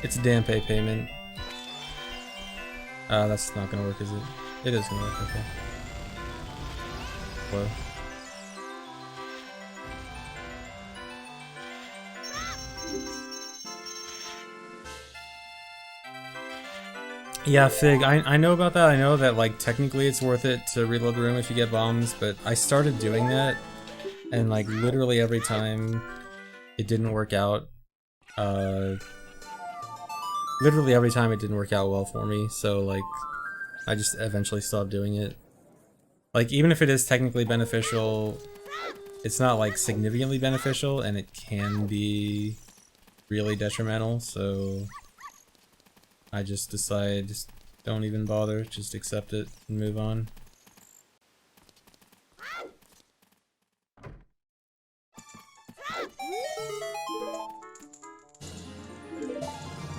It's dampe payment. That's not gonna work, is it? It is gonna work, okay. Whoa. Yeah, Fig, I know about that. I know that, like, technically it's worth it to reload the room if you get bombs, but I started doing that, and, like, literally every time it didn't work out. Literally every time it didn't work out well for me, so, like, I just eventually stopped doing it. Like, even if it is technically beneficial, it's not, like, significantly beneficial, and it can be really detrimental, so I just decide, just don't even bother, just accept it and move on.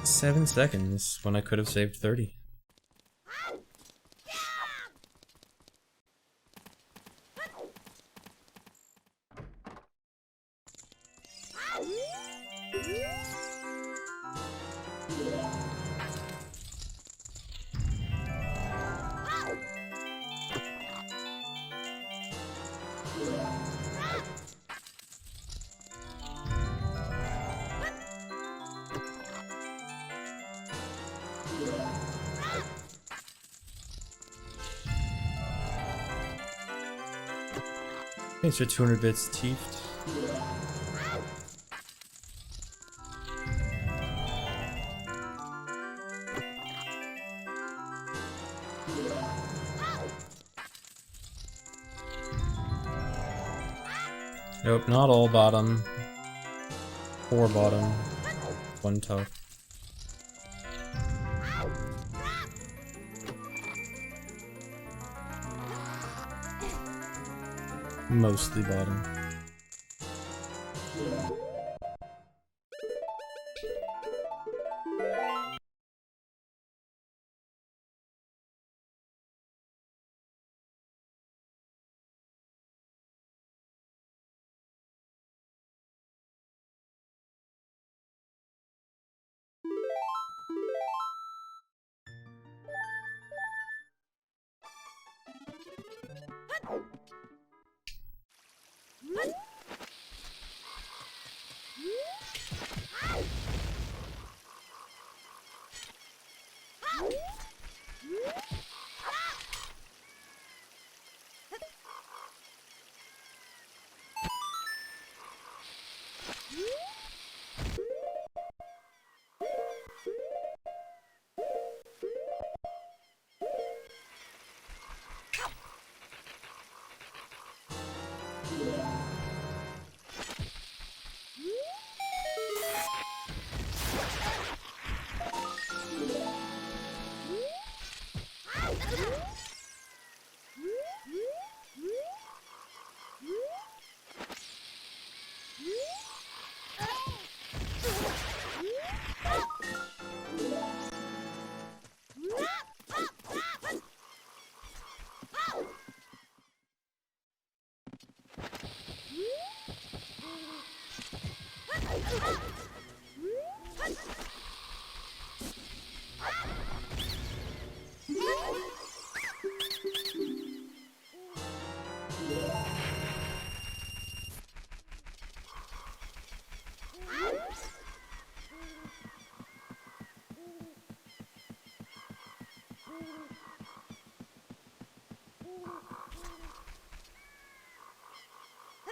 "7 seconds when I could have saved 30. Thanks for 200 bits, Teefed. Nope, not all bottom. 4 bottom. 1 top. Mostly bottom.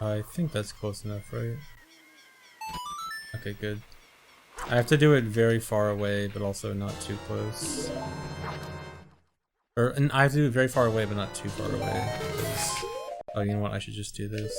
I think that's close enough, right? Okay, good. I have to do it very far away, but also not too close. And I have to do it very far away, but not too far away. Because, oh, you know what? I should just do this.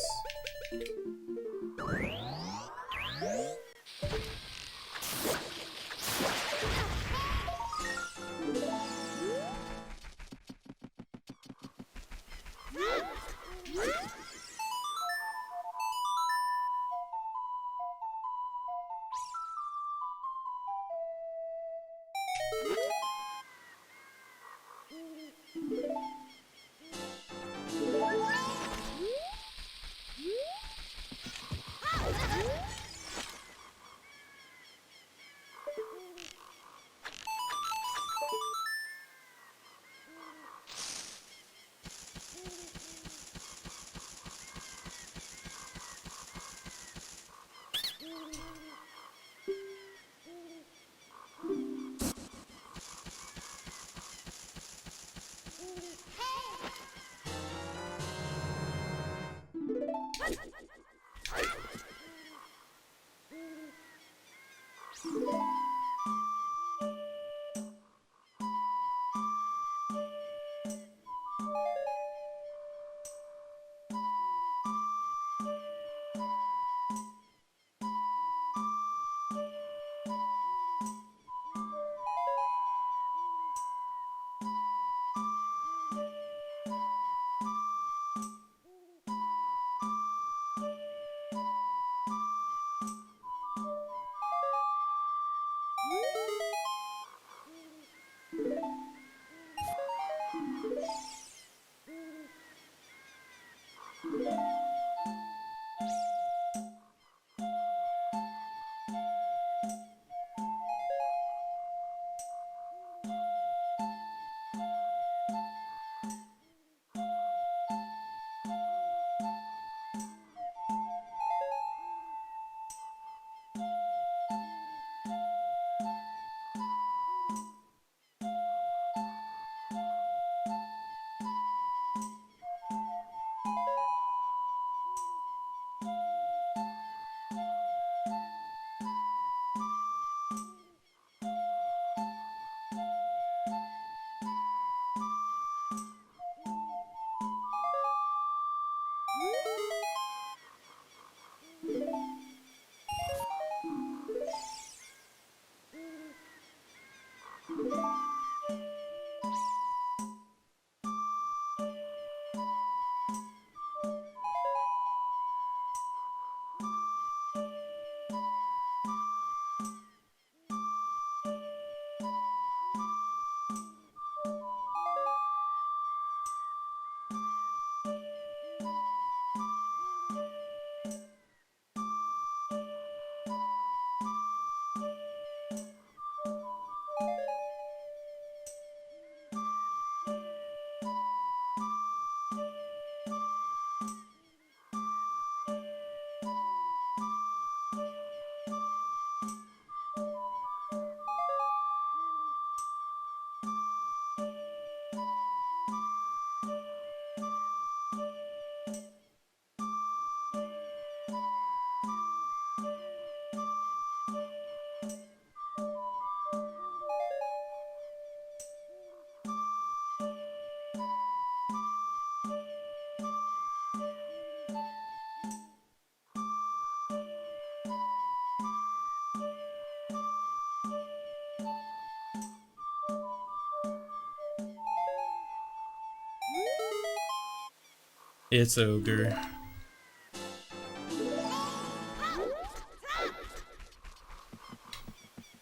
It's Ogre.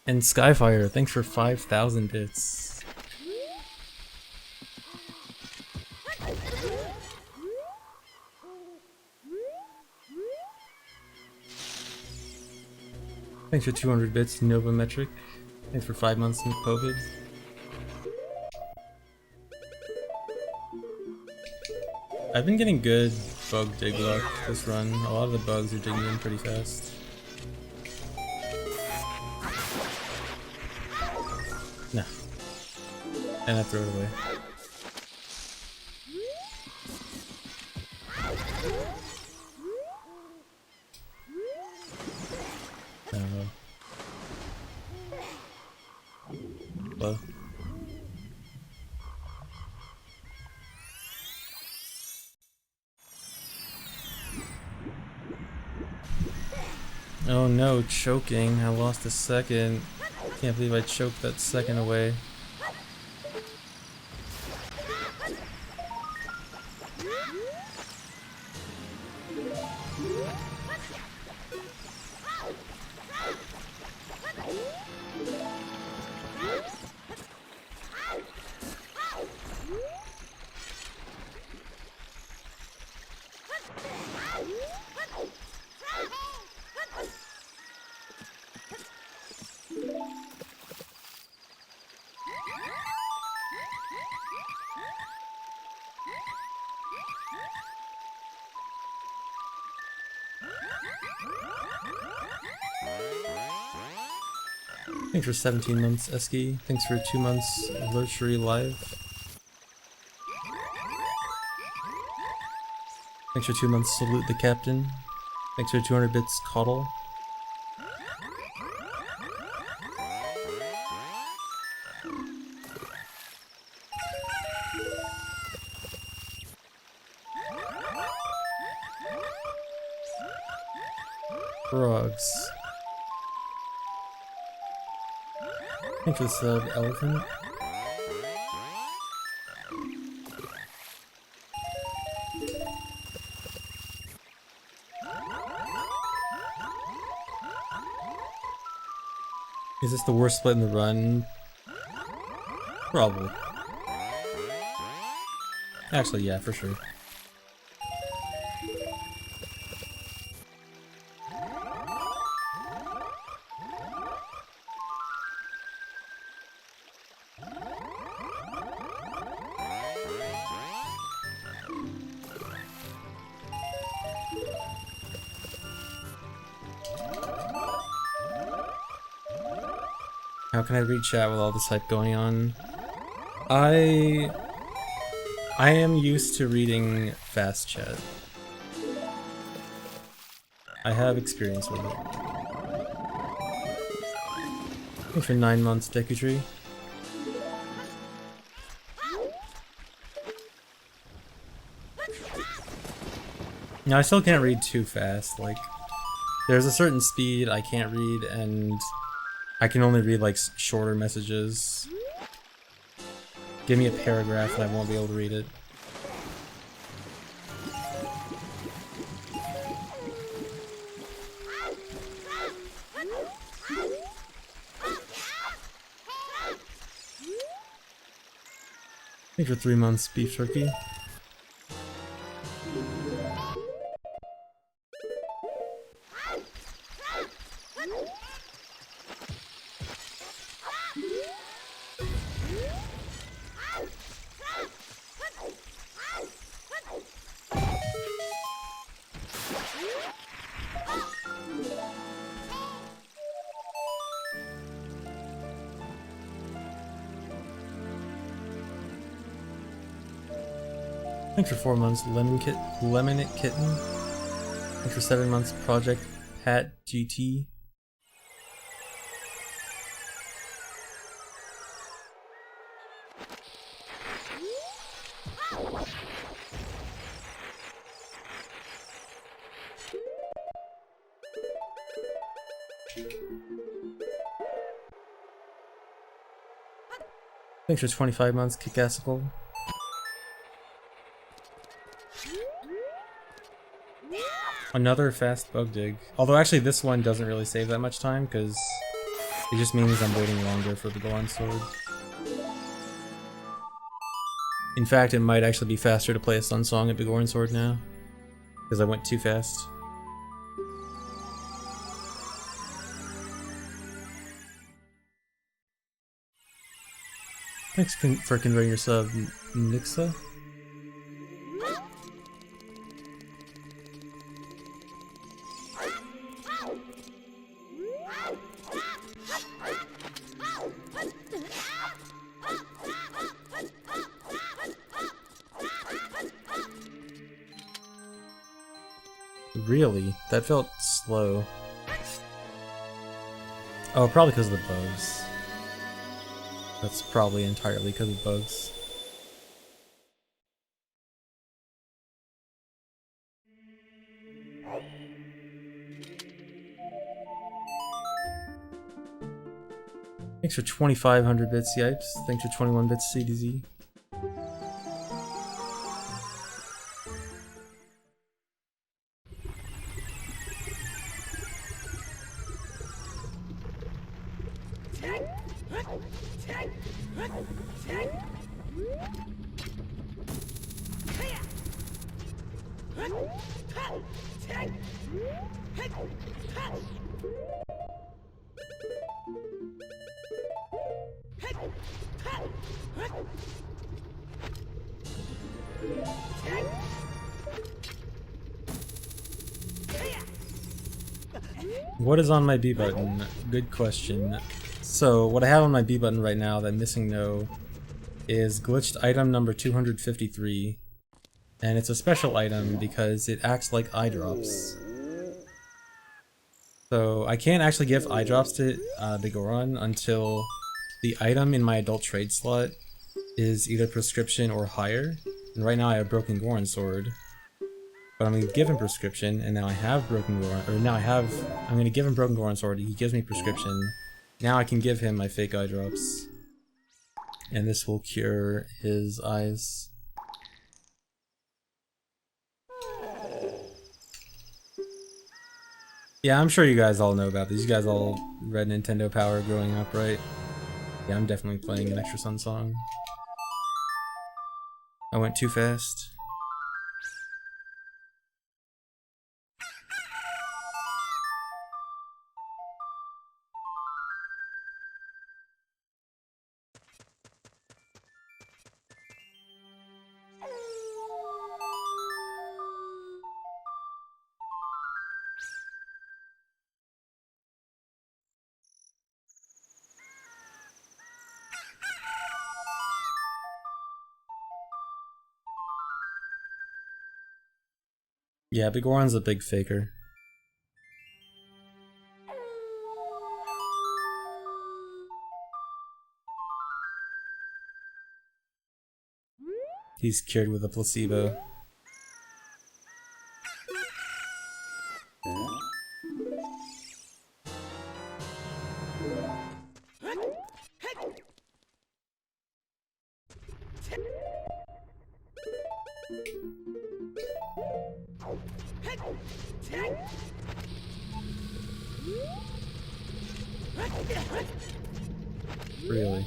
And Skyfire, thanks for 5,000 bits. Thanks for 200 bits, Novometric. Thanks for 5 months in COVID. I've been getting good bug dig luck this run. A lot of the bugs are digging in pretty fast. No. And I throw it away. Hello. Oh no, choking. I lost a second. Can't believe I choked that second away. Thanks for 17 months, Eski. Thanks for 2 months, Virtuary Live. Thanks for 2 months, Salute the Captain. Thanks for 200 bits, Coddle. Frogs. Thanks for the sub, Elephant. Is this the worst split in the run? Probably. Actually, yeah, for sure. How can I read chat with all this hype going on? I am used to reading fast chat. I have experience with it. Thanks for 9 months, Deku Tree. No, I still can't read too fast. Like, there's a certain speed I can't read, and I can only read like shorter messages. Give me a paragraph and I won't be able to read it. Thanks for 3 months, beef turkey. Thanks for 4 months, Lemonit Kitten. Thanks for 7 months, Project Pat GT. Thanks for 25 months, Kickassicle. Another fast bug dig. Although actually this one doesn't really save that much time because it just means I'm waiting longer for the Goron Sword. In fact, it might actually be faster to play a Sun Song at the Goron Sword now because I went too fast. Thanks for converting your sub, Nixa. Really? That felt slow. Oh, probably because of the bugs. That's probably entirely because of bugs. Thanks for 2,500 bits, Yipes. Thanks for 21 bits, CDZ. What is on my B button? Good question. So what I have on my B button right now, that missing no, is glitched item number 253. And it's a special item because it acts like eye drops. So I can't actually give eye drops to the Goron until the item in my adult trade slot is either prescription or higher. And right now I have broken Goron sword. But I'm gonna give him prescription, and now I have broken Goron, or now I'm gonna give him broken Goron sword, he gives me prescription. Now I can give him my fake eye drops. And this will cure his eyes. Yeah, I'm sure you guys all know about this. You guys all read Nintendo Power growing up, right? Yeah, I'm definitely playing an extra Sun Song. I went too fast. Yeah, Big Goron's a big faker. He's cured with a placebo. Really?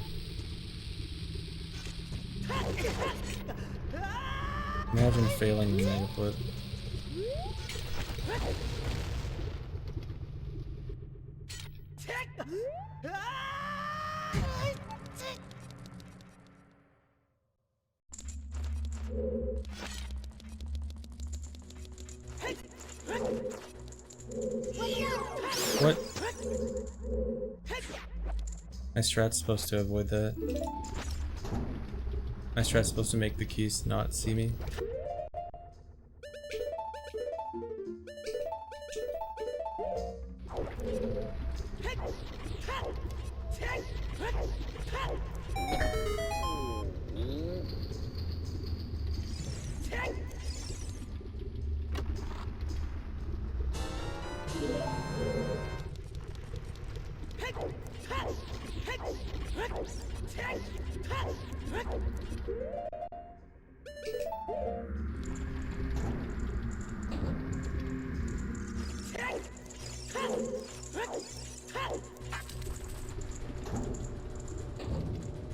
Imagine failing the mega flip. What? My strat's supposed to avoid that. My strat's supposed to make the keys not see me.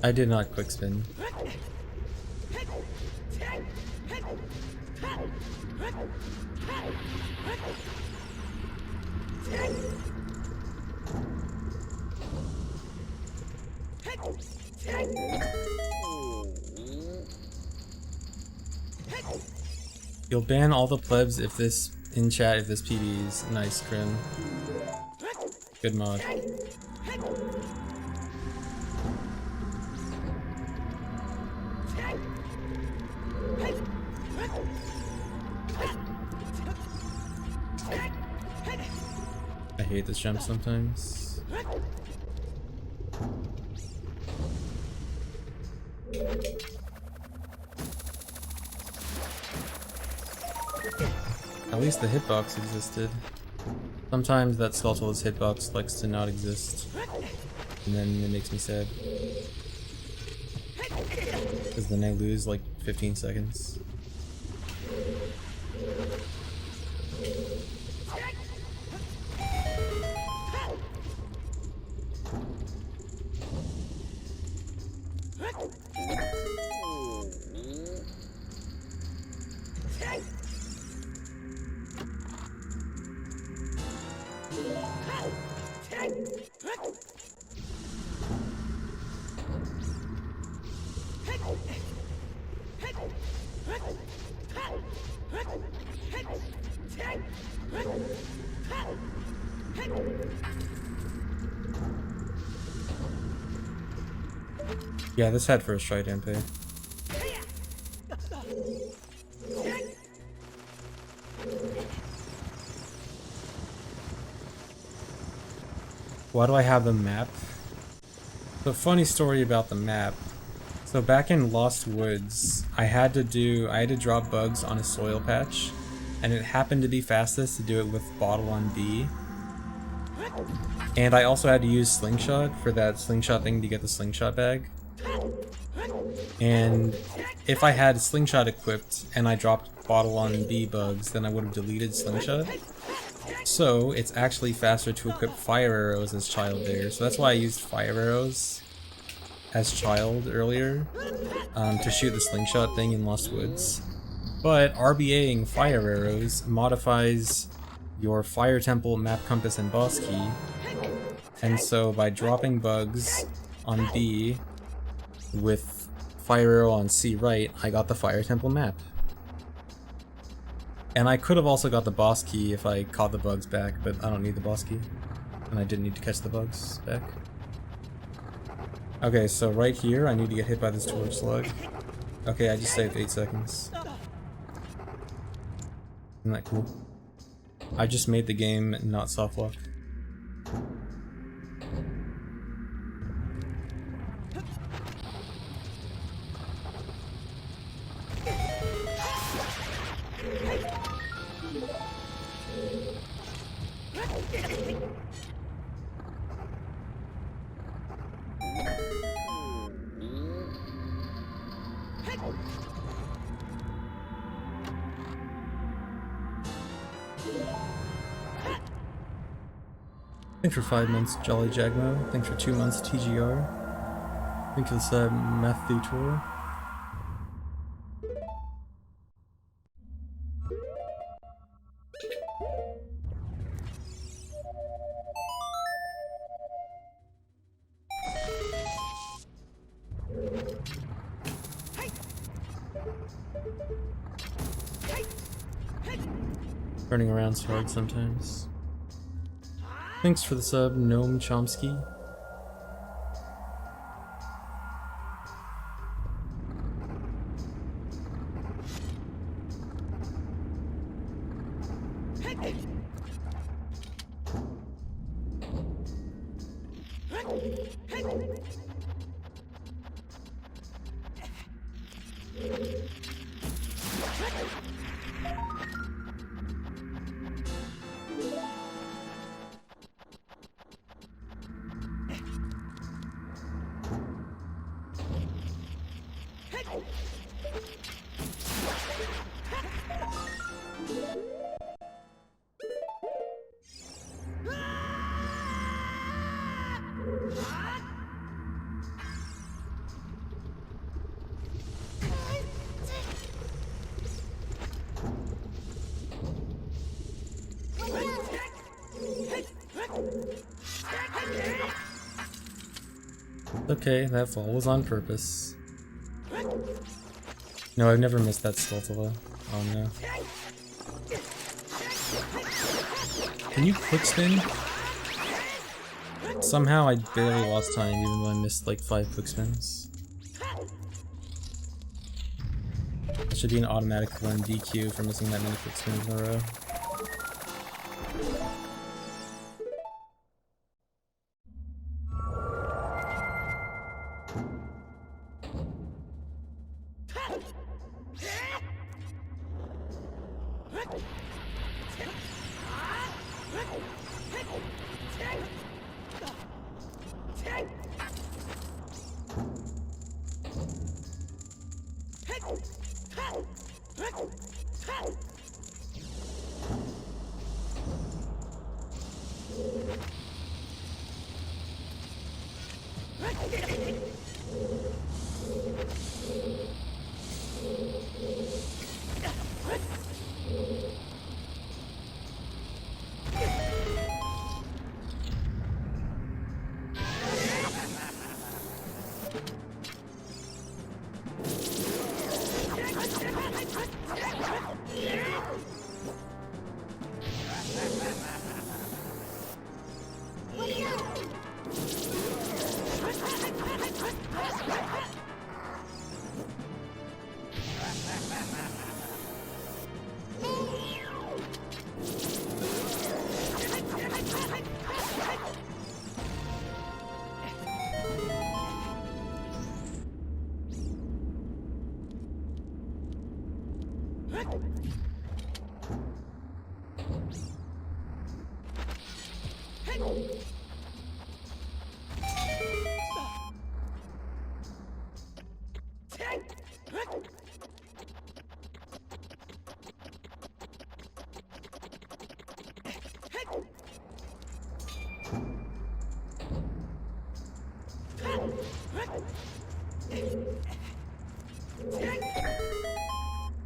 I did not quick spin. You'll ban all the plebs if this in chat if this PB's nice, Krim. Good mod. I hate this jump sometimes. At least the hitbox existed. Sometimes that Skulltula's hitbox likes to not exist, and then it makes me sad. Because then I lose like 15 seconds. Yeah, this had first try dampe. Why do I have the map? The funny story about the map. So back in Lost Woods, I had to drop bugs on a soil patch, and it happened to be fastest to do it with bottle on B. And I also had to use slingshot for that slingshot thing to get the slingshot bag. And if I had slingshot equipped and I dropped bottle on B bugs, then I would have deleted slingshot. So it's actually faster to equip fire arrows as child there. So that's why I used fire arrows. as child earlier to shoot the slingshot thing in Lost Woods. But RBAing fire arrows modifies your fire temple, map compass, and boss key. And so by dropping bugs on B with fire arrow on C right, I got the fire temple map. And I could have also got the boss key if I caught the bugs back, but I don't need the boss key. And I didn't need to catch the bugs back. Okay, so right here, I need to get hit by this torch slug. Okay, I just saved 8 seconds. Isn't that cool? I just made the game not soft lock. Thanks for 5 months, Jolly Jagmo. Thanks for 2 months, TGR. Thanks for the sub, Matthew Tour. Running around's hard sometimes. Thanks for the sub, Gnome Chomsky. Okay, that fall was on purpose. No, I've never missed that Sculptula. Oh no. Can you quick spin? Somehow I barely lost time even though I missed like 5 quick spins. That should be an automatic 1 DQ for missing that many quick spins in a row.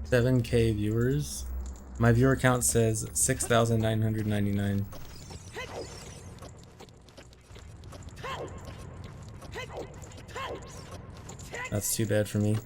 7K viewers. My viewer count says 6,999. That's too bad for me.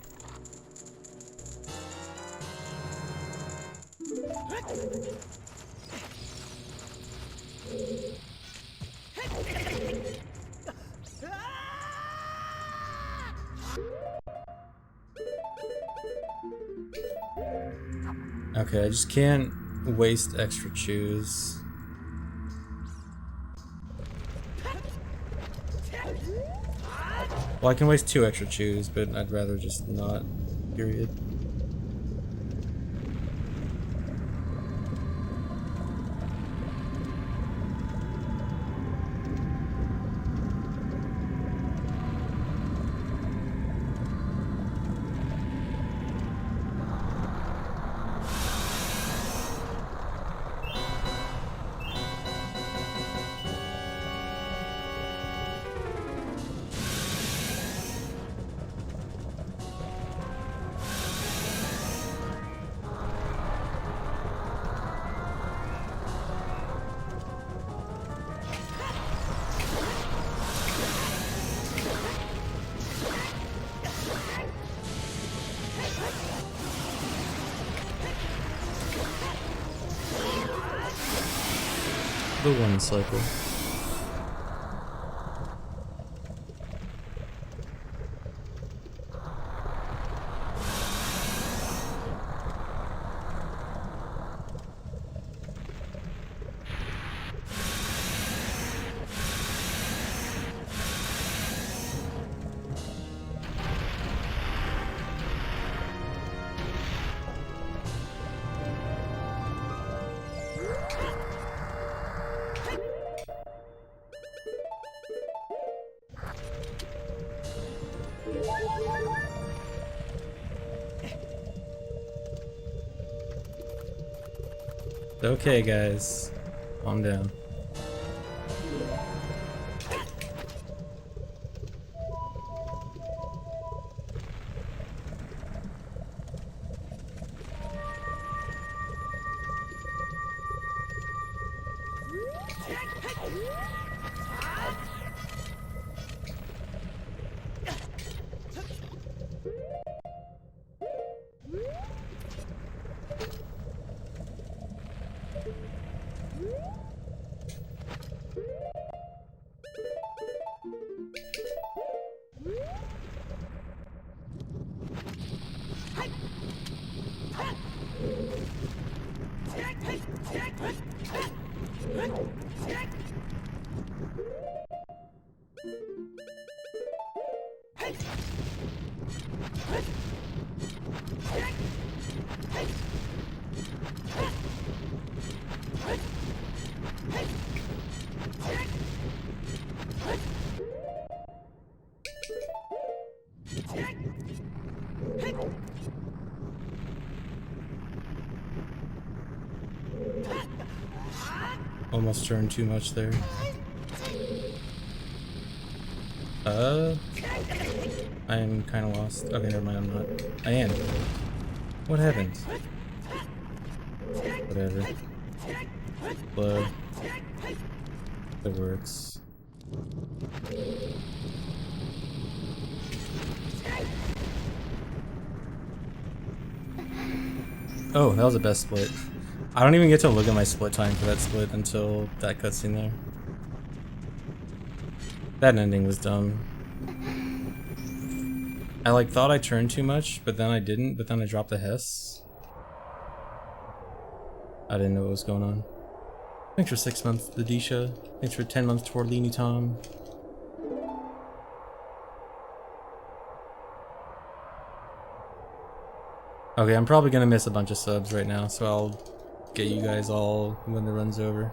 Okay, I just can't waste extra chews. Well, I can waste 2 extra chews, but I'd rather just not, period. The one cycle. Okay, guys, calm down. Almost turned too much there. I am kind of lost. Okay, never mind, I'm not. I am. What happened? Whatever. Blood. It works. Oh, that was the best split. I don't even get to look at my split time for that split until that cutscene there. That ending was dumb. I like thought I turned too much, but then I didn't, but then I dropped the Hess. I didn't know what was going on. Thanks for 6 months, Ladisha. Thanks for 10 months toward Leany Tom. Okay, I'm probably gonna miss a bunch of subs right now, so I'll get you guys all when the run's over.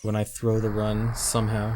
When I throw the run, somehow.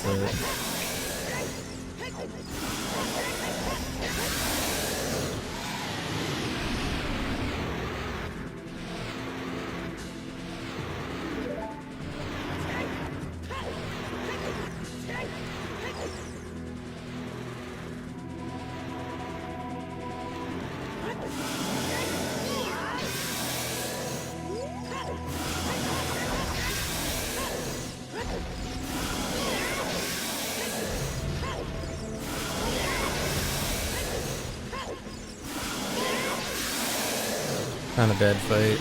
missed it. Kind of bad fight.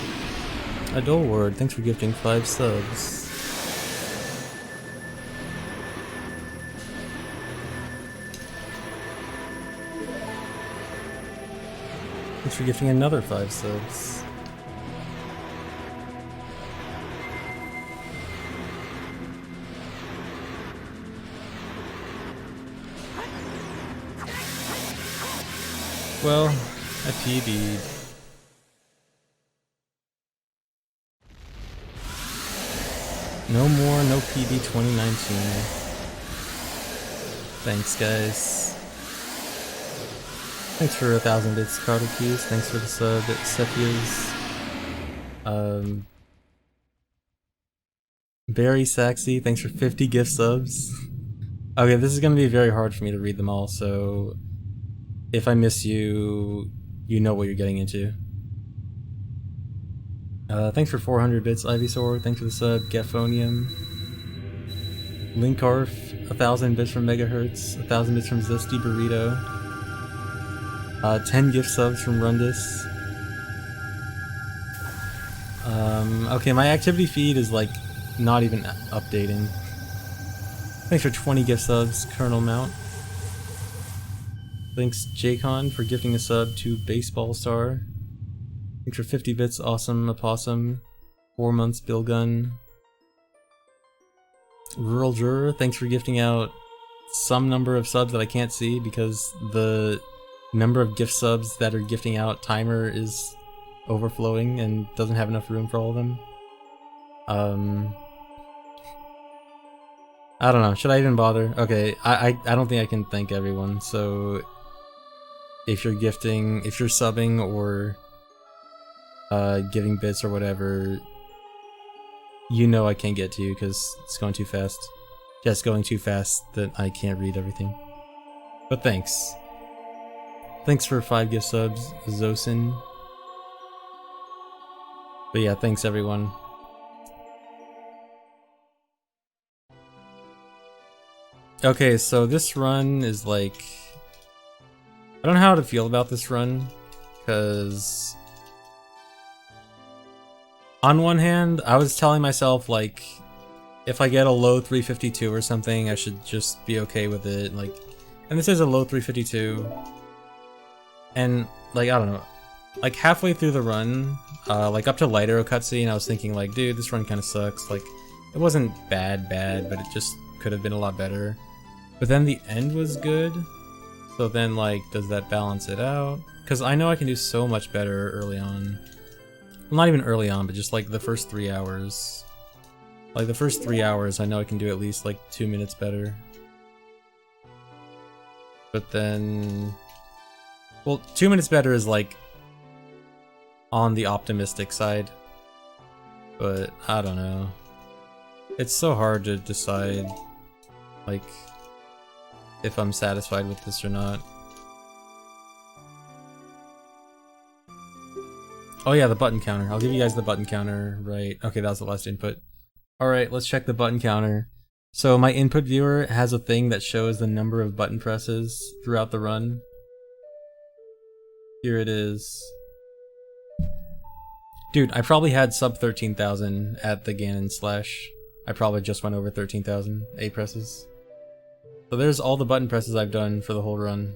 Adolward, thanks for gifting 5 subs. Thanks for gifting another 5 subs. Well, I PB'd. No more, no PB 2019. Thanks, guys. Thanks for 1,000 bits, Carter Keys. Thanks for the sub, Sephias. Barry Saxy, thanks for 50 gift subs. Okay, this is gonna be very hard for me to read them all, so if I miss you, you know what you're getting into. Thanks for 400 bits, Ivysaur. Thanks for the sub, Gaphonium. Linkarf, 1,000 bits from Megahertz. 1,000 bits from Zesty Burrito. 10 gift subs from Rundus. Okay, my activity feed is like not even updating. Thanks for 20 gift subs, Colonel Mount. Thanks, Jacon, for gifting a sub to Baseball Star. Thanks for 50 bits, Awesome Opossum. 4 months, Bill Gunn. Rural Juror, thanks for gifting out some number of subs that I can't see because the number of gift subs that are gifting out timer is overflowing and doesn't have enough room for all of them. I don't know, should I even bother? Okay, I don't think I can thank everyone, so if you're gifting, if you're subbing or giving bits or whatever, you know I can't get to you because it's going too fast. Just going too fast that I can't read everything. But thanks. Thanks for 5 gift subs, Zosin. But yeah, thanks everyone. Okay, so this run is like... I don't know how to feel about this run, because... on one hand, I was telling myself, like, if I get a low 352 or something, I should just be okay with it, like... And this is a low 352. And, like, I don't know. Like, halfway through the run, like, up to Light Arrow cutscene, I was thinking, like, dude, this run kind of sucks. Like, it wasn't bad, but it just could have been a lot better. But then the end was good. So then, like, does that balance it out? Because I know I can do so much better early on. Well, not even early on, but just, like, the first 3 hours. Like, the first 3 hours, I know I can do at least, like, 2 minutes better. But then... well, 2 minutes better is, like, on the optimistic side. But, I don't know. It's so hard to decide, like, if I'm satisfied with this or not. Oh yeah, the button counter. I'll give you guys the button counter, right. Okay, that was the last input. Alright, let's check the button counter. So my input viewer has a thing that shows the number of button presses throughout the run. Here it is. Dude, I probably had sub 13,000 at the Ganon Slash. I probably just went over 13,000 A presses. So there's all the button presses I've done for the whole run.